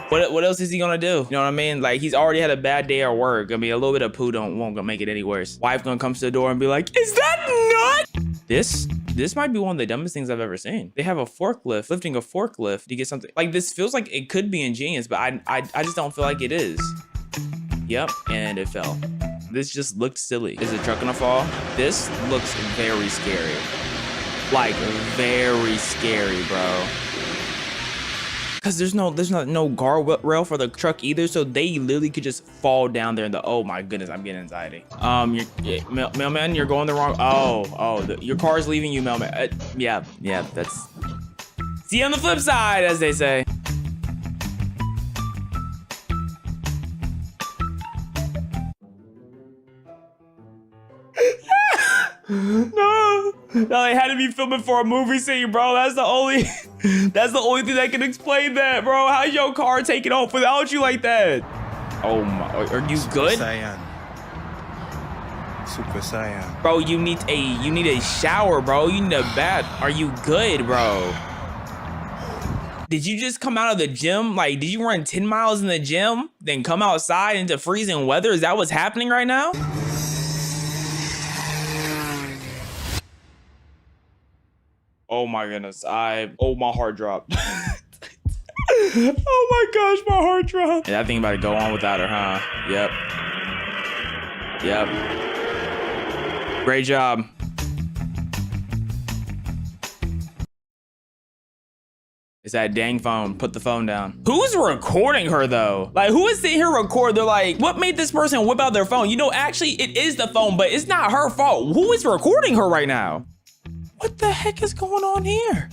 What else is he gonna do? You know what I mean? Like, he's already had a bad day at work. I mean, a little bit of poo won't make it any worse. Wife gonna come to the door and be like, is that nut? This might be one of the dumbest things I've ever seen. They have a forklift, lifting a forklift to get something. Like, this feels like it could be ingenious, but I just don't feel like it is. Yep, and it fell. This just looked silly. Is the truck gonna fall? This looks very scary. Like, very scary, bro. Cause there's no guardrail for the truck either, so they literally could just fall down there. Oh my goodness, I'm getting anxiety. Mailman, you're going the wrong. Your car's leaving you, mailman. Yeah, that's. See you on the flip side, as they say. No, they had to be filming for a movie scene, bro. That's the only thing that can explain that, bro. How's your car taking off without you like that? Oh my, are you good? Super Saiyan. Bro, you need a shower, bro. You need a bath. Are you good, bro? Did you just come out of the gym? Like, did you run 10 miles in the gym, then come outside into freezing weather? Is that what's happening right now? Oh my goodness, my heart dropped. Oh my gosh, my heart dropped. And that thing about to go on without her, huh? Yep. Great job. It's that dang phone. Put the phone down. Who's recording her though? Like, who is sitting here record? They're like, what made this person whip out their phone? You know, actually it is the phone, but it's not her fault. Who is recording her right now? What the heck is going on here?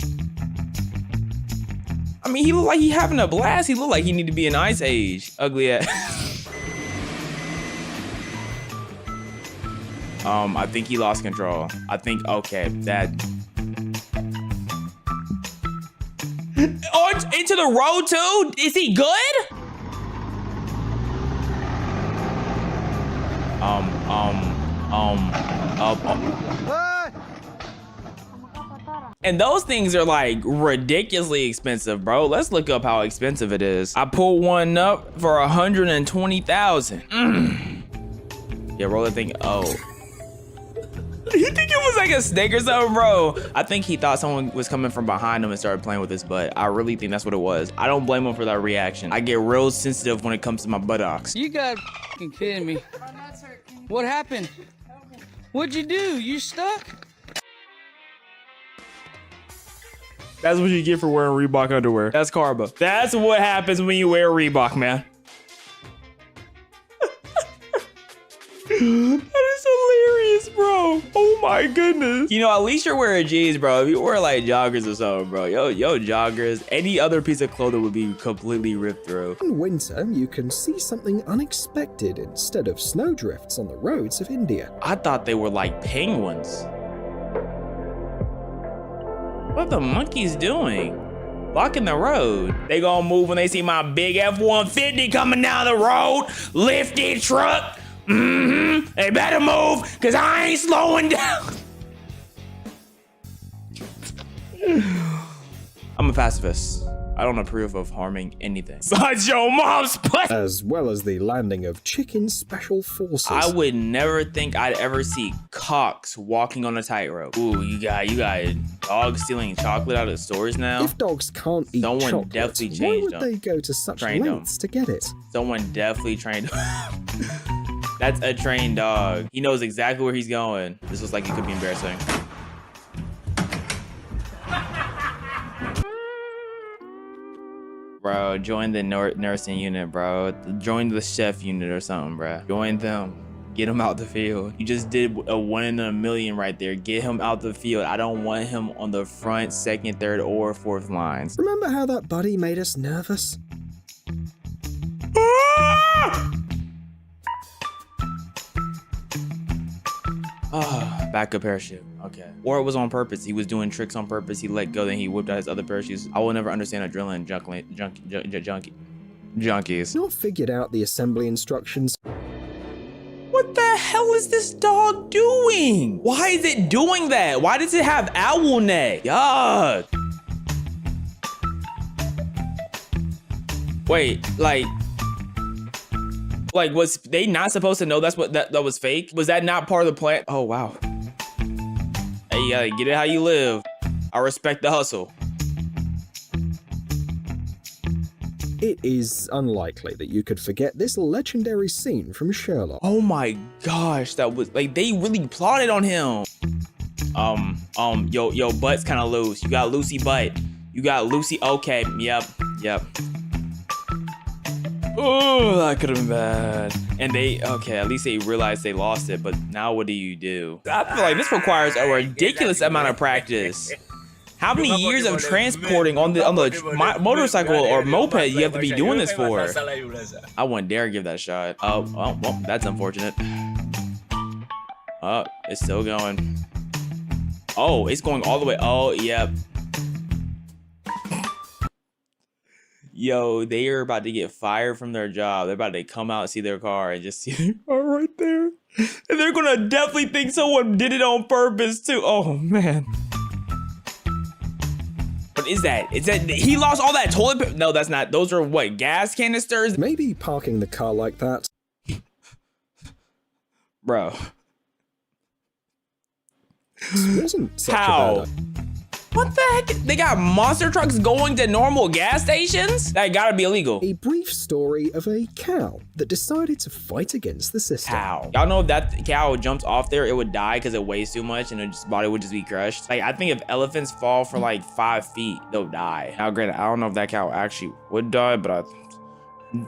I mean, he looked like he having a blast. He looked like he need to be in Ice Age. Ugly ass. I think he lost control. I think, okay, that. Oh, into the road too? Is he good? And those things are like ridiculously expensive, bro. Let's look up how expensive it is. I pulled one up for 120,000. Yeah, roll that thing. Oh. You think it was like a snake or something, bro? I think he thought someone was coming from behind him and started playing with his butt. I really think that's what it was. I don't blame him for that reaction. I get real sensitive when it comes to my buttocks. You got f***ing kidding me. What happened? What'd you do? You stuck? That's what you get for wearing Reebok underwear. That's karma. That's what happens when you wear Reebok, man. That is hilarious, bro. Oh my goodness. You know, at least you're wearing jeans, bro. If you wear like joggers or something, bro, yo joggers, any other piece of clothing would be completely ripped through. In winter, you can see something unexpected instead of snowdrifts on the roads of India. I thought they were like penguins. What the monkeys doing? Blocking the road. They gonna move when they see my big F-150 coming down the road. Lifted truck. They better move, cause I ain't slowing down. I'm a pacifist. I don't approve of harming anything. Besides your mom's pussy. As well as the landing of chicken special forces. I would never think I'd ever see cocks walking on a tightrope. Ooh, you got dogs stealing chocolate out of stores now? If dogs can't eat chocolate, definitely changed why would them. they go to such lengths to get it? Someone definitely trained them. That's a trained dog. He knows exactly where he's going. This looks like it could be embarrassing. Bro, join the nursing unit, bro. Join the chef unit or something, bro. Join them. Get him out the field. You just did a 1 in a million right there. Get him out the field. I don't want him on the front, second, third, or fourth lines. Remember how that buddy made us nervous? Backup parachute. Okay. Or it was on purpose. He was doing tricks on purpose. He let go, then he whipped out his other parachutes. I will never understand adrenaline junkies. Not figured out the assembly instructions. What the hell is this dog doing? Why is it doing that? Why does it have owl neck? Yuck. Wait, like was they not supposed to know that's what that was fake? Was that not part of the plan? Oh wow. Hey, you gotta get it how you live. I respect the hustle. It is unlikely that you could forget this legendary scene from Sherlock. Oh my gosh, that was like they really plotted on him. Yo, butt's kind of loose. You got Lucy butt. You got Lucy. Okay, yep. Oh, that could have been bad. And at least they realized they lost it. But now what do you do? I feel like this requires a ridiculous amount of practice. How many years of transporting on the motorcycle or moped you have to be doing this for? I wouldn't dare give that a shot. Oh, well, that's unfortunate. Oh, it's still going. Oh, it's going all the way. Oh, yep. Yo, they are about to get fired from their job. They're about to come out and see their car and just see their car right there. And they're gonna definitely think someone did it on purpose too. Oh, man. What is that? Is that he lost all that toilet paper? No, that's not. Those are what, gas canisters? Maybe parking the car like that. Bro. This wasn't such How? a bad idea. What the heck? They got monster trucks going to normal gas stations? That gotta be illegal. A brief story of a cow that decided to fight against the system. Cow. Y'all know if that cow jumps off there, it would die because it weighs too much and its body would just be crushed. Like, I think if elephants fall for like 5 feet, they'll die. Now, granted, I don't know if that cow actually would die, but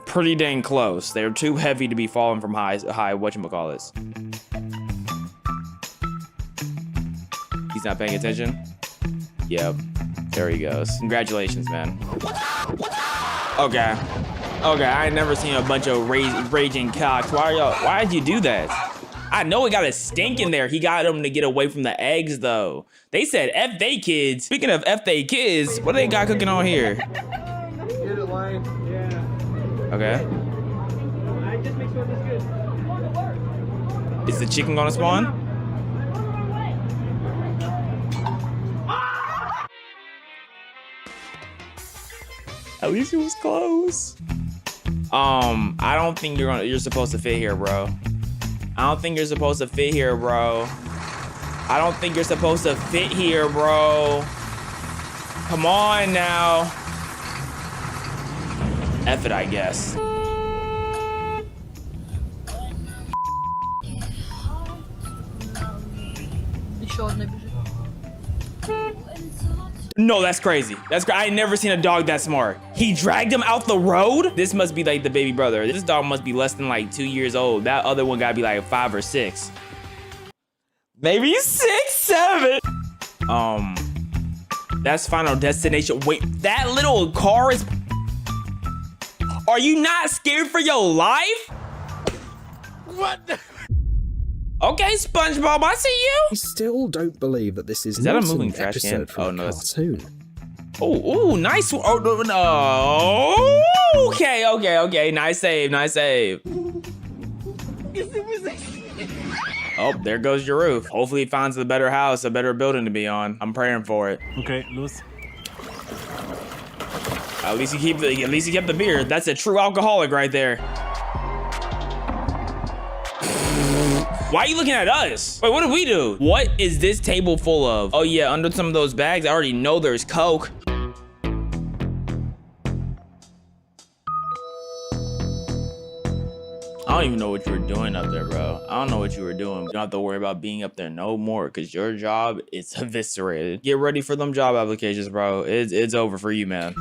pretty dang close. They're too heavy to be falling from high whatchamacallits. He's not paying attention. Yep, there he goes. Congratulations, man. Okay, I ain't never seen a bunch of raging cocks. Why'd you do that? I know it got a stink in there. He got them to get away from the eggs, though. They said F they kids. Speaking of F they kids, what do they got cooking on here? Get it, Lion. Yeah. Okay. I just make sure this good. Is the chicken gonna spawn? At least it was close. I don't think you're supposed to fit here, bro. I don't think you're supposed to fit here, bro. I don't think you're supposed to fit here, bro. Come on now. F it, I guess. No, that's crazy. I ain't never seen a dog that smart. He dragged him out the road? This must be like the baby brother. This dog must be less than like 2 years old. That other one gotta be like 5 or 6. Maybe 6, 7. That's Final Destination. Wait, that little car is... Are you not scared for your life? What the... Okay, SpongeBob, I see you. I still don't believe that this is that a not moving an trash can? episode from a cartoon. Oh, nice one. Oh, no. Okay. Nice save. Oh, there goes your roof. Hopefully he finds a better house, a better building to be on. I'm praying for it. Okay, loose. At least he kept the beer. That's a true alcoholic right there. Why are you looking at us? Wait, what did we do? What is this table full of? Oh yeah, under some of those bags, I already know there's Coke. I don't even know what you were doing up there, bro. I don't know what you were doing. You don't have to worry about being up there no more because your job is eviscerated. Get ready for them job applications, bro. It's over for you, man.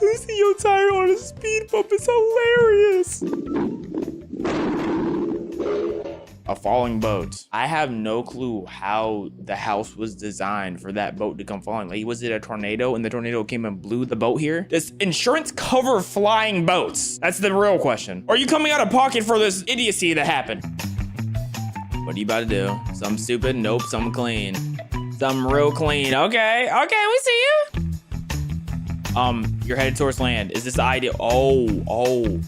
Losing your tire on a speed bump is hilarious. A falling boat. I have no clue how the house was designed for that boat to come falling. Like, was it a tornado and the tornado came and blew the boat here? Does insurance cover flying boats? That's the real question. Or are you coming out of pocket for this idiocy that happened? What are you about to do? Something stupid? Nope, something clean. Something real clean. Okay, we see you. You're headed towards land. Is this the idea? Oh.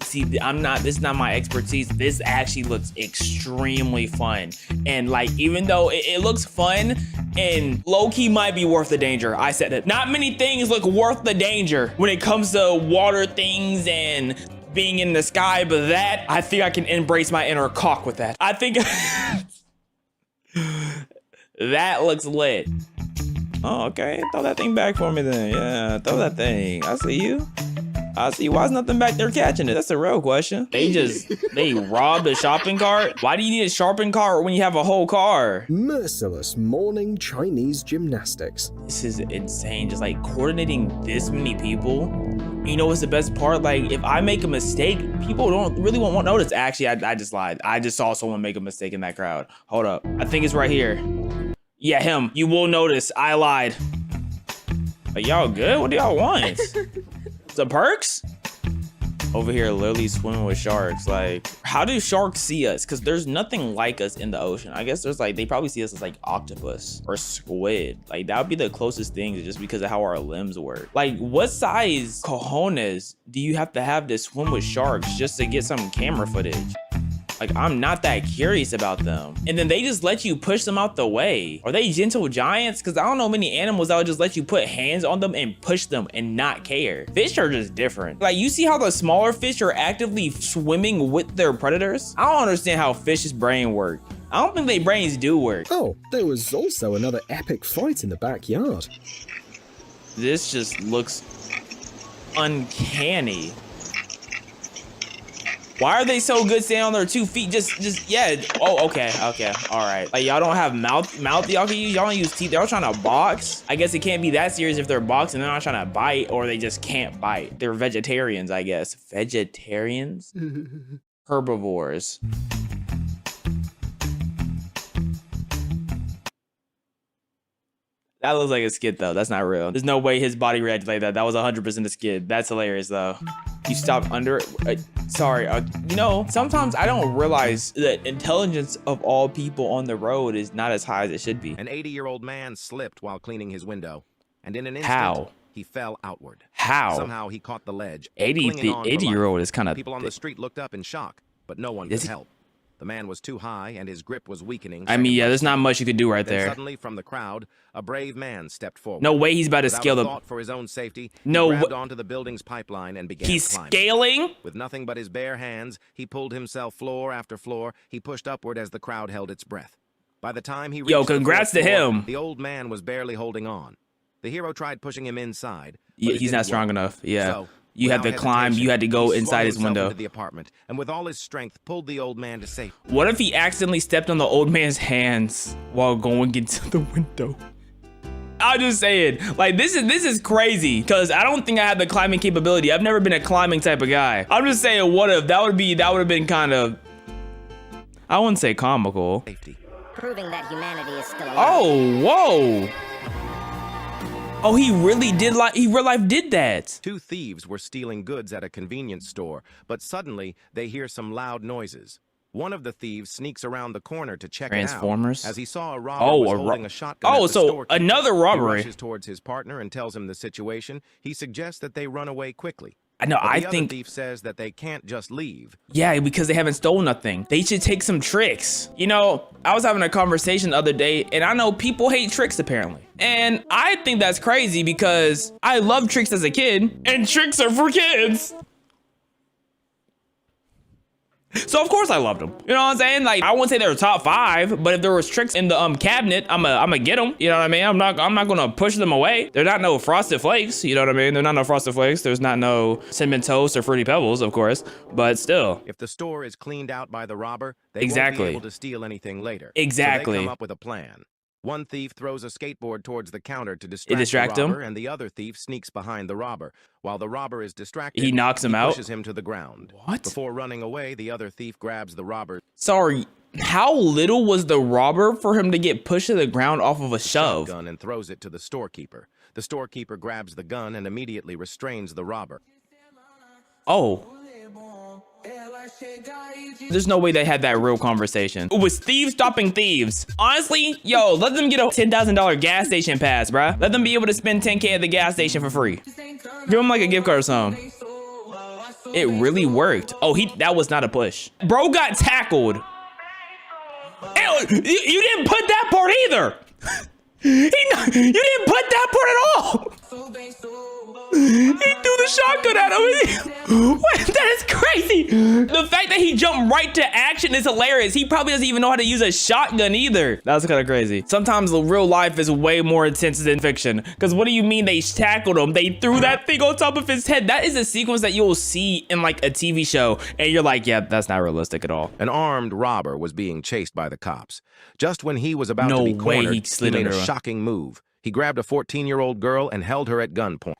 See, this is not my expertise. This actually looks extremely fun. And like, even though it looks fun and low-key might be worth the danger, I said it. Not many things look worth the danger when it comes to water things and being in the sky, but that, I think I can embrace my inner cock with that. I think that looks lit. Oh, okay. Throw that thing back for me then. Yeah, throw that thing. I see you. I see. Why is nothing back there catching it? That's the real question. They robbed a shopping cart? Why do you need a shopping cart when you have a whole car? Merciless morning Chinese gymnastics. This is insane. Just like coordinating this many people. You know what's the best part? Like, if I make a mistake, people really won't notice. Actually, I just lied. I just saw someone make a mistake in that crowd. Hold up. I think it's right here. Yeah, him. You will notice. I lied. Are y'all good? What do y'all want? Some perks? Over here, literally swimming with sharks. Like, how do sharks see us? Because there's nothing like us in the ocean. I guess there's like, they probably see us as like octopus or squid. Like, that would be the closest thing just because of how our limbs work. Like, what size cojones do you have to swim with sharks just to get some camera footage? Like, I'm not that curious about them. And then they just let you push them out the way. Are they gentle giants? Because I don't know many animals that would just let you put hands on them and push them and not care. Fish are just different. Like, you see how the smaller fish are actively swimming with their predators? I don't understand how fish's brain work. I don't think their brains do work. Oh, there was also another epic fight in the backyard. This just looks uncanny. Why are they so good standing on their 2 feet? Just yeah. Oh, okay, all right. Like, y'all don't have mouth y'all can use. Y'all don't use teeth. They're all trying to box. I guess it can't be that serious if they're boxing. They're not trying to bite, or they just can't bite. They're vegetarians, I guess. Vegetarians? Herbivores. That looks like a skit though. That's not real. There's no way his body reacted like that. That was 100% a skit. That's hilarious though. You stopped under it. Sorry. You know, sometimes I don't realize that intelligence of all people on the road is not as high as it should be. An 80-year-old man slipped while cleaning his window, and in an instant, he fell outward. How? Somehow he caught the ledge. 80-year-old is kind of. People on the street looked up in shock, but no one could help. The man was too high, and his grip was weakening. I mean, yeah, there's not much you could do right there. Suddenly, from the crowd, a brave man stepped forward. No way he's about to scale the. Thought for his own safety, no. He grabbed onto the building's pipeline and began climbing. Scaling? With nothing but his bare hands, he pulled himself floor after floor. He pushed upward as the crowd held its breath. By the time he reached congrats to him. The old man was barely holding on. The hero tried pushing him inside. Yeah, he's not strong enough. Yeah. So, you had to climb. You had to go inside his window. Into the apartment, and with all his strength, pulled the old man to safety. What if he accidentally stepped on the old man's hands while going into the window? I'm just saying, like, this is crazy because I don't think I have the climbing capability. I've never been a climbing type of guy. I'm just saying, what if that would have been kind of, I wouldn't say comical. Safety. Proving that humanity is still alive. Oh, whoa. Oh, he really did, like, he real life did that. 2 thieves were stealing goods at a convenience store, but suddenly they hear some loud noises. One of the thieves sneaks around the corner to check Transformers? it out. As he saw a robber was holding a shotgun at the so storekeeper. another robbery. He rushes towards his partner and tells him the situation. He suggests that they run away quickly. No, but I the think other thief says that they can't just leave. Yeah, because they haven't stolen nothing. They should take some tricks. You know, I was having a conversation the other day, and I know people hate tricks apparently. And I think that's crazy because I loved tricks as a kid, and tricks are for kids. So of course I loved them. You know what I'm saying? Like, I wouldn't say they were top 5, but if there was tricks in the cabinet, I'ma get them. You know what I mean? I'm not gonna push them away. They're not no Frosted Flakes. You know what I mean? They're not no Frosted Flakes. There's not no Cinnamon Toast or Fruity Pebbles, of course. But still. If the store is cleaned out by the robber, they won't be able to steal anything later. Exactly. So they come up with a plan. One thief throws a skateboard towards the counter to distract the robber, and the other thief sneaks behind the robber. While the robber is distracted, he knocks him out. Pushes him to the ground. What? Before running away, the other thief grabs the robber. Sorry, how little was the robber for him to get pushed to the ground off of a shove? Gun and throws it to the storekeeper. The storekeeper grabs the gun and immediately restrains the robber. Oh. There's no way they had that real conversation. It was thieves stopping thieves. Honestly, yo, let them get a $10,000 gas station pass, bruh. Let them be able to spend $10K at the gas station for free. Give them like a gift card or something. It really worked. Oh, that was not a push. Bro got tackled. Ew, you didn't put that part either. You didn't put that part at all. He threw the shotgun at him. What? That is crazy. The fact that he jumped right to action is hilarious. He probably doesn't even know how to use a shotgun either. That's kind of crazy. Sometimes the real life is way more intense than fiction. Because what do you mean they tackled him? They threw that thing on top of his head. That is a sequence that you'll see in like a TV show. And you're like, yeah, that's not realistic at all. An armed robber was being chased by the cops. Just when he was about to be cornered, he made a shocking move. He grabbed a 14-year-old girl and held her at gunpoint.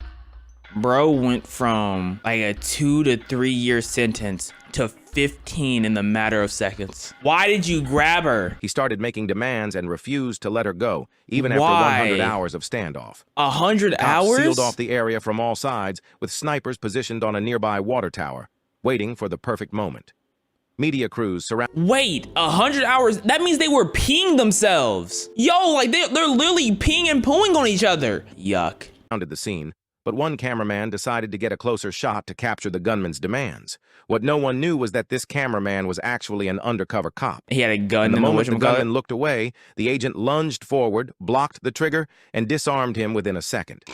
Bro went from like a 2 to 3 year sentence to 15 in the matter of seconds. Why did you grab her? He started making demands and refused to let her go, even after 100 hours of standoff. 100 hours? Sealed off the area from all sides with snipers positioned on a nearby water tower, waiting for the perfect moment. Media crews surround. Wait, 100 hours? That means they were peeing themselves. Yo, like they're literally peeing and pooing on each other. Yuck. Surrounded the scene. But one cameraman decided to get a closer shot to capture the gunman's demands. What no one knew was that this cameraman was actually an undercover cop. He had a gun. And the moment the gunman looked away, the agent lunged forward, blocked the trigger, and disarmed him within a second.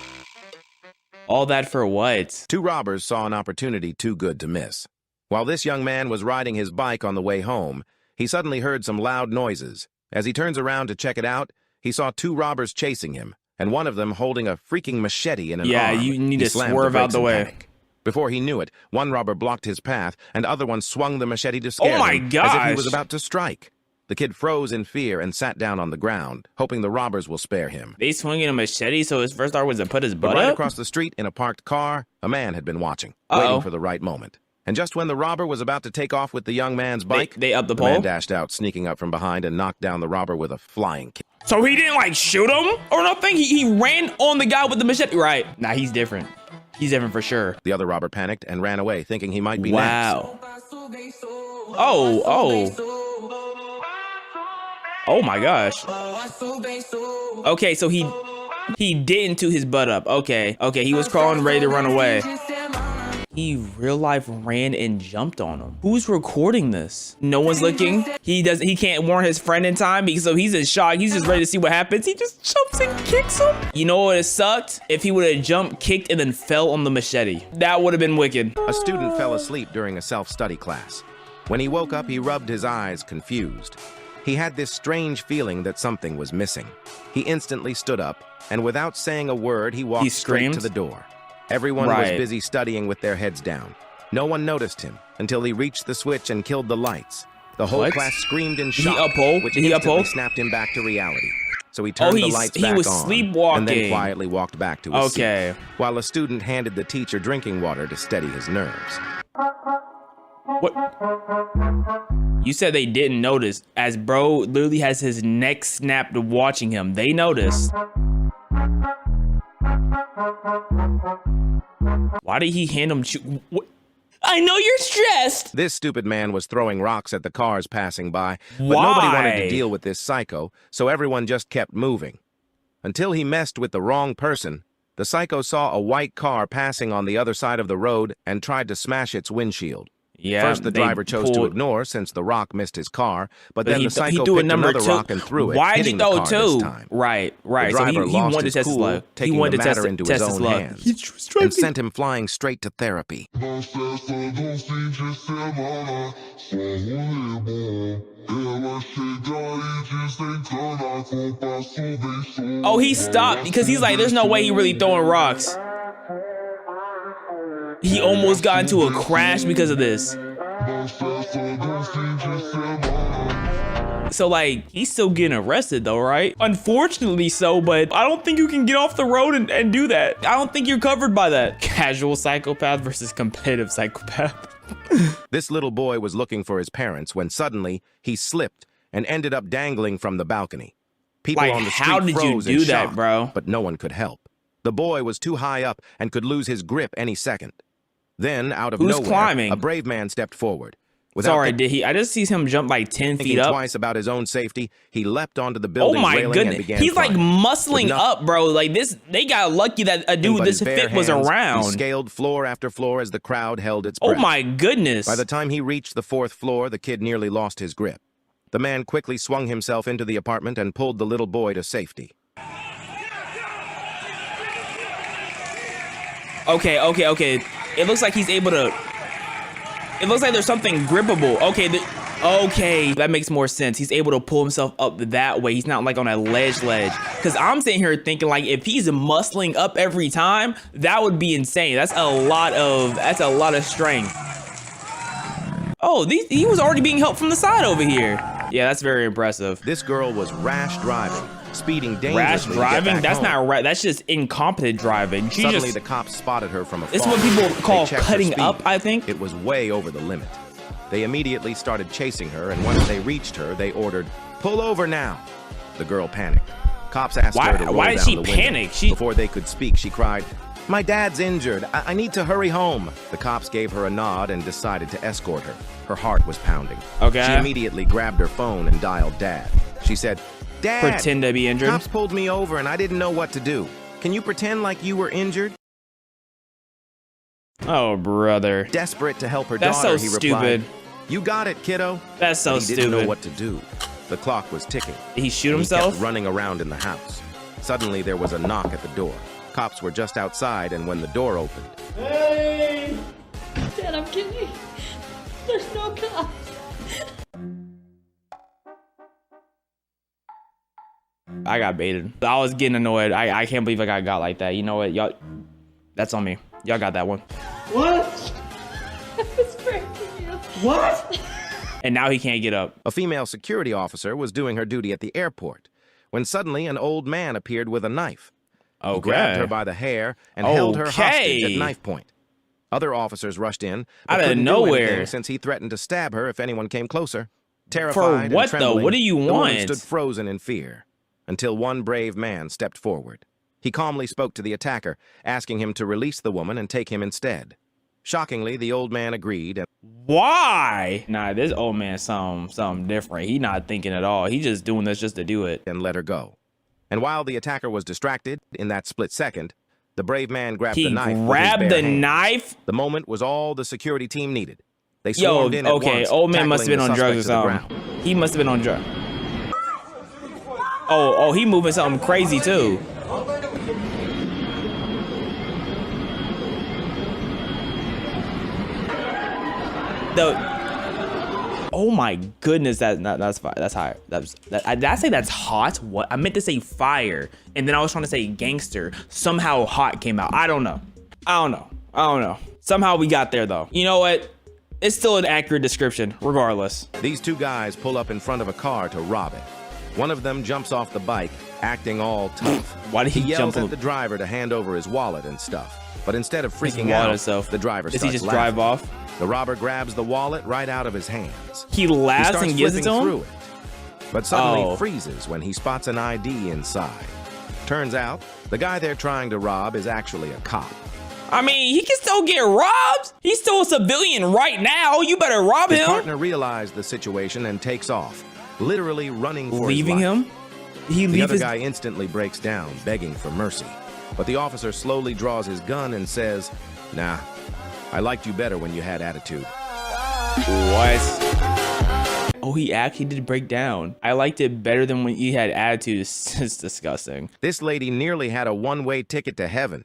All that for what? Two robbers saw an opportunity too good to miss. While this young man was riding his bike on the way home, he suddenly heard some loud noises. As he turns around to check it out, he saw two robbers chasing him, and one of them holding a freaking machete in an arm. Yeah, you need to swerve out the way. Before he knew it, one robber blocked his path, and the other one swung the machete to scare him gosh. as if he was about to strike. The kid froze in fear and sat down on the ground, hoping the robbers will spare him. They swinging a machete, so his first thought was to put his butt But right up? across the street in a parked car, a man had been watching, waiting for the right moment. And just when the robber was about to take off with the young man's bike, they upped the pole? man dashed out, sneaking up from behind and knocked down the robber with a flying kick. So he didn't like shoot him or nothing? He ran on the guy with the machete. Right. Nah, he's different. He's different for sure. The other robber panicked and ran away, thinking he might be next. Oh my gosh. Okay, so he didn't toot his butt up. Okay, he was crawling ready to run away. He real life ran and jumped on him. Who's recording this? No one's looking. He can't warn his friend in time because so he's in shock. He's just ready to see what happens. He just jumps and kicks him. You know what would have sucked? If he would have jumped, kicked, and then fell on the machete. That would have been wicked. A student fell asleep during a self-study class. When he woke up, he rubbed his eyes, confused. He had this strange feeling that something was missing. He instantly stood up, and without saying a word, he walked straight to the door. Everyone was busy studying with their heads down. No one noticed him until he reached the switch and killed the lights. The whole class screamed in shock, which instantly snapped him back to reality. So he turned the lights back on, was sleepwalking. and then quietly walked back to his seat, while a student handed the teacher drinking water to steady his nerves. What? You said they didn't notice, as bro literally has his neck snapped watching him. They noticed. Why did he hand him I know you're stressed. This stupid man was throwing rocks at the cars passing by, but nobody wanted to deal with this psycho, so everyone just kept moving. Until he messed with the wrong person, the psycho saw a white car passing on the other side of the road and tried to smash its windshield. Yeah, first, the driver chose to ignore since the rock missed his car, but then the psycho picked another rock and threw it, hitting the car this time. Right. The driver lost his cool, taking the matter into his own hands, and sent him flying straight to therapy. Oh, he stopped because he's like, there's no way he really throwing rocks. He almost got into a crash because of this. So like, he's still getting arrested though, right? Unfortunately so, but I don't think you can get off the road and do that. I don't think you're covered by that. Casual psychopath versus competitive psychopath. This little boy was looking for his parents when suddenly he slipped and ended up dangling from the balcony. People on the street froze in shock, bro? But no one could help. The boy was too high up and could lose his grip any second. Then, out of nowhere, a brave man stepped forward. Sorry, did he? I just see him jump like 10 feet up. Twice about his own safety, he leapt onto the building railing and began He's like muscling up, bro. Like this, they got lucky that a dude this fit was around. He scaled floor after floor as the crowd held its breath. Oh my goodness. By the time he reached the 4th floor, the kid nearly lost his grip. The man quickly swung himself into the apartment and pulled the little boy to safety. Okay. It looks like he's able to. It looks like there's something grippable. Okay, that makes more sense. He's able to pull himself up that way. He's not like on a ledge. Cause I'm sitting here thinking like if he's muscling up every time, that would be insane. That's a lot of strength. Oh, he was already being helped from the side over here. Yeah, that's very impressive. This girl was rash driving, speeding dangerously. Rash to get driving? back That's home. not right. That's just incompetent driving. Suddenly, the cops spotted her from afar. It's what people call They checked her cutting speed. up, I think. It was way over the limit. They immediately started chasing her, and once they reached her, they ordered, "Pull over now." The girl panicked. Cops asked her to roll why did down she the window. panic? Before they could speak, she cried, "My dad's injured. I need to hurry home." The cops gave her a nod and decided to escort her. Her heart was pounding. Okay. She immediately grabbed her phone and dialed Dad. She said, "Dad, Pretend to be injured. Cops pulled me over and I didn't know what to do. Can you pretend like you were injured?" Oh, brother. Desperate to help her That's daughter, so he stupid. replied, "You got it, kiddo." That's so But he didn't know stupid. what to do. The clock was ticking. Did he shoot and himself? He kept running around in the house. Suddenly, there was a knock at the door. Cops were just outside, and when the door opened, Hey! Dad, I'm kidding. There's no cops. I got baited. I was getting annoyed. I can't believe I got like that. You know what, y'all? That's on me. Y'all got that one. What? I was pranking you. What? And now he can't get up. a female security officer was doing her duty at the airport when suddenly an old man appeared with a knife. He grabbed her by the hair and held her hostage at knife point. Other officers rushed in, but Out of couldn't do nowhere. anything since he threatened to stab her if anyone came closer. Terrified what, and though? trembling, What do you the woman want? stood frozen in fear until one brave man stepped forward. He calmly spoke to the attacker, asking him to release the woman and take him instead. Shockingly, the old man agreed. And Why? Nah, this old man something different. He not thinking at all. He just doing this just to do it. And let her go. And while the attacker was distracted, in that split second, the brave man grabbed the knife. He with his grabbed bare the hands. knife? The moment was all the security team needed. They Yo, swarmed in at okay, once, old man must have been tackling on the drugs or suspect to the something. ground. He must have been on drugs. Oh, he moving something crazy too. Oh my goodness, that's fire. That's high. Did I say that's hot? What? I meant to say fire, and then I was trying to say gangster. Somehow hot came out. I don't know. Somehow we got there though. You know what? It's still an accurate description, regardless. These two guys pull up in front of a car to rob it. One of them jumps off the bike, acting all tough. Why did he yells jump at the driver to hand over his wallet and stuff. But instead of His freaking wallet out, itself. the driver Does starts he just laughing. drive off? The robber grabs the wallet right out of his hands. He laughs starts and gives it to flipping him? through it, but suddenly Oh. freezes when he spots an ID inside. Turns out, the guy they're trying to rob is actually a cop. I mean, he can still get robbed. He's still a civilian right now. You better rob His him. partner realized the situation and takes off, literally running for Leaving his life. him? He The leave other his guy instantly breaks down, begging for mercy. But the officer slowly draws his gun and says, "Nah, I liked you better when you had attitude." What? Oh, he actually did break down. I liked it better than when he had attitude. It's disgusting. This lady nearly had a one-way ticket to heaven.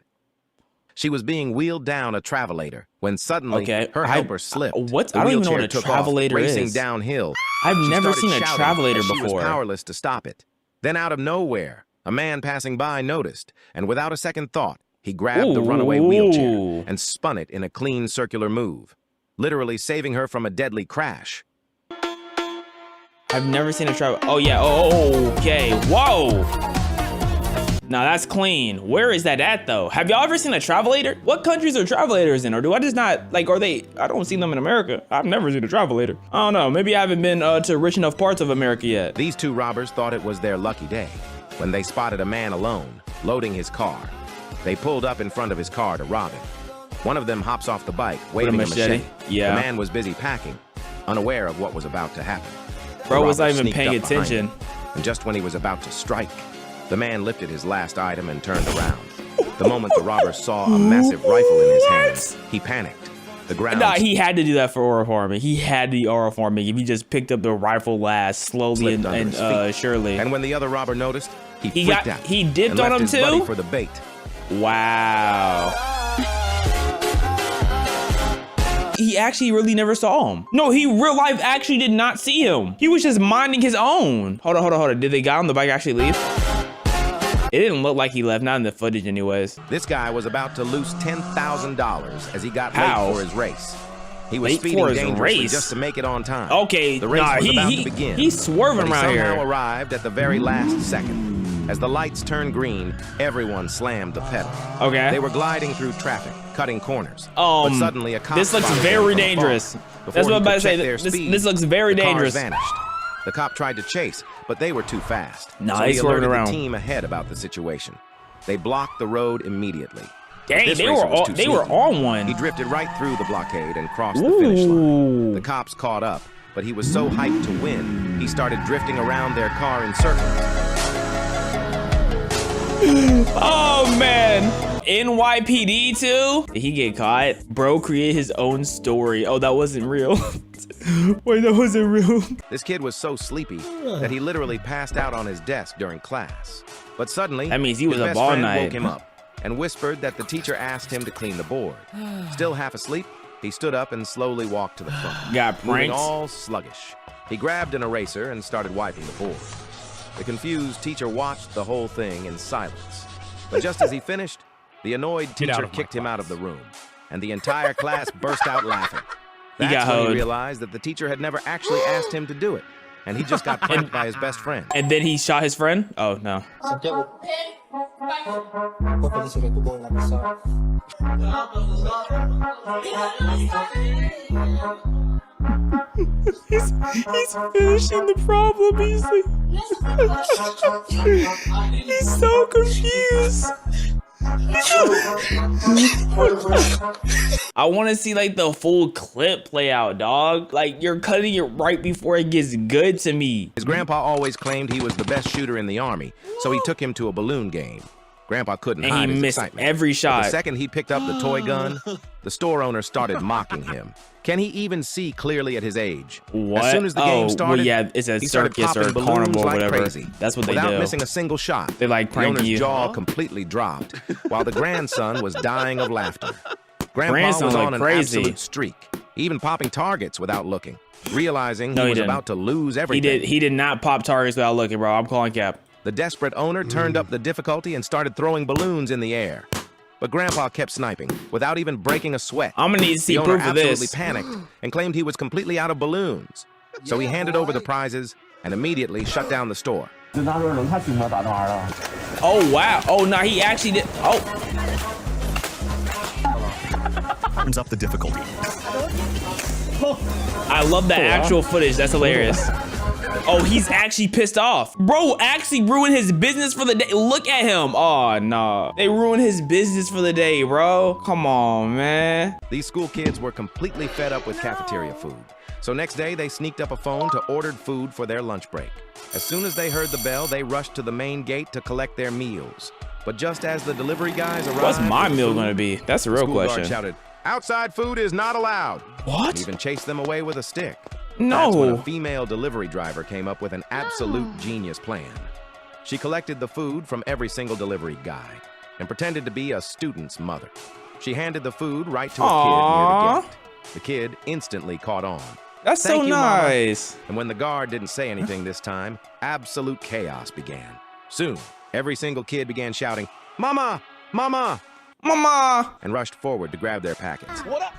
She was being wheeled down a travelator when suddenly her helper slipped. What? The I don't even know what wheelchair a took off, travelator racing is. downhill. I've She never started seen a shouting travelator as she before. was powerless to stop it. Then out of nowhere, a man passing by noticed, and without a second thought, he grabbed the runaway wheelchair and spun it in a clean circular move, literally saving her from a deadly crash. I've never seen a travel. Oh yeah. Oh, okay. Whoa. Now that's clean. Where is that at though? Have y'all ever seen a travelator? What countries are travelators in? Or do I just not, like, are they, I don't see them in America. I've never seen a travelator. I don't know. Maybe I haven't been to rich enough parts of America yet. These two robbers thought it was their lucky day when they spotted a man alone, loading his car. They pulled up in front of his car to rob him. One of them hops off the bike, waving a machete. Yeah. The man was busy packing, unaware of what was about to happen. Bro The was not robber even sneaked paying up behind attention. him, and just when he was about to strike, the man lifted his last item and turned around. The moment the robber saw a massive rifle in his hands, he panicked. The ground. Nah, he had to do that for aura farming. He had to do aura farming if he just picked up the rifle last slowly slipped under his feet. surely. And when the other robber noticed, he He freaked got- out. he dipped and on left him his buddy too? for the bait. Wow. He actually really never saw him. No, he real life actually did not see him. He was just minding his own. Hold on. Did the guy on the bike actually leave? It didn't look like he left, not in the footage anyways. This guy was about to lose $10,000 as he got late for his race. He was speeding dangerously just to make it on time. Okay, the race was about to begin. He's swerving around here. He somehow arrived at the very last second. As the lights turned green, everyone slammed the pedal. Okay. They were gliding through traffic, cutting corners. But suddenly a cop this looks very dangerous. That's what I'm about to say. This looks very dangerous. Vanished. The cop tried to chase, but they were too fast. No, so he's swerving around. The team ahead about the situation. They blocked the road immediately. Dang, they were on one. He drifted right through the blockade and crossed the finish line. The cops caught up, but he was so hyped to win, he started drifting around their car in circles. Oh man, NYPD too? Did he get caught? Bro created his own story. Oh, that wasn't real. Wait, that wasn't real. This kid was so sleepy that he literally passed out on his desk during class. But suddenly, that means he was up all night. Woke him up and whispered that the teacher asked him to clean the board. Still half asleep, he stood up and slowly walked to the front. Got pranked. Moving all sluggish. He grabbed an eraser and started wiping the board. The confused teacher watched the whole thing in silence. But just as he finished, the annoyed teacher kicked him out of the room, and the entire class burst out laughing. That's when he realized that the teacher had never actually asked him to do it, and he just got pranked by his best friend. And then he shot his friend? Oh, no. He's finishing the problem. He's so confused. I want to see like the full clip play out, dog. Like you're cutting it right before it gets good to me. His grandpa always claimed he was the best shooter in the army, so he took him to a balloon game. Grandpa couldn't hide his excitement. He missed every shot. But the second he picked up the toy gun, the store owner started mocking him. Can he even see clearly at his age? What? As soon as the game started, well, yeah, it's a he started circus or popping carnival or like whatever. Crazy. That's what they Without do. missing a single shot. They like pranking the owner's you. jaw completely dropped, while the grandson was dying of laughter. Grandpa was on an absolute streak, even popping targets without looking, realizing he was about to lose everything. He did not pop targets without looking, bro. I'm calling cap. The desperate owner turned up the difficulty and started throwing balloons in the air. But Grandpa kept sniping without even breaking a sweat. I'm gonna need to see proof of this. The owner absolutely panicked and claimed he was completely out of balloons. So he handed over the prizes and immediately shut down the store. Oh wow! Oh no, he actually did. Oh. Turns up the difficulty. I love that actual footage. That's hilarious. Oh, he's actually pissed off. Bro actually ruined his business for the day. Look at him. Oh, no. They ruined his business for the day, bro. Come on, man. These school kids were completely fed up with cafeteria food. So next day, they sneaked up a phone to order food for their lunch break. As soon as they heard the bell, they rushed to the main gate to collect their meals. But just as the delivery guys arrived... What's my meal gonna be? That's a real question. The school guard shouted, "Outside food is not allowed." What? And even chased them away with a stick. No. That's when a female delivery driver came up with an absolute genius plan. She collected the food from every single delivery guy and pretended to be a student's mother. She handed the food right to a kid near the gate. The kid instantly caught on. That's so nice. Mama. And when the guard didn't say anything this time, absolute chaos began. Soon, every single kid began shouting, "Mama! Mama! Mama!" and rushed forward to grab their packets. What up?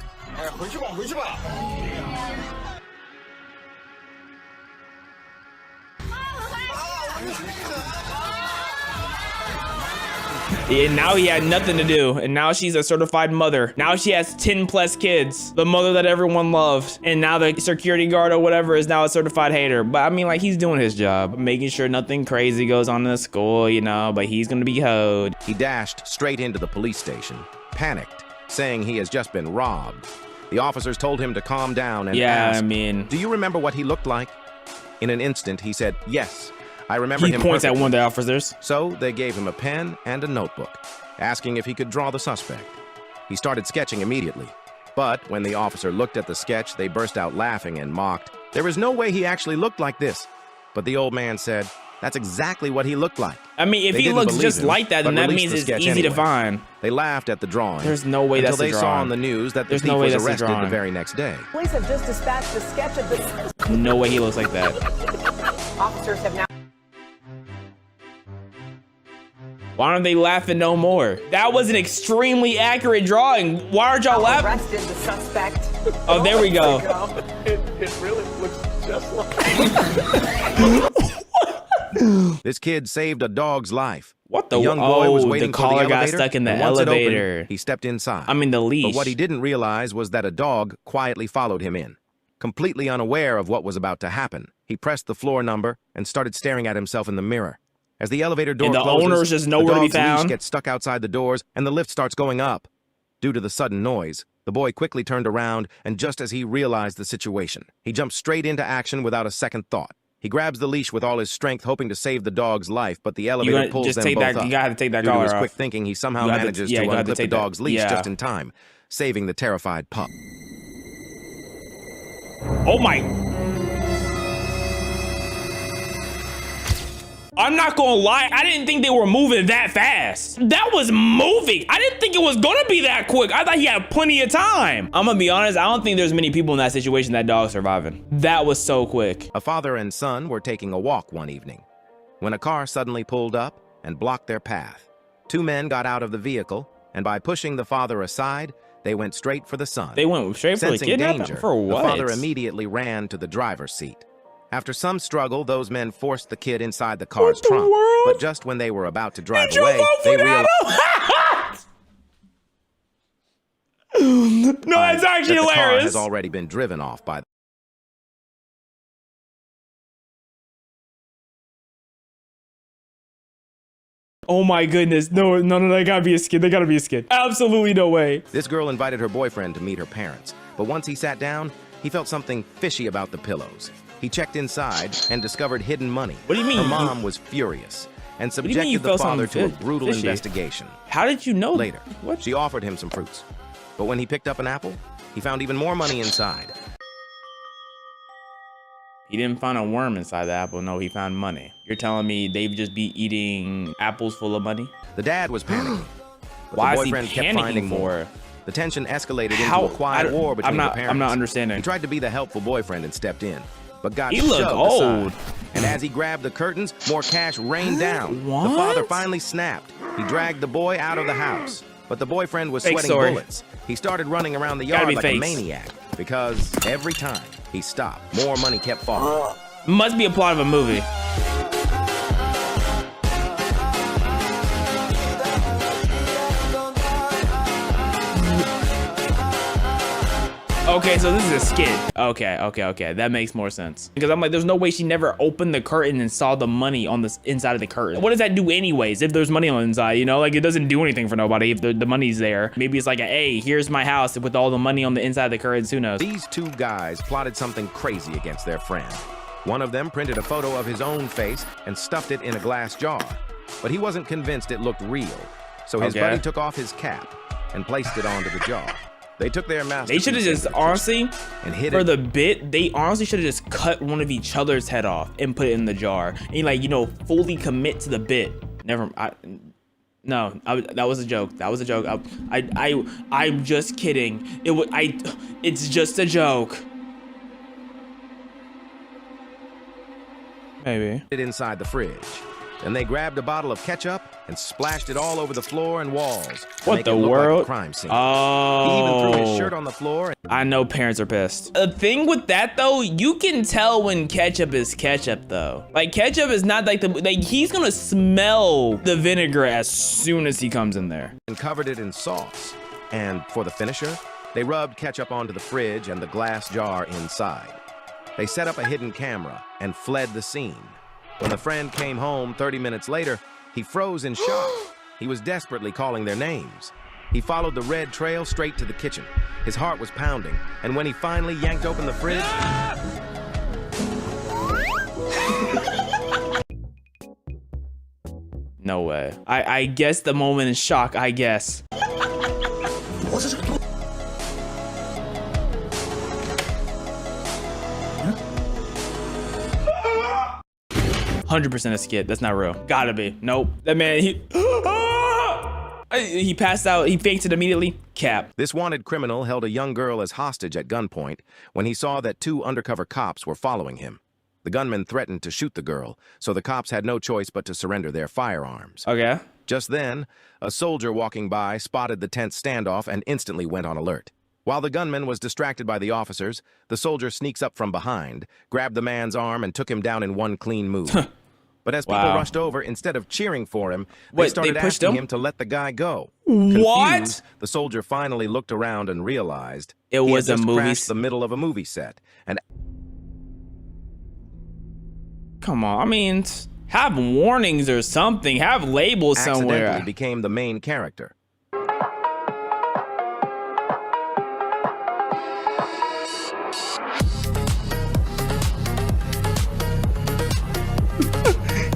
And now he had nothing to do, and now she's a certified mother. Now she has 10 plus kids, the mother that everyone loved, and now the security guard or whatever is now a certified hater. But I mean, like, he's doing his job, making sure nothing crazy goes on in the school, you know, but he's gonna be hoed. He dashed straight into the police station, panicked, saying he has just been robbed. The officers told him to calm down and asked, "Do you remember what he looked like?" In an instant, he said, "Yes, I remember him." He points perfectly. at one of the officers. So they gave him a pen and a notebook, asking if he could draw the suspect. He started sketching immediately. But when the officer looked at the sketch, they burst out laughing and mocked. There is no way he actually looked like this. But the old man said, That's exactly what he looked like. I mean, if They he didn't looks believe just him, like that, then but that released means the it's sketch easy to anyway. find. They laughed at the drawing. There's no way that's until a they saw drawing. on the news that the There's thief no way was that's a arrested the drawing. very next day. Police have just dispatched a sketch of the... No way he looks like that. Officers have now... Why aren't they laughing no more? That was an extremely accurate drawing. Why aren't y'all laughing? Arrested the suspect. Oh, there we go. It really looks just like... This kid saved a dog's life. What the? The young boy was oh, waiting the for the collar got elevator, stuck in the and once it opened, elevator. he stepped inside. I mean the leash. But what he didn't realize was that a dog quietly followed him in. Completely unaware of what was about to happen, he pressed the floor number and started staring at himself in the mirror. As the elevator door And the closes, owner's just nowhere to be the dog's leash found. gets stuck outside the doors, and the lift starts going up. Due to the sudden noise, the boy quickly turned around, and just as he realized the situation, he jumped straight into action without a second thought. He grabs the leash with all his strength, hoping to save the dog's life, but the elevator pulls them both up. You gotta take that Due to collar his off. quick thinking, he somehow manages to unclip the dog's leash just in time, saving the terrified pup. Oh my. I'm not gonna lie, I didn't think they were moving that fast. That was moving. I didn't think it was gonna be that quick. I thought he had plenty of time. I'm gonna be honest, I don't think there's many people in that situation that dog surviving. That was so quick. A father and son were taking a walk one evening when a car suddenly pulled up and blocked their path. Two men got out of the vehicle, and by pushing the father aside, they went straight for the son. They went straight for the Sensing kidnapping? danger, For what? the father immediately ran to the driver's seat. After some struggle, those men forced the kid inside the car's trunk. But just when they were about to drive away, they realized... No, that's actually that the car hilarious. has already been driven off by... Oh my goodness. No, they gotta be a skit. They gotta be a skit. Absolutely no way. This girl invited her boyfriend to meet her parents. But once he sat down, he felt something fishy about the pillows. He checked inside and discovered hidden money. What do you mean? Her mom was furious and What do you mean you subjected the felt father to a something brutal fishy? investigation. How did you know? Later, What? she offered him some fruits. But when he picked up an apple, he found even more money inside. He didn't find a worm inside the apple. No, he found money. You're telling me they'd just be eating apples full of money? The dad was panicking. But Why the is he boyfriend kept finding panicking more. for? The tension escalated How- into a quiet war between the parents. I'm not understanding. He tried to be the helpful boyfriend and stepped in, but got He looked shoved old. aside. And as he grabbed the curtains, more cash rained down. What? The father finally snapped. He dragged the boy out of the house, but the boyfriend was Fake sweating story. bullets. He started running around the Gotta yard be like a fakes. maniac because every time he stopped, more money kept falling. Must be a plot of a movie. Okay, so this is a skit. Okay. That makes more sense. Because I'm like, there's no way she never opened the curtain and saw the money on the inside of the curtain. What does that do anyways if there's money on the inside, you know? Like, it doesn't do anything for nobody if the money's there. Maybe it's like, hey, here's my house with all the money on the inside of the curtains, who knows? These two guys plotted something crazy against their friend. One of them printed a photo of his own face and stuffed it in a glass jar. But he wasn't convinced it looked real. So his buddy took off his cap and placed it onto the jar. They took their masterpiece. They should have just honestly, and hid for it. the bit, they honestly should have just cut one of each other's head off and put it in the jar. And like, you know, fully commit to the bit. That was a joke. That was a joke. I'm just kidding. It's just a joke. Maybe. It inside the fridge. Then they grabbed a bottle of ketchup and splashed it all over the floor and walls. What the world? Like a crime scene. Oh. He even threw his shirt on the floor. I know parents are pissed. The thing with that though, you can tell when ketchup is ketchup though. Like ketchup is not like he's gonna smell the vinegar as soon as he comes in there. And covered it in sauce. And for the finisher, they rubbed ketchup onto the fridge and the glass jar inside. They set up a hidden camera and fled the scene. When the friend came home 30 minutes later, he froze in shock. He was desperately calling their names. He followed the red trail straight to the kitchen. His heart was pounding, and when he finally yanked open the fridge... No way. I guess the moment is shock, I guess. 100% a skit. That's not real. Gotta be. Nope. That man, he passed out. He fainted immediately. Cap. This wanted criminal held a young girl as hostage at gunpoint when he saw that 2 undercover cops were following him. The gunman threatened to shoot the girl, so the cops had no choice but to surrender their firearms. Okay. Just then, a soldier walking by spotted the tense standoff and instantly went on alert. While the gunman was distracted by the officers, the soldier sneaks up from behind, grabbed the man's arm, and took him down in one clean move. But as people rushed over, instead of cheering for him, they started asking him to let the guy go. What? Confused, the soldier finally looked around and realized it was a movie. Crashed the middle of a movie set. And come on, I mean, have warnings or something. Have labels somewhere. Accidentally became the main character.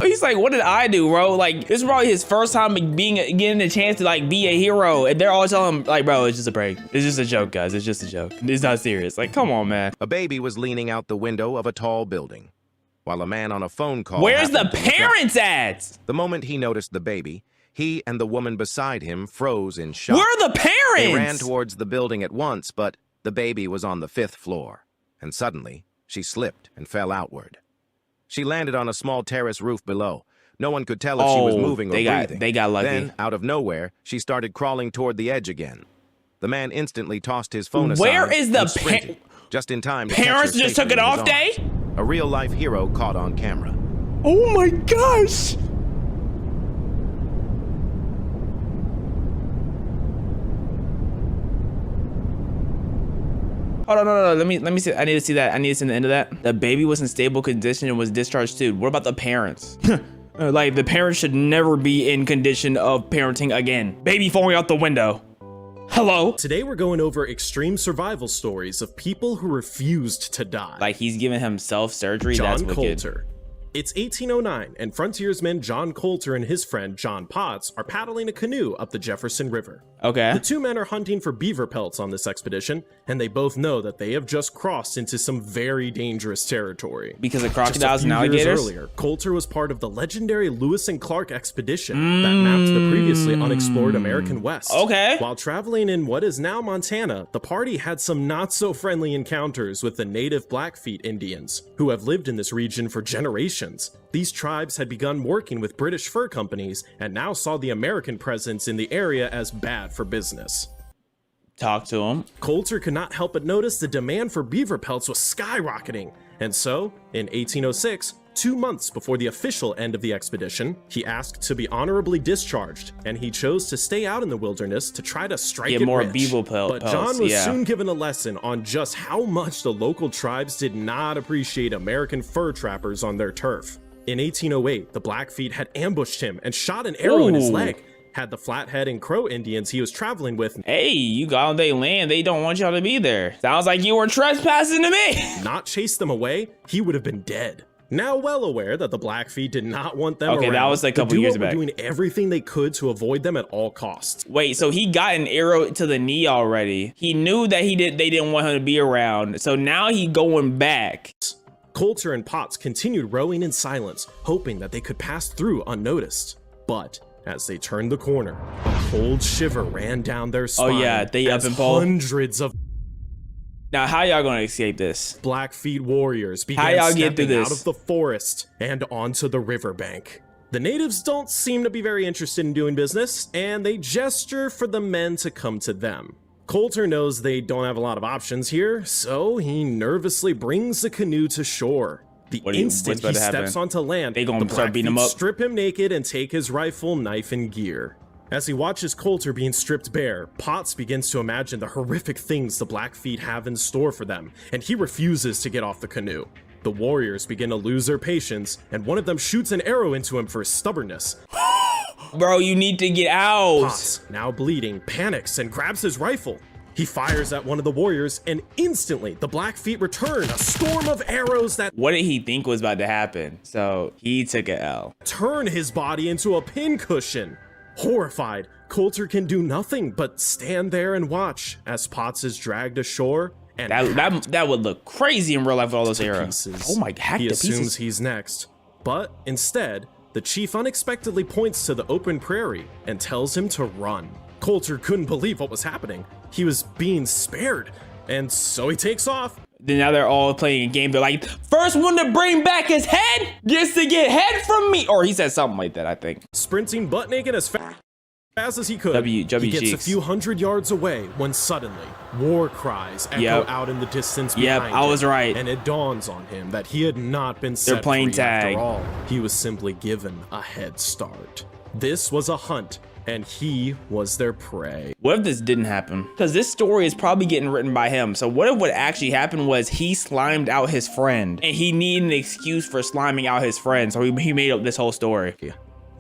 He's like, what did I do, bro? Like, this is probably his first time getting a chance to like be a hero, and they're all telling him like, bro, it's just a prank. It's just a joke, guys. It's just a joke. It's not serious. Like, come on, man. A baby was leaning out the window of a tall building, while a man on a phone call. Where's the parents at? The moment he noticed the baby, he and the woman beside him froze in shock. Where are the parents? They ran towards the building at once, but the baby was on the 5th floor, and suddenly she slipped and fell outward. She landed on a small terrace roof below. No one could tell if she was moving or breathing. They got lucky. Then, out of nowhere, she started crawling toward the edge again. The man instantly tossed his phone aside. Where is the just in time? Parents just took an off day? A real-life hero caught on camera. Oh my gosh! Hold on, no. Let me see. I need to see that. I need to see the end of that. The baby was in stable condition and was discharged too. What about the parents? Like, the parents should never be in condition of parenting again. Baby falling out the window. Hello? Today we're going over extreme survival stories of people who refused to die. Like, he's giving himself surgery? John That's wicked. Coulter. It's 1809, and frontiersman John Coulter and his friend John Potts are paddling a canoe up the Jefferson River. Okay. The 2 men are hunting for beaver pelts on this expedition, and they both know that they have just crossed into some very dangerous territory. Because of crocodiles and Just a few alligators? years earlier, Coulter was part of the legendary Lewis and Clark expedition that mapped the previously unexplored American West. Okay. While traveling in what is now Montana, the party had some not-so-friendly encounters with the native Blackfeet Indians, who have lived in this region for generations. These tribes had begun working with British fur companies and now saw the American presence in the area as bad for business. Talk to him. Coulter could not help but notice the demand for beaver pelts was skyrocketing, and so, in 1806, 2 months before the official end of the expedition, he asked to be honorably discharged, and he chose to stay out in the wilderness to try to strike it more rich. beaver pelts. But John was soon given a lesson on just how much the local tribes did not appreciate American fur trappers on their turf. In 1808, the Blackfeet had ambushed him and shot an arrow in his leg. Had the Flathead and Crow Indians he was traveling with. Hey, you got on their land. They don't want y'all to be there. Sounds like you were trespassing to me. Not chased them away, he would have been dead. Now well aware that the Blackfeet did not want them around, that was a couple years back. Were doing everything they could to avoid them at all costs. Wait, so he got an arrow to the knee already. He knew that they didn't want him to be around. So now he going back. Coulter and Potts continued rowing in silence, hoping that they could pass through unnoticed. But as they turned the corner, a cold shiver ran down their spine. Oh yeah, they up and pulled. Hundreds of Now, how y'all gonna escape this? Blackfeet warriors began stepping out of the forest and onto the riverbank. The natives don't seem to be very interested in doing business, and they gesture for the men to come to them. Coulter knows they don't have a lot of options here, so he nervously brings the canoe to shore. The instant he steps onto land, the Blackfeet strip him naked and take his rifle, knife, and gear. As he watches Coulter being stripped bare, Potts begins to imagine the horrific things the Blackfeet have in store for them, and he refuses to get off the canoe. The warriors begin to lose their patience, and one of them shoots an arrow into him for his stubbornness. Bro, you need to get out. Potts, now bleeding, panics and grabs his rifle. He fires at one of the warriors, and instantly the Blackfeet return, a storm of arrows that— What did he think was about to happen? So he took an L. Turn his body into a pincushion. Horrified, Coulter can do nothing but stand there and watch as Potts is dragged ashore. And that would look crazy in real life with all those arrows. Oh my, hacked He to assumes pieces. he's next. But instead, the chief unexpectedly points to the open prairie and tells him to run. Coulter couldn't believe what was happening. He was being spared, and so he takes off. Then now they're all playing a game. They're like, first one to bring back his head gets to get head from me. Or he said something like that, I think. Sprinting butt naked as fast as he could. He gets a few hundred yards away when suddenly war cries echo out in the distance behind him. I was right. And it dawns on him that he had not been set playing free tag. after all. He was simply given a head start. This was a hunt, and he was their prey. What if this didn't happen? Because this story is probably getting written by him. So what if what actually happened was he slimed out his friend, and he needed an excuse for sliming out his friend, so he made up this whole story.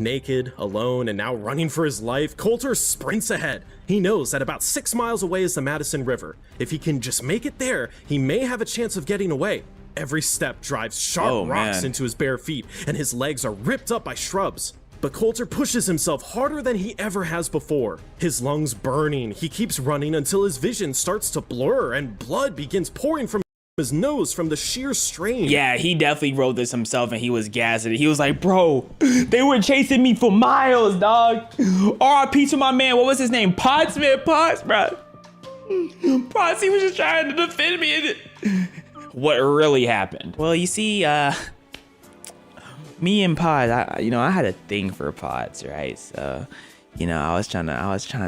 Naked, alone, and now running for his life, Coulter sprints ahead. He knows that about 6 miles away is the Madison River. If he can just make it there, he may have a chance of getting away. Every step drives sharp rocks into his bare feet, and his legs are ripped up by shrubs. But Coulter pushes himself harder than he ever has before. His lungs burning, he keeps running until his vision starts to blur and blood begins pouring from his nose from the sheer strain. Yeah, he definitely wrote this himself and he was gassing it. He was like, bro, they were chasing me for miles, dog. R.I.P. to my man, what was his name? Potts, man, Potts, bro. Potts, he was just trying to defend me. What really happened? Well, you see, me and Potts, I had a thing for Potts, right? So, I was trying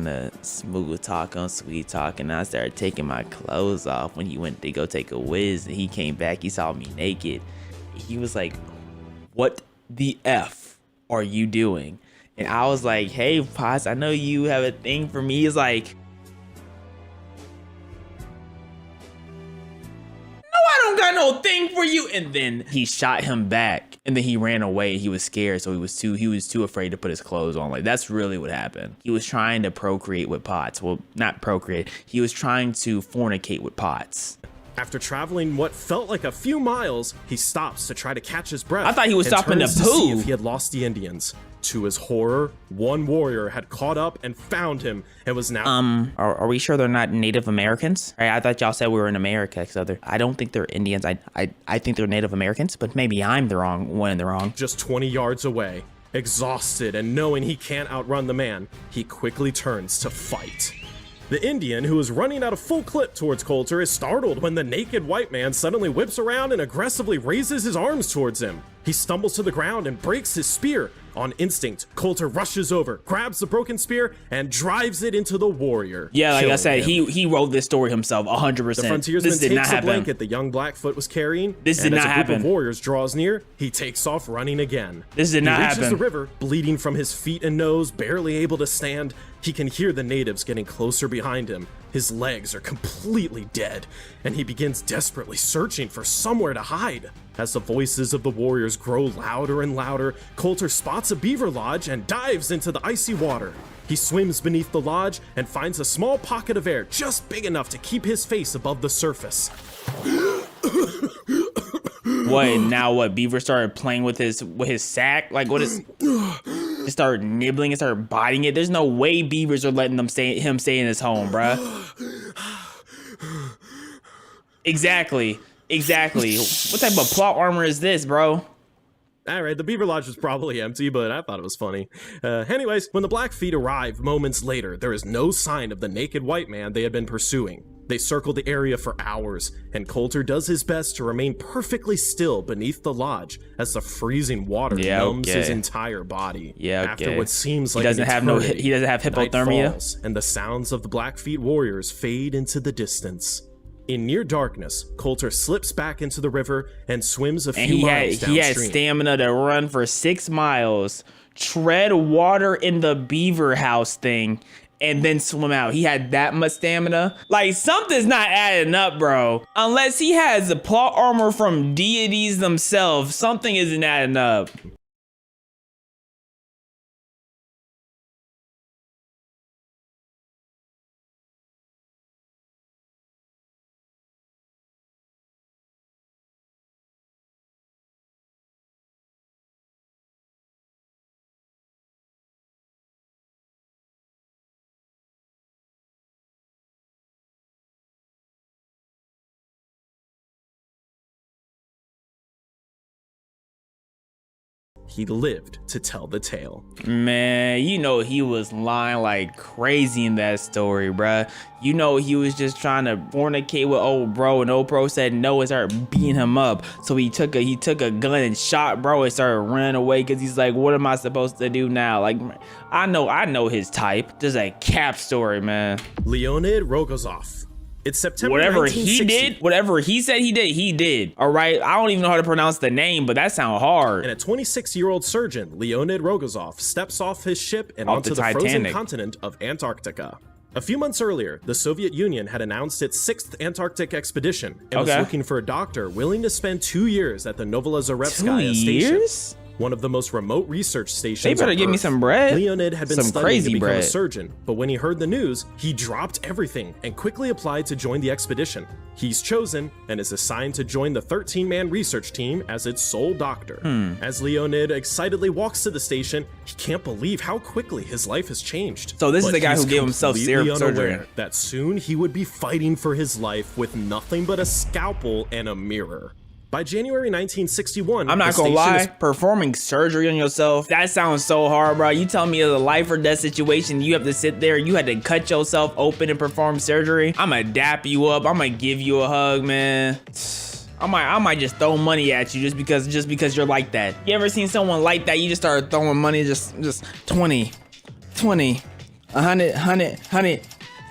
to smooth talk on sweet talk, and I started taking my clothes off when he went to go take a whiz, and he came back, he saw me naked. He was like, what the F are you doing? And I was like, hey, Potts, I know you have a thing for me. He's like, I don't got no thing for you. And then he shot him back, and then he ran away. He was scared, so he was too afraid to put his clothes on. Like, that's really what happened. He was trying to procreate with Potts. Well, not procreate. He was trying to fornicate with Potts. After traveling what felt like a few miles, he stops to try to catch his breath. I thought he was stopping to see if he had lost the Indians. To his horror, one warrior had caught up and found him and was now... Are we sure they're not Native Americans? Right, I thought y'all said we were in America, so I don't think they're Indians. I think they're Native Americans, but maybe I'm the one in the wrong. Just 20 yards away, exhausted and knowing he can't outrun the man, he quickly turns to fight. The Indian, who is running at a full clip towards Coulter, is startled when the naked white man suddenly whips around and aggressively raises his arms towards him. He stumbles to the ground and breaks his spear. On instinct, Coulter rushes over, grabs the broken spear, and drives it into the warrior. Yeah, like I said, he wrote this story himself 100%. The frontiersman takes the blanket the young Blackfoot was carrying, and as a group of warriors draws near, he takes off running again. This did not happen. He reaches the river, bleeding from his feet and nose, barely able to stand. He can hear the natives getting closer behind him. His legs are completely dead, and he begins desperately searching for somewhere to hide. As the voices of the warriors grow louder and louder, Coulter spots a beaver lodge and dives into the icy water. He swims beneath the lodge and finds a small pocket of air just big enough to keep his face above the surface. What, now what? Beaver started playing with his sack? Like, what is... It started nibbling and started biting it. There's no way beavers are letting him stay in his home, bruh. Exactly. What type of plot armor is this, bro? Alright, the beaver lodge was probably empty, but I thought it was funny. Anyways, when the Blackfeet arrive moments later, there is no sign of the naked white man they had been pursuing. They circle the area for hours, and Coulter does his best to remain perfectly still beneath the lodge as the freezing water numbs his entire body. After what seems like he doesn't have hypothermia, night falls, and the sounds of the Blackfeet warriors fade into the distance. In near darkness, Coulter slips back into the river and swims a few miles downstream. He had stamina to run for 6 miles, tread water in the beaver house thing, and then swim out. He had that much stamina. Like, something's not adding up, bro. Unless he has the plot armor from deities themselves, something isn't adding up. he lived to tell the tale. Man, you know he was lying like crazy in that story, bruh. You know he was just trying to fornicate with old bro, and old bro said no and started beating him up. So he took a gun and shot bro and started running away because he's like, what am I supposed to do now? Like, I know his type. Just a cap story, man. Leonid Rogozov. It's September Whatever 1960. he did, whatever he said he did. All right, I don't even know how to pronounce the name, but that sounds hard. And a 26-year-old surgeon, Leonid Rogozov, steps off his ship and onto the frozen continent of Antarctica. A few months earlier, the Soviet Union had announced its 6th Antarctic expedition and was looking for a doctor willing to spend 2 years at the Novolazarevskaya station. One of the most remote research stations. They better give me some bread. Leonid had been studying crazy to become bread. a surgeon, but when he heard the news, he dropped everything and quickly applied to join the expedition. He's chosen and is assigned to join the 13-man research team as its sole doctor. As Leonid excitedly walks to the station, he can't believe how quickly his life has changed. So this is But the guy he's who gave himself completely surgery. unaware that soon he would be fighting for his life with nothing but a scalpel and a mirror. By January 1961, I'm not gonna lie, performing surgery on yourself, that sounds so hard, bro. You tell me it's a life or death situation, you have to sit there, you had to cut yourself open and perform surgery. I'ma dap you up, I'ma give you a hug, man. I might just throw money at you just because you're like that. You ever seen someone like that? You just start throwing money, just 20, 100,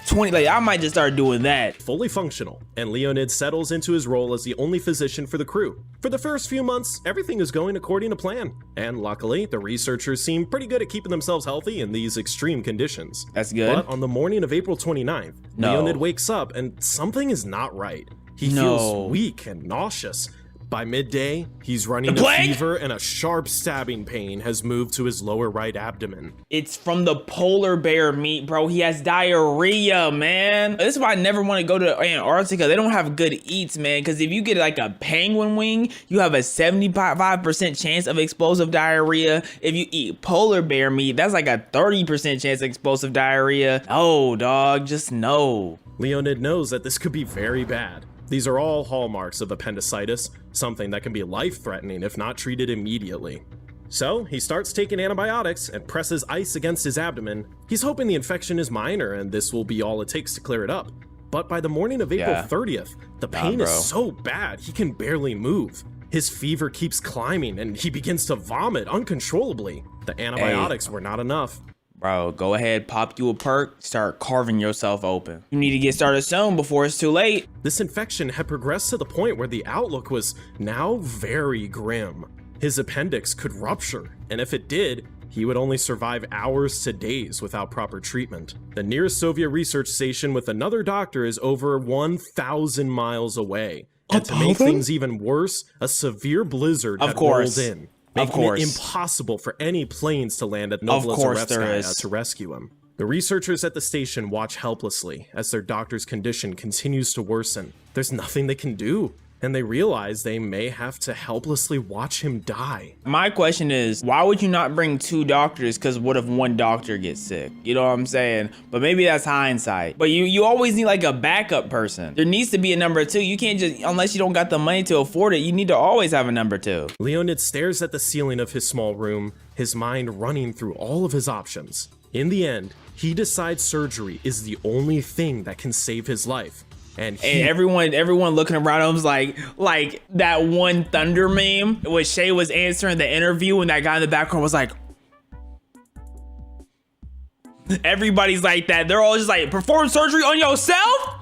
20, like I might just start doing that. Fully functional, and Leonid settles into his role as the only physician for the crew. For the first few months, everything is going according to plan, and luckily, the researchers seem pretty good at keeping themselves healthy in these extreme conditions. That's good. But on the morning of April 29th, Leonid wakes up and something is not right. He feels weak and nauseous. By midday, he's running a fever and a sharp stabbing pain has moved to his lower right abdomen. It's from the polar bear meat, bro. He has diarrhea, man. This is why I never want to go to Antarctica. They don't have good eats, man. Because if you get like a penguin wing, you have a 75% chance of explosive diarrhea. If you eat polar bear meat, that's like a 30% chance of explosive diarrhea. Oh, dog, just no. Leonid knows that this could be very bad. These are all hallmarks of appendicitis, something that can be life-threatening if not treated immediately. So, he starts taking antibiotics and presses ice against his abdomen. He's hoping the infection is minor and this will be all it takes to clear it up. But by the morning of April 30th, the pain is so bad he can barely move. His fever keeps climbing and he begins to vomit uncontrollably. The antibiotics were not enough. Bro, go ahead, pop you a perk, start carving yourself open. You need to get started soon before it's too late. This infection had progressed to the point where the outlook was now very grim. His appendix could rupture, and if it did, he would only survive hours to days without proper treatment. The nearest Soviet research station with another doctor is over 1,000 miles away. And to make things even worse, a severe blizzard had rolled in. Making it impossible for any planes to land at Novolazarevskaya to rescue him. The researchers at the station watch helplessly as their doctor's condition continues to worsen. There's nothing they can do, and they realize they may have to helplessly watch him die. My question is, why would you not bring 2 doctors? Because what if one doctor gets sick? You know what I'm saying? But maybe that's hindsight. But you always need like a backup person. There needs to be a number 2. You can't just, unless you don't got the money to afford it, you need to always have a number 2. Leonid stares at the ceiling of his small room, his mind running through all of his options. In the end, he decides surgery is the only thing that can save his life. And everyone looking around him was like that one Thunder meme where Shay was answering the interview and that guy in the background was like, everybody's like that. They're all just like, perform surgery on yourself?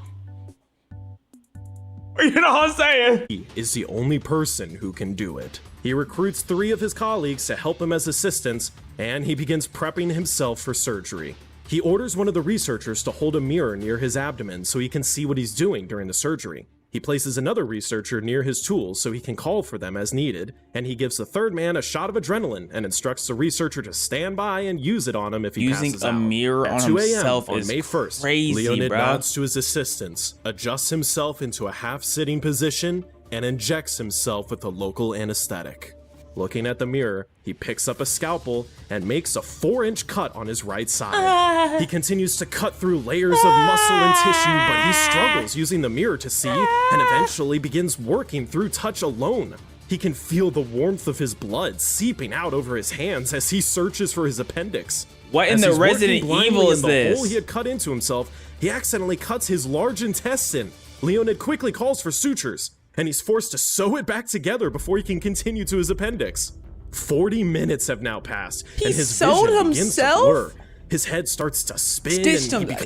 You know what I'm saying? He is the only person who can do it. He recruits 3 of his colleagues to help him as assistants, and he begins prepping himself for surgery. He orders one of the researchers to hold a mirror near his abdomen so he can see what he's doing during the surgery. He places another researcher near his tools so he can call for them as needed, and he gives the third man a shot of adrenaline and instructs the researcher to stand by and use it on him if he passes out. Using a mirror on himself on is May 1st, crazy, Leonid bro. nods to his assistants, adjusts himself into a half-sitting position, and injects himself with a local anesthetic. Looking at the mirror, he picks up a scalpel and makes a 4-inch cut on his right side. He continues to cut through layers of muscle and tissue, but he struggles using the mirror to see and eventually begins working through touch alone. He can feel the warmth of his blood seeping out over his hands as he searches for his appendix. What in the Resident Evil is this? The hole he had cut into himself, he accidentally cuts his large intestine. Leonid quickly calls for sutures, and he's forced to sew it back together before he can continue to his appendix. 40 minutes have now passed, and his vision begins to blur. His head starts to spin.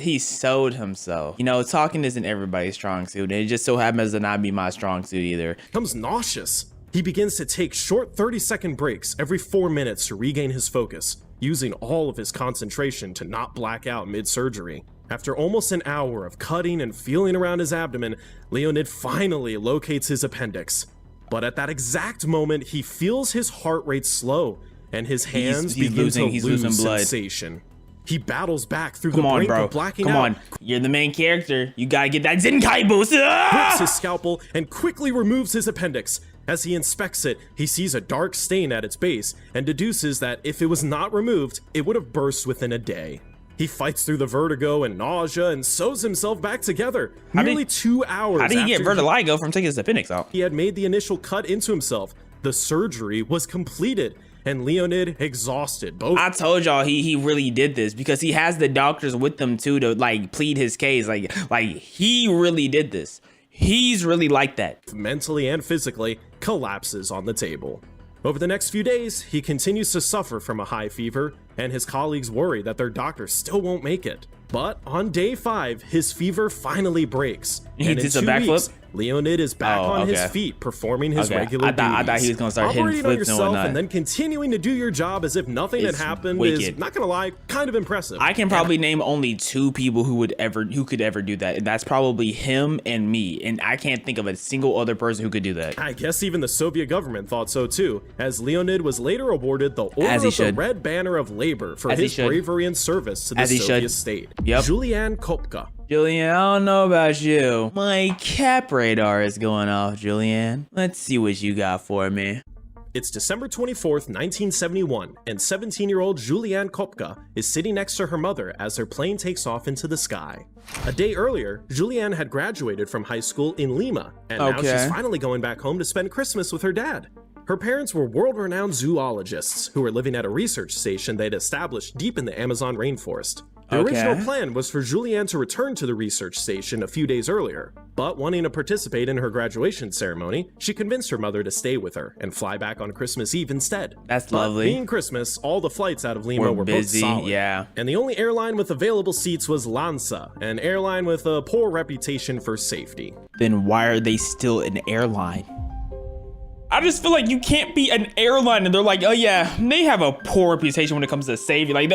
He sewed himself. You know, talking isn't everybody's strong suit, and it just so happens to not be my strong suit either. Becomes nauseous. He begins to take short 30-second breaks every 4 minutes to regain his focus, using all of his concentration to not black out mid-surgery. After almost an hour of cutting and feeling around his abdomen, Leonid finally locates his appendix. But at that exact moment, he feels his heart rate slow, and his hands begin to lose sensation. He battles back through the brink of blacking out. Come on, you're the main character. You gotta get that Zenkai boost. Grips his scalpel and quickly removes his appendix. As he inspects it, he sees a dark stain at its base and deduces that if it was not removed, it would have burst within a day. He fights through the vertigo and nausea and sews himself back together. Nearly 2 hours How did he get vertigo from taking his appendix out? He had made the initial cut into himself. The surgery was completed, and Leonid exhausted. I told y'all he really did this because he has the doctors with him too to like plead his case. Like he really did this. He's really like that. Mentally and physically collapses on the table. Over the next few days, he continues to suffer from a high fever, and his colleagues worry that their doctor still won't make it. But on day 5, his fever finally breaks. He did a backflip? Leonid is back on his feet, performing his regular duties. I thought he was gonna start Operating hitting flips on yourself and and then continuing to do your job as if nothing had happened is, not gonna lie, kind of impressive. I can probably name only 2 people who could ever do that, and that's probably him and me. And I can't think of a single other person who could do that. I guess even the Soviet government thought so too, as Leonid was later awarded the Order of the Red Banner of Labor for his bravery and service to the Soviet state. Julian Kopka. Julian, I don't know about you. My cap radar is going off, Julian. Let's see what you got for me. It's December 24th, 1971, and 17-year-old Julian Kopka is sitting next to her mother as their plane takes off into the sky. A day earlier, Julian had graduated from high school in Lima, and now she's finally going back home to spend Christmas with her dad. Her parents were world-renowned zoologists who were living at a research station they'd established deep in the Amazon rainforest. The original plan was for Julianne to return to the research station a few days earlier, but wanting to participate in her graduation ceremony, she convinced her mother to stay with her and fly back on Christmas Eve instead. That's lovely. Being Christmas, all the flights out of Lima were busy, booked solid. Yeah. And the only airline with available seats was Lanza, an airline with a poor reputation for safety. Then why are they still an airline? I just feel like you can't be an airline and they're like, oh yeah, they have a poor reputation when it comes to safety. Like,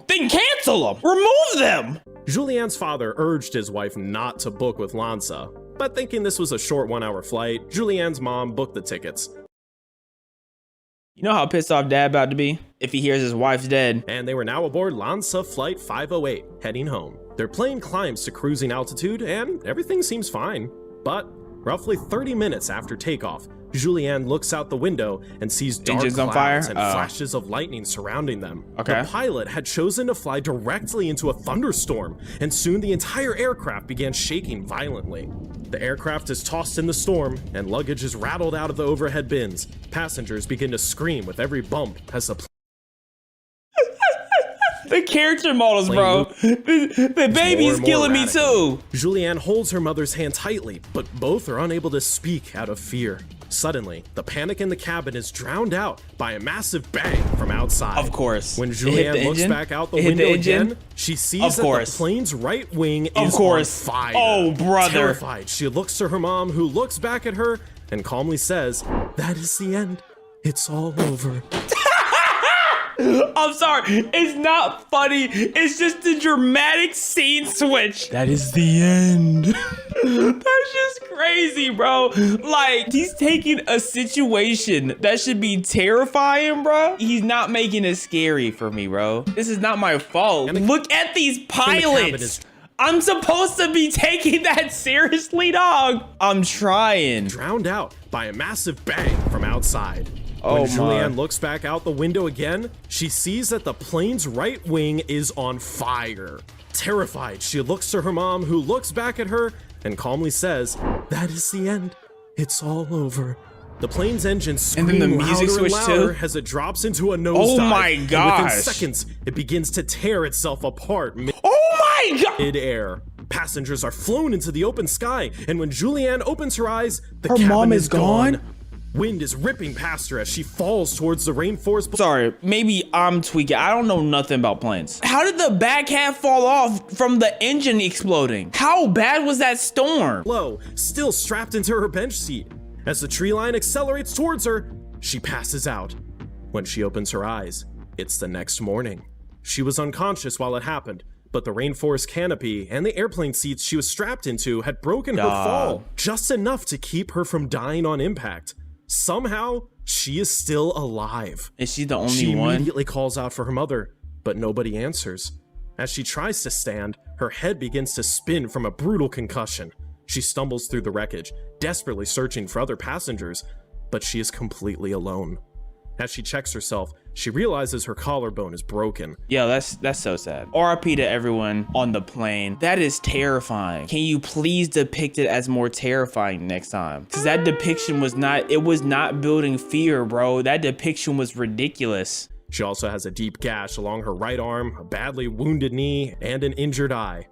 then cancel them, remove them. Julian's father urged his wife not to book with Lanza, but thinking this was a short 1-hour flight, Julian's mom booked the tickets. You know how pissed off dad about to be if he hears his wife's dead. And they were now aboard Lanza Flight 508, heading home. Their plane climbs to cruising altitude and everything seems fine. But roughly 30 minutes after takeoff, Julianne looks out the window and sees dark clouds and flashes of lightning surrounding them. The pilot had chosen to fly directly into a thunderstorm, and soon the entire aircraft began shaking violently. The aircraft is tossed in the storm, and luggage is rattled out of the overhead bins. Passengers begin to scream with every bump as the The character models, bro. The baby's killing me too. Julianne holds her mother's hand tightly, but both are unable to speak out of fear. Suddenly, the panic in the cabin is drowned out by a massive bang from outside. Of course. When Julianne looks back out the window again, she sees that the plane's right wing is on fire. Oh, brother. Terrified, she looks to her mom, who looks back at her and calmly says, "That is the end. It's all over." I'm sorry, it's not funny. It's just a dramatic scene switch. That is the end. That's just crazy, bro. Like, he's taking a situation that should be terrifying, bro. He's not making it scary for me, bro. This is not my fault. Look at these pilots. I'm supposed to be taking that seriously, dog. I'm trying. Drowned out by a massive bang from outside. When Julianne looks back out the window again, she sees that the plane's right wing is on fire. Terrified, she looks to her mom, who looks back at her and calmly says, "That is the end. It's all over." The plane's engine And then screams the music louder and switched louder too? as it drops into a nosedive. Oh my And gosh. within seconds, it begins to tear itself apart Oh my god! mid-air. Passengers are flown into the open sky, and when Julianne opens her eyes, the Her cabin mom is is gone? Wind is ripping past her as she falls towards the rainforest. Sorry, maybe I'm tweaking. I don't know nothing about planes. How did the back half fall off from the engine exploding? How bad was that storm? Low, still strapped into her bench seat. As the tree line accelerates towards her, she passes out. When she opens her eyes, it's the next morning. She was unconscious while it happened, but the rainforest canopy and the airplane seats she was strapped into had broken her fall, just enough to keep her from dying on impact. Somehow, she is still alive. Is she the only She one? immediately calls out for her mother, but nobody answers. As she tries to stand, her head begins to spin from a brutal concussion. She stumbles through the wreckage, desperately searching for other passengers, but she is completely alone. As she checks herself, she realizes her collarbone is broken. Yeah, that's so sad. RIP to everyone on the plane. That is terrifying. Can you please depict it as more terrifying next time? Because that depiction was not building fear, bro. That depiction was ridiculous. She also has a deep gash along her right arm, a badly wounded knee, and an injured eye.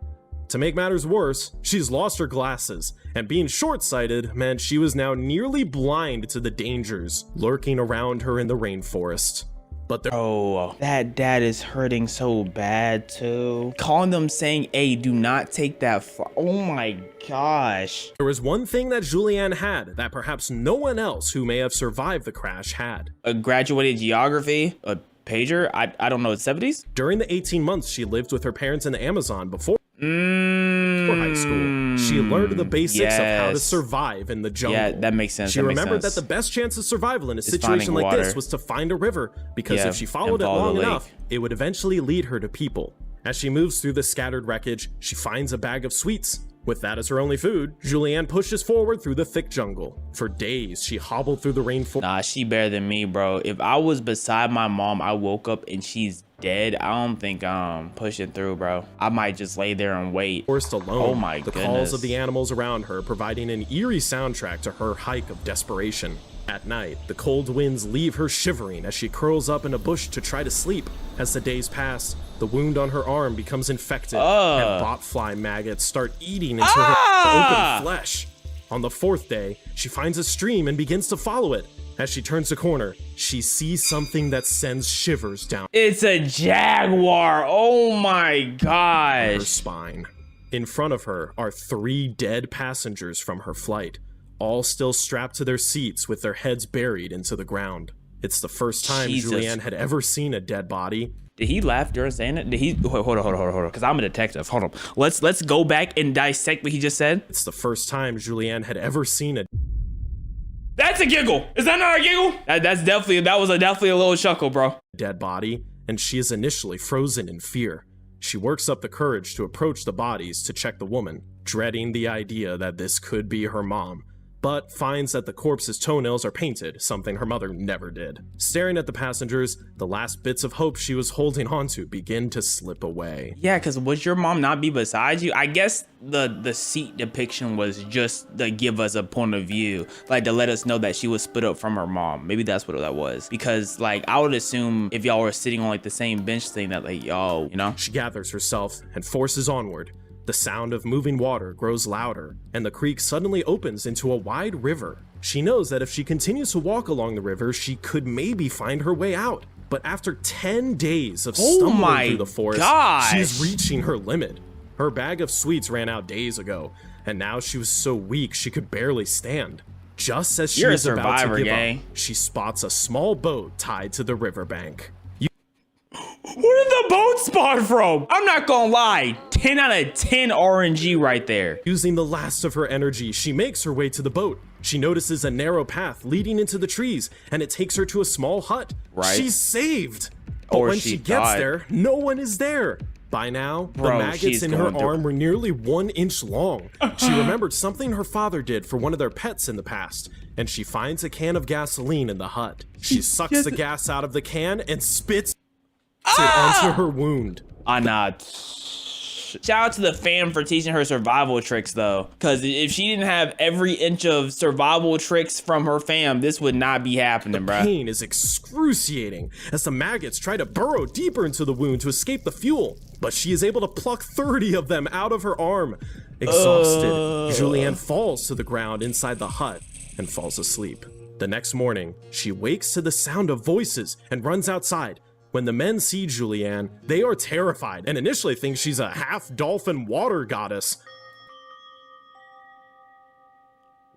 To make matters worse, she's lost her glasses, and being short-sighted meant she was now nearly blind to the dangers lurking around her in the rainforest. But that dad is hurting so bad too. Calling them saying, hey, do not take that oh my gosh. There was one thing that Julianne had that perhaps no one else who may have survived the crash had. A graduated geography, a pager, I don't know, 70s? During the 18 months she lived with her parents in the Amazon before high school, she learned the basics of how to survive in the jungle. Yeah, that makes sense. She remembered that the best chance of survival in a situation like this was to find a river, because if she followed it long enough, it would eventually lead her to people. As she moves through the scattered wreckage, she finds a bag of sweets. With that as her only food, Julianne pushes forward through the thick jungle. For days, she hobbled through the rainforest. Nah, she better than me, bro. If I was beside my mom, I woke up and she's dead, I don't think I'm pushing through, bro. I might just lay there and wait. Alone, oh my the goodness. calls of the animals around her providing an eerie soundtrack to her hike of desperation. At night, the cold winds leave her shivering as she curls up in a bush to try to sleep. As the days pass, the wound on her arm becomes infected, and botfly maggots start eating into her open flesh. On the 4th day, she finds a stream and begins to follow it. As she turns a corner, she sees something that sends shivers down. It's a jaguar. Oh my gosh. Her spine. In front of her are 3 dead passengers from her flight, all still strapped to their seats with their heads buried into the ground. It's the first time Julianne had ever seen a dead body. Did he laugh during saying it? Did he? Hold on, because I'm a detective. Hold on. Let's go back and dissect what he just said. It's the first time Julianne had ever seen a. That's a giggle. Is that not a giggle? That was definitely a little chuckle, bro. Dead body, and she is initially frozen in fear. She works up the courage to approach the bodies to check the woman, dreading the idea that this could be her mom, but finds that the corpse's toenails are painted, something her mother never did. Staring at the passengers, the last bits of hope she was holding onto begin to slip away. Yeah, because would your mom not be beside you? I guess the seat depiction was just to give us a point of view, like to let us know that she was split up from her mom. Maybe that's what that was. Because like I would assume if y'all were sitting on like the same bench thing that like y'all, you know? She gathers herself and forces onward. The sound of moving water grows louder, and the creek suddenly opens into a wide river. She knows that if she continues to walk along the river, she could maybe find her way out. But after 10 days of stumbling through the forest, she's reaching her limit. Her bag of sweets ran out days ago, and now she was so weak she could barely stand. Just as she is about to give up, she spots a small boat tied to the riverbank. Where did the boat spawn from? I'm not gonna lie, 10 out of 10 RNG right there. Using the last of her energy, she makes her way to the boat. She notices a narrow path leading into the trees, and it takes her to a small hut. Right. She's saved. But when she gets there, no one is there. By now, the maggots in her arm were nearly 1 inch long. She remembered something her father did for one of their pets in the past, and she finds a can of gasoline in the hut. She sucks the gas out of the can and spits it onto her wound. gosh. Shout out to the fam for teaching her survival tricks though. Cause if she didn't have every inch of survival tricks from her fam, this would not be happening, bro. The pain is excruciating as the maggots try to burrow deeper into the wound to escape the fuel. But she is able to pluck 30 of them out of her arm. Exhausted, Julianne falls to the ground inside the hut and falls asleep. The next morning, she wakes to the sound of voices and runs outside. When the men see Julianne, they are terrified and initially think she's a half-dolphin water goddess.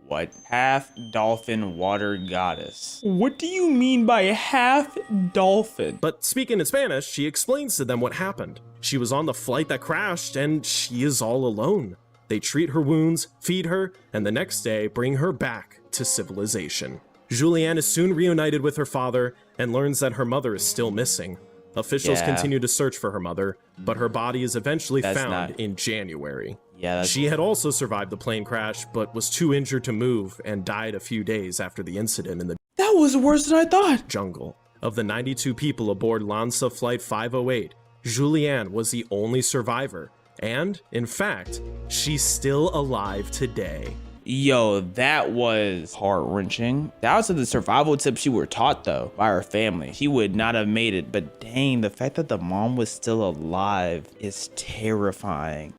What? Half-dolphin water goddess. What do you mean by half-dolphin? But speaking in Spanish, she explains to them what happened. She was on the flight that crashed and she is all alone. They treat her wounds, feed her, and the next day bring her back to civilization. Julianne is soon reunited with her father and learns that her mother is still missing. Officials continue to search for her mother, but her body is eventually found in January. She had also survived the plane crash, but was too injured to move and died a few days after the incident in the That was worse than I thought. jungle. Of the 92 people aboard Lanza Flight 508, Julianne was the only survivor, and, in fact, she's still alive today. Yo, that was heart-wrenching. That was the survival tips she were taught, though, by her family. She would not have made it, but dang, the fact that the mom was still alive is terrifying.